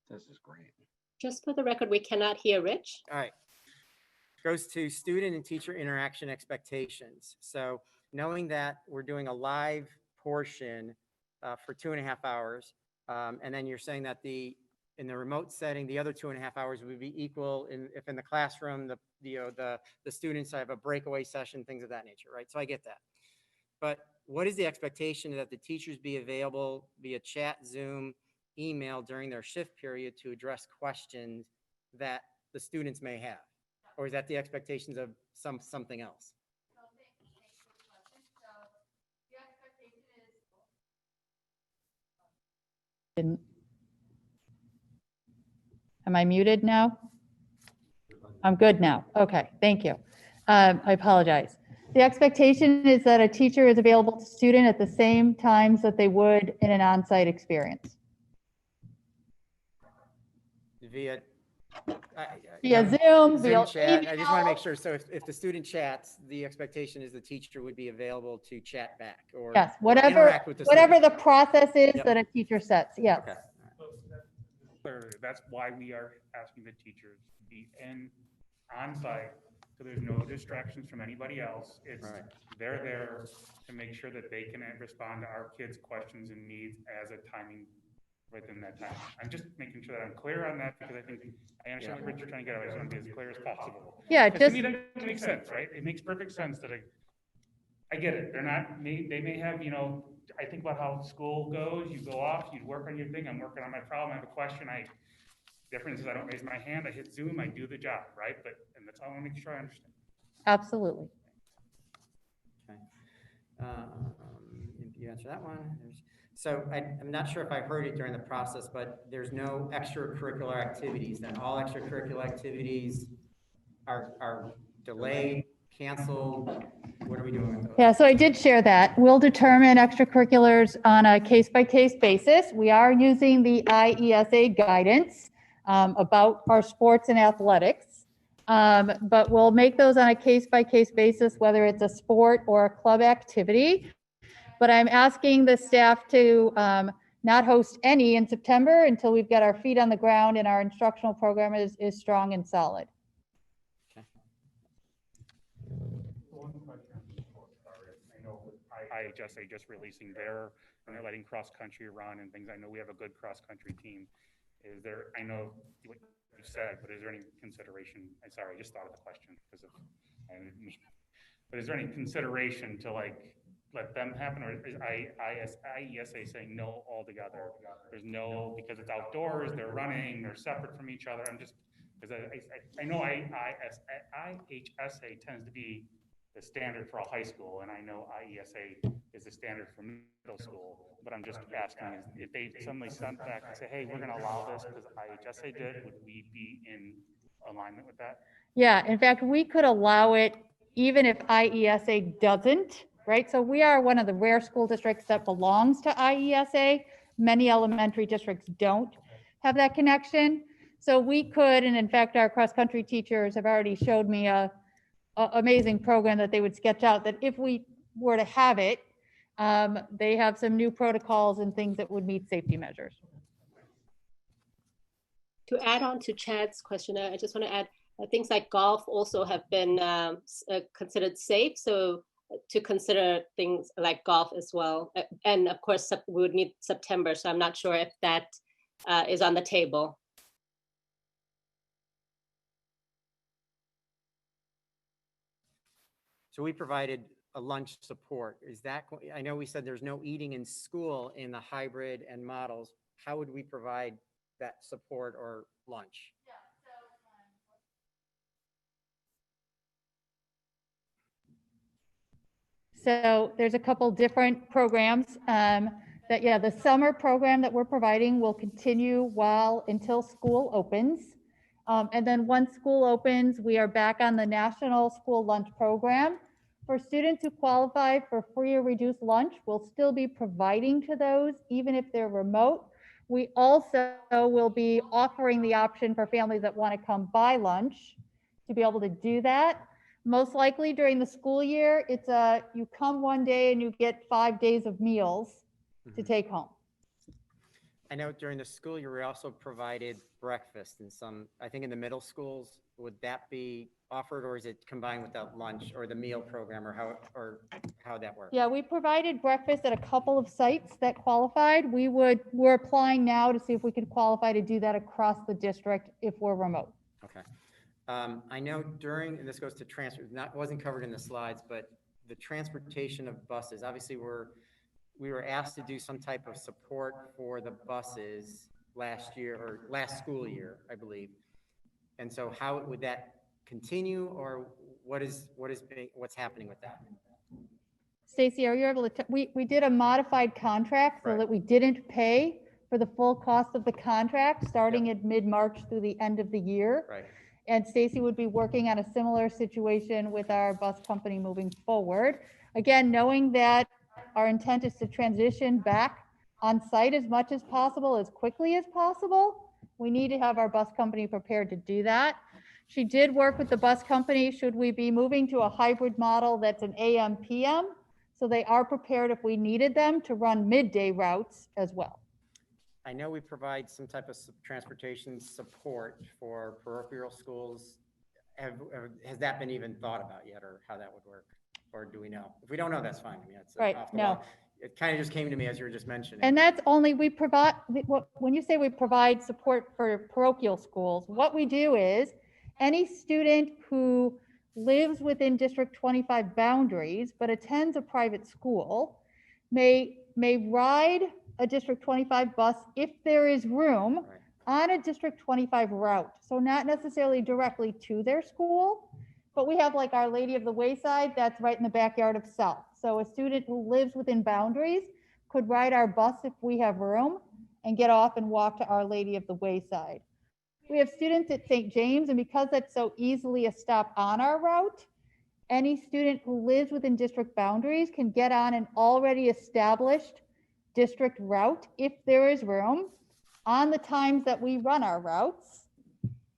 This is great. Just for the record, we cannot hear Rich. All right. Goes to student and teacher interaction expectations. So knowing that we're doing a live portion for 2.5 hours, and then you're saying that in the remote setting, the other 2.5 hours would be equal if in the classroom, the students have a breakaway session, things of that nature, right? So I get that. But what is the expectation that the teachers be available via chat, Zoom, email during their shift period to address questions that the students may have? Or is that the expectations of something else? Am I muted now? I'm good now. Okay, thank you. I apologize. The expectation is that a teacher is available to student at the same times that they would in an on-site experience. Via Zoom, via chat. I just want to email. make sure. So if the student chats, the expectation is the teacher would be available to chat back or Yes, or whatever interact with the whatever student. the process is Yep. that a teacher sets. Yes. Okay. That's why we are asking the teachers to be on site, so there's no distractions from anybody else. They're there to make sure that they can respond to our kids' questions and needs as a timing within that time. I'm just making sure that I'm clear on that because I understand what Richard's trying to get at. I just want to be as clear as possible. Yeah, To just me, that makes sense, right? It makes perfect sense that I get it. They may have, I think about how school goes. You go off, you work on your thing. I'm working on my problem. I have a question. Difference is I don't raise my hand. I hit Zoom. I do the job, right? And that's all I want to make sure I understand. absolutely. Okay. You answer that one. So I'm not sure if I heard it during the process, but there's no extracurricular activities. Then all extracurricular activities are delayed, canceled. What are we doing with those? Yeah, so I did share that. We'll determine extracurriculars on a case-by-case basis. We are using the IESA guidance about our sports and athletics, but we'll make those on a case-by-case basis, whether it's a sport or a club activity. But I'm asking the staff to not host any in September until we've got our feet on the ground and our instructional program is strong and solid. One question on the sports, sorry. I know IHSA just releasing their, and they're letting cross-country run and things. I know we have a good cross-country team. Is there, I know what you said, but is there any consideration, I'm sorry, I just thought of the question because of, I didn't mean, but is there any consideration to like, let them happen, or is IESA saying no altogether? There's no, because it's outdoors, they're running, they're separate from each other. I'm just, because I know IHSA tends to be the standard for a high school, and I know IESA is the standard for middle school, but I'm just asking, is if they suddenly sent back and say, hey, we're gonna allow this because IHSA did, would we be in alignment with that? Yeah, in fact, we could allow it even if IESA doesn't, right? So we are one of the rare school districts that belongs to IESA. Many elementary districts don't have that connection. So we could, and in fact, our cross-country teachers have already showed me a amazing program that they would sketch out, that if we were to have it, they have some new protocols and things that would meet safety measures. To add on to Chad's question, I just want to add things like golf also have been considered safe. So to consider things like golf as well. And of course, we would need September. So I'm not sure if that is on the table. So we provided a lunch support. Is that, I know we said there's no eating in school in the hybrid and models. How would we provide that support or lunch? So there's a couple different programs that, yeah, the summer program that we're providing will continue until school opens. And then once school opens, we are back on the National School Lunch Program. For students who qualify for free or reduced lunch, we'll still be providing to those, even if they're remote. We also will be offering the option for families that want to come buy lunch to be able to do that. Most likely during the school year, it's you come one day and you get 5 days of meals to take home. I know during the school year, we also provided breakfast in some, I think in the middle schools. Would that be offered, or is it combined with that lunch or the meal program, or how that works? Yeah, we provided breakfast at a couple of sites that qualified. We're applying now to see if we could qualify to do that across the district if we're remote. Okay. I know during, and this goes to transfer, wasn't covered in the slides, but the transportation of buses, obviously we were asked to do some type of support for the buses last year or last school year, I believe. And so how would that continue, or what's happening with that? Stacy, are you able to, we did a modified contract so that we didn't pay for the full cost of the contract starting at mid-March through the end of the year. Right. And Stacy would be working on a similar situation with our bus company moving forward. Again, knowing that our intent is to transition back on site as much as possible, as quickly as possible, we need to have our bus company prepared to do that. She did work with the bus company, should we be moving to a hybrid model that's an AM, PM, so they are prepared if we needed them to run midday routes as well. I know we provide some type of transportation support for parochial schools. Has that been even thought about yet, or how that would work? Or do we know? If we don't know, that's fine. I mean, that's right, off the no. wall. It kind of just came to me as you were just mentioning. And that's only, we provide, when you say we provide support for parochial schools, what we do is any student who lives within District 25 boundaries but attends a private school may ride a District 25 bus if there is room on a District 25 route. So not necessarily directly to their school, but we have like Our Lady of the Wayside that's right in the backyard of South. So a student who lives within boundaries could ride our bus if we have room and get off and walk to Our Lady of the Wayside. We have students at St. James, and because that's so easily a stop on our route, any student who lives within district boundaries can get on an already established district route if there is room on the times that we run our routes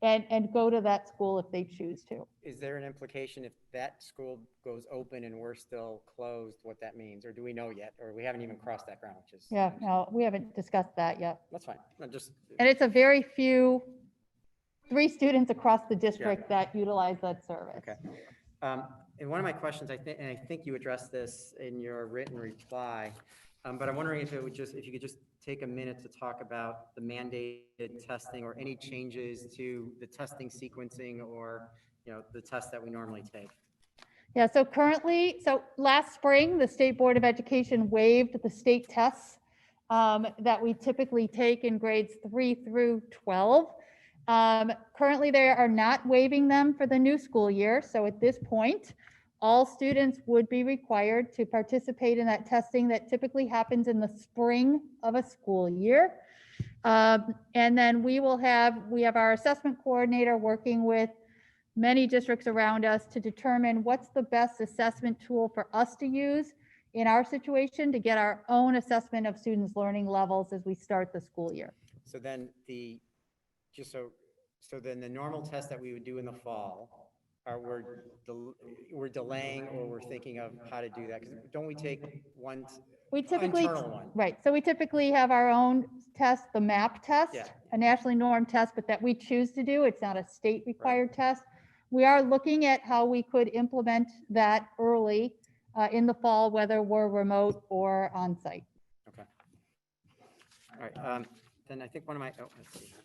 and go to that school if they choose to. Is there an implication if that school goes open and we're still closed, what that means? Or do we know yet? Or we haven't even crossed that ground, which is. Yeah, no, we haven't discussed that yet. That's fine. No, just. And it's a very few, 3 students across the district that utilize that service. Okay. And one of my questions, I think you addressed this in your written reply, but I'm wondering if you could just take a minute to talk about the mandated testing or any changes to the testing sequencing or, the tests that we normally take. Yeah, so last spring, the State Board of Education waived the state tests that we typically take in grades 3 through 12. Currently, they are not waiving them for the new school year. So at this point, all students would be required to participate in that testing that typically happens in the spring of a school year. And then we have our assessment coordinator working with many districts around us to determine what's the best assessment tool for us to use in our situation to get our own assessment of students' learning levels as we start the school year. So then then the normal test that we would do in the fall, we're delaying or we're thinking of how to do that? Because don't we take one internal one? Right. So we typically have our own test, the MAP test, Yeah. a nationally normed test, but that we choose to do. It's not a state required test. We are looking at how we could implement that early in the fall, whether we're remote or on site. Okay. All right. Then I think one of my, let's see.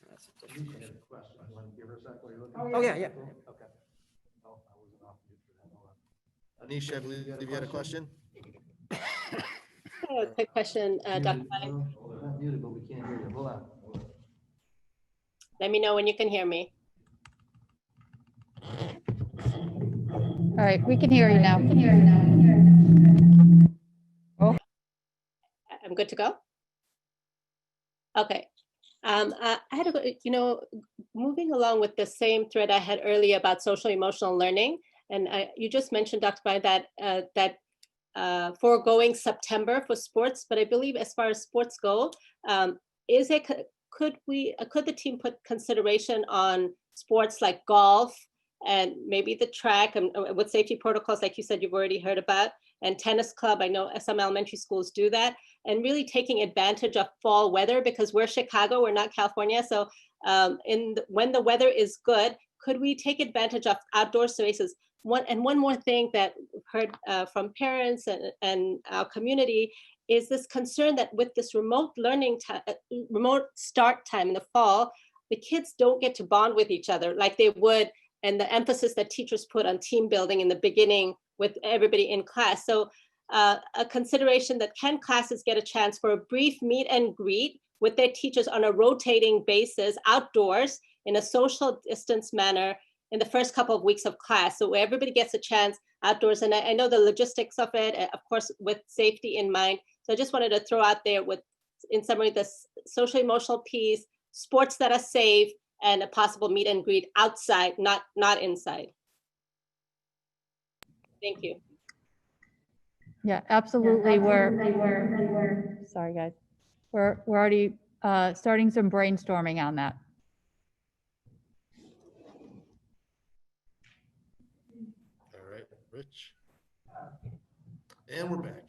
That's a different question. Oh, yeah. Okay. Anish, I believe you had a question? I have a quick question, Dr. Byne. Not muted, but we can't hear you. Hold on. Let me know when you can hear me. All right, we can hear you now. Oh. I'm good to go? Okay. I had moving along with the same thread I had earlier about social emotional learning, and you just mentioned, Dr. Byne, that foregoing September for sports, but I believe as far as sports go, could the team put consideration on sports like golf and maybe the track and with safety protocols, like you said, you've already heard about, and tennis club? I know some elementary schools do that, and really taking advantage of fall weather, because we're Chicago, we're not California. So when the weather is good, could we take advantage of outdoor spaces? One more thing that we've heard from parents and our community is this concern that with this remote learning, remote start time in the fall, the kids don't get to bond with each other like they would, and the emphasis that teachers put on team building in the beginning with everybody in class. So a consideration that can classes get a chance for a brief meet and greet with their teachers on a rotating basis outdoors in a social distance manner in the first couple of weeks of class. So everybody gets a chance outdoors. And I know the logistics of it, of course, with safety in mind. So I just wanted to throw out there in summary, the social emotional piece, sports that are safe, and a possible meet and greet outside, not inside. Thank you. Yeah, absolutely. We're sorry, guys. We're already starting some brainstorming on that. All right, Rich. And we're back.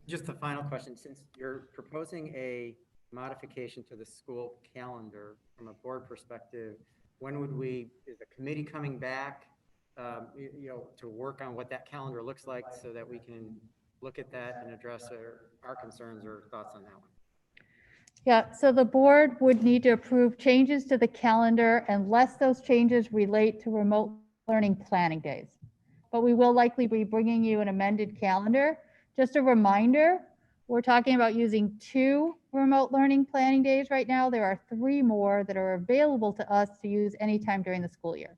Just a final question, since you're proposing a modification to the school calendar from a board perspective, when would is the committee coming back, to work on what that calendar looks like so that we can look at that and address our concerns or thoughts on that one? Yeah, so the board would need to approve changes to the calendar unless those changes relate to remote learning planning days. But we will likely be bringing you an amended calendar. Just a reminder, we're talking about using 2 remote learning planning days right now. There are 3 more that are available to us to use anytime during the school year.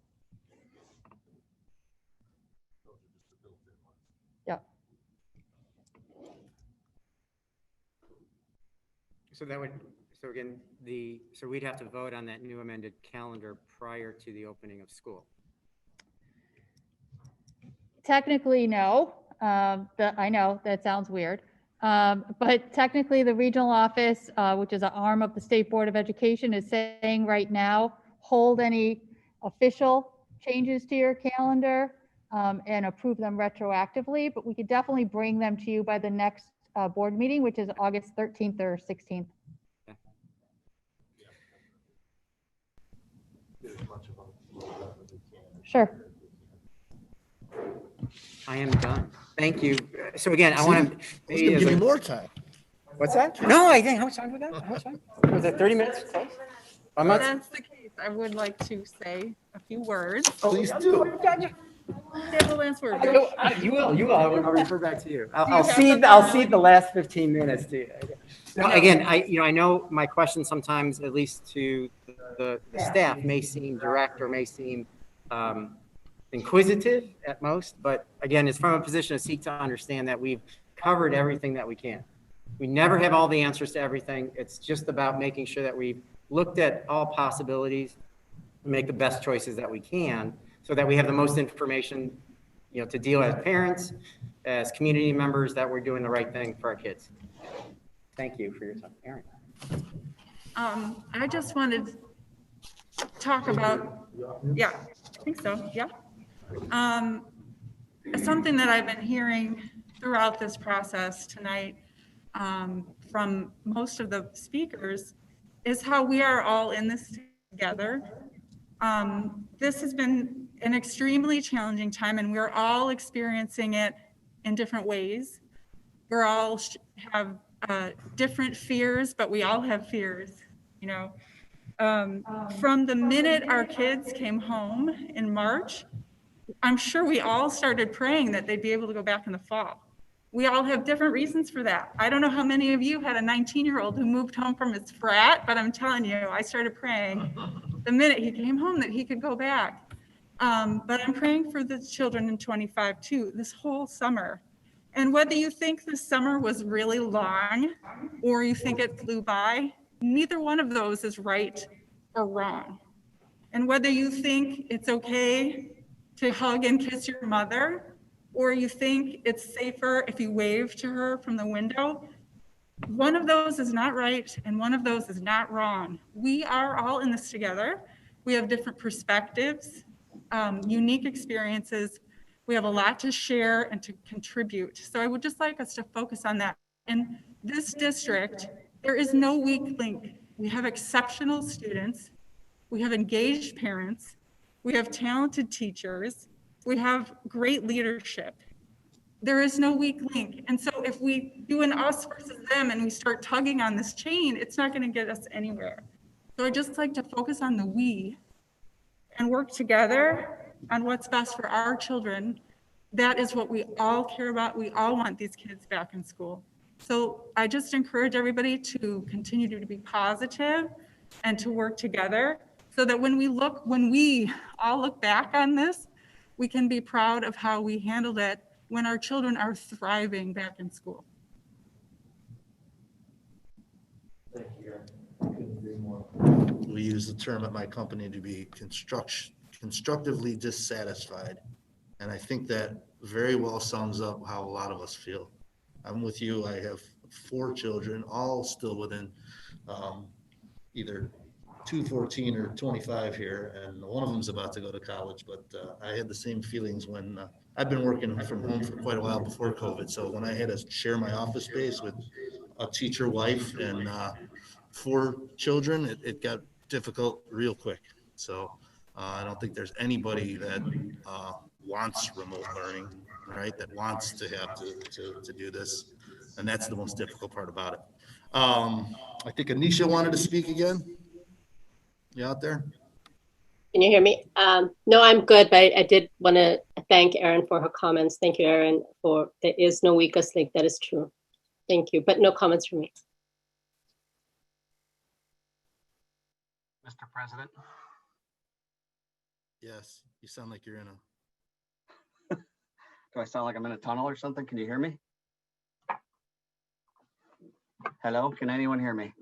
Yeah. So we'd have to vote on that new amended calendar prior to the opening of school. Technically, no. I know that sounds weird. But technically the regional office, which is an arm of the State Board of Education, is saying right now, hold any official changes to your calendar and approve them retroactively, but we could definitely bring them to you by the next board meeting, which is August 13th or 16th. Sure. I am done. Thank you. So again, I want to. I was gonna give you more time. What's that? No, I think, how much time we got? How much time? Was it 30 minutes? Close? I'm If not. that's the case, I would like to say a few words. Please do. Say the last word. You will. I'll refer back to you. Do you I'll have cede, something I'll really- cede the last 15 minutes to you. No, No. again, I know my question sometimes, at least to the staff, may seem direct or may seem inquisitive at most, but again, it's from a position of seek to understand that we've covered everything that we can. We never have all the answers to everything. It's just about making sure that we've looked at all possibilities and make the best choices that we can so that we have the most information, to deal as parents, as community members, that we're doing the right thing for our kids. Thank you for your time, Aaron. I just wanted to talk about, yeah, I think so, yeah. Something that I've been hearing throughout this process tonight from most of the speakers is how we are all in this together. This has been an extremely challenging time and we're all experiencing it in different ways. We're all have different fears, but we all have fears, From the minute our kids came home in March, I'm sure we all started praying that they'd be able to go back in the fall. We all have different reasons for that. I don't know how many of you had a 19-year-old who moved home from his frat, but I'm telling you, I started praying the minute he came home that he could go back. But I'm praying for the children in 25 too, this whole summer. And whether you think this summer was really long or you think it flew by, neither one of those is right or wrong. And whether you think it's okay to hug and kiss your mother, or you think it's safer if you wave to her from the window, one of those is not right and one of those is not wrong. We are all in this together. We have different perspectives, unique experiences. We have a lot to share and to contribute. So I would just like us to focus on that. In this district, there is no weak link. We have exceptional students. We have engaged parents. We have talented teachers. We have great leadership. There is no weak link. And so if we do an us versus them and we start tugging on this chain, it's not going to get us anywhere. So I just like to focus on the we and work together on what's best for our children. That is what we all care about. We all want these kids back in school. So I just encourage everybody to continue to be positive and to work together so that when we all look back on this, we can be proud of how we handled it when our children are thriving back in school. Thank you. Couldn't agree more. We use the term at my company to be constructively dissatisfied. And I think that very well sums up how a lot of us feel. I'm with you. I have 4 children, all still within either 14 or 25 here, and one of them's about to go to college. But I had the same feelings when I've been working from home for quite a while before COVID. So when I had to share my office space with a teacher wife and 4 children, it got difficult real quick. So I don't think there's anybody that wants remote learning, right? That wants to have to do this. And that's the most difficult part about it. I think Anisha wanted to speak again. You out there? Can you hear me? No, I'm good, but I did want to thank Erin for her comments. Thank you, Erin, for there is no weakest link. That is true. Thank you, but no comments from me. Mr. President? Yes, you sound like you're in a... Do I sound like I'm in a tunnel or something? Can you hear me? Hello, can anyone hear me?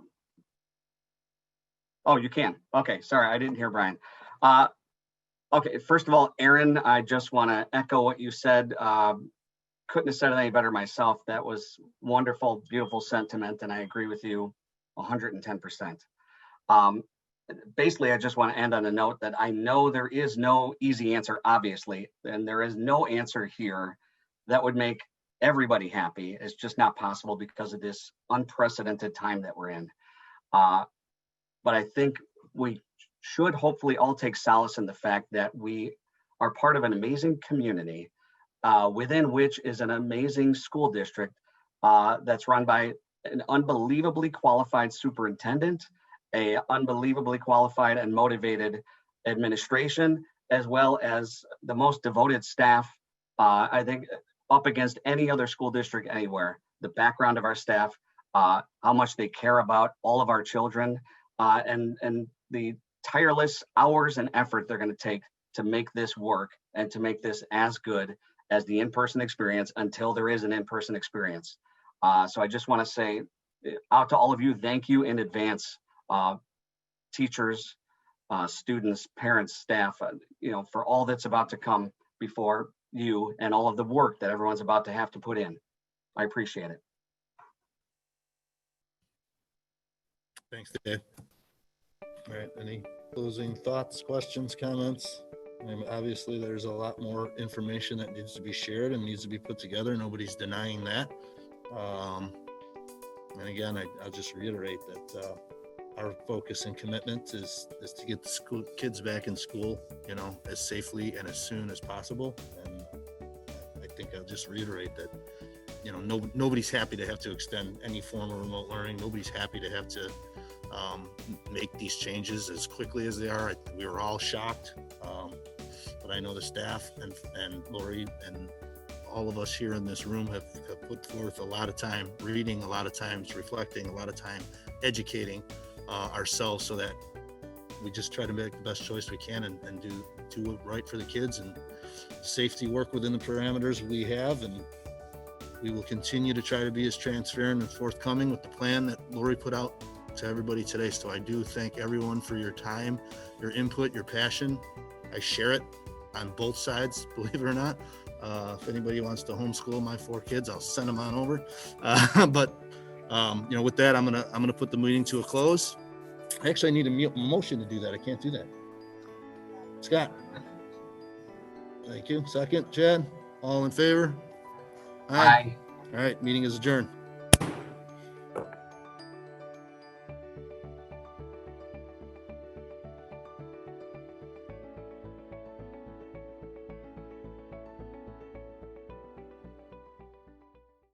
Oh, you can. Okay, sorry, I didn't hear Brian. Okay, first of all, Erin, I just want to echo what you said. Couldn't have said it any better myself. That was wonderful, beautiful sentiment, and I agree with you 110%. Basically, I just want to end on a note that I know there is no easy answer, obviously, and there is no answer here that would make everybody happy. It's just not possible because of this unprecedented time that we're in. But I think we should hopefully all take solace in the fact that we are part of an amazing community within which is an amazing school district that's run by an unbelievably qualified superintendent, a unbelievably qualified and motivated administration, as well as the most devoted staff, I think, up against any other school district anywhere. The background of our staff, how much they care about all of our children, and the tireless hours and effort they're going to take to make this work and to make this as good as the in-person experience until there is an in-person experience. So I just want to say out to all of you, thank you in advance, teachers, students, parents, staff, for all that's about to come before you and all of the work that everyone's about to have to put in. I appreciate it. Thanks, Dave. All right, any closing thoughts, questions, comments? Obviously, there's a lot more information that needs to be shared and needs to be put together. Nobody's denying that. And again, I'll just reiterate that our focus and commitment is to get the kids back in school, as safely and as soon as possible. And I think I'll just reiterate that, nobody's happy to have to extend any form of remote learning. Nobody's happy to have to make these changes as quickly as they are. We were all shocked, but I know the staff and Lori and all of us here in this room have put forth a lot of time reading, a lot of times reflecting, a lot of time educating ourselves, so that we just try to make the best choice we can and do it right for the kids, and safety work within the parameters we have. And we will continue to try to be as transparent and forthcoming with the plan that Lori put out to everybody today. So I do thank everyone for your time, your input, your passion. I share it on both sides, believe it or not. If anybody wants to homeschool my 4 kids, I'll send them on over. But with that, I'm gonna put the meeting to a close. I actually need a motion to do that. I can't do that. Scott. Thank you. Second, Chad. All in favor? Aye. All right, meeting is adjourned.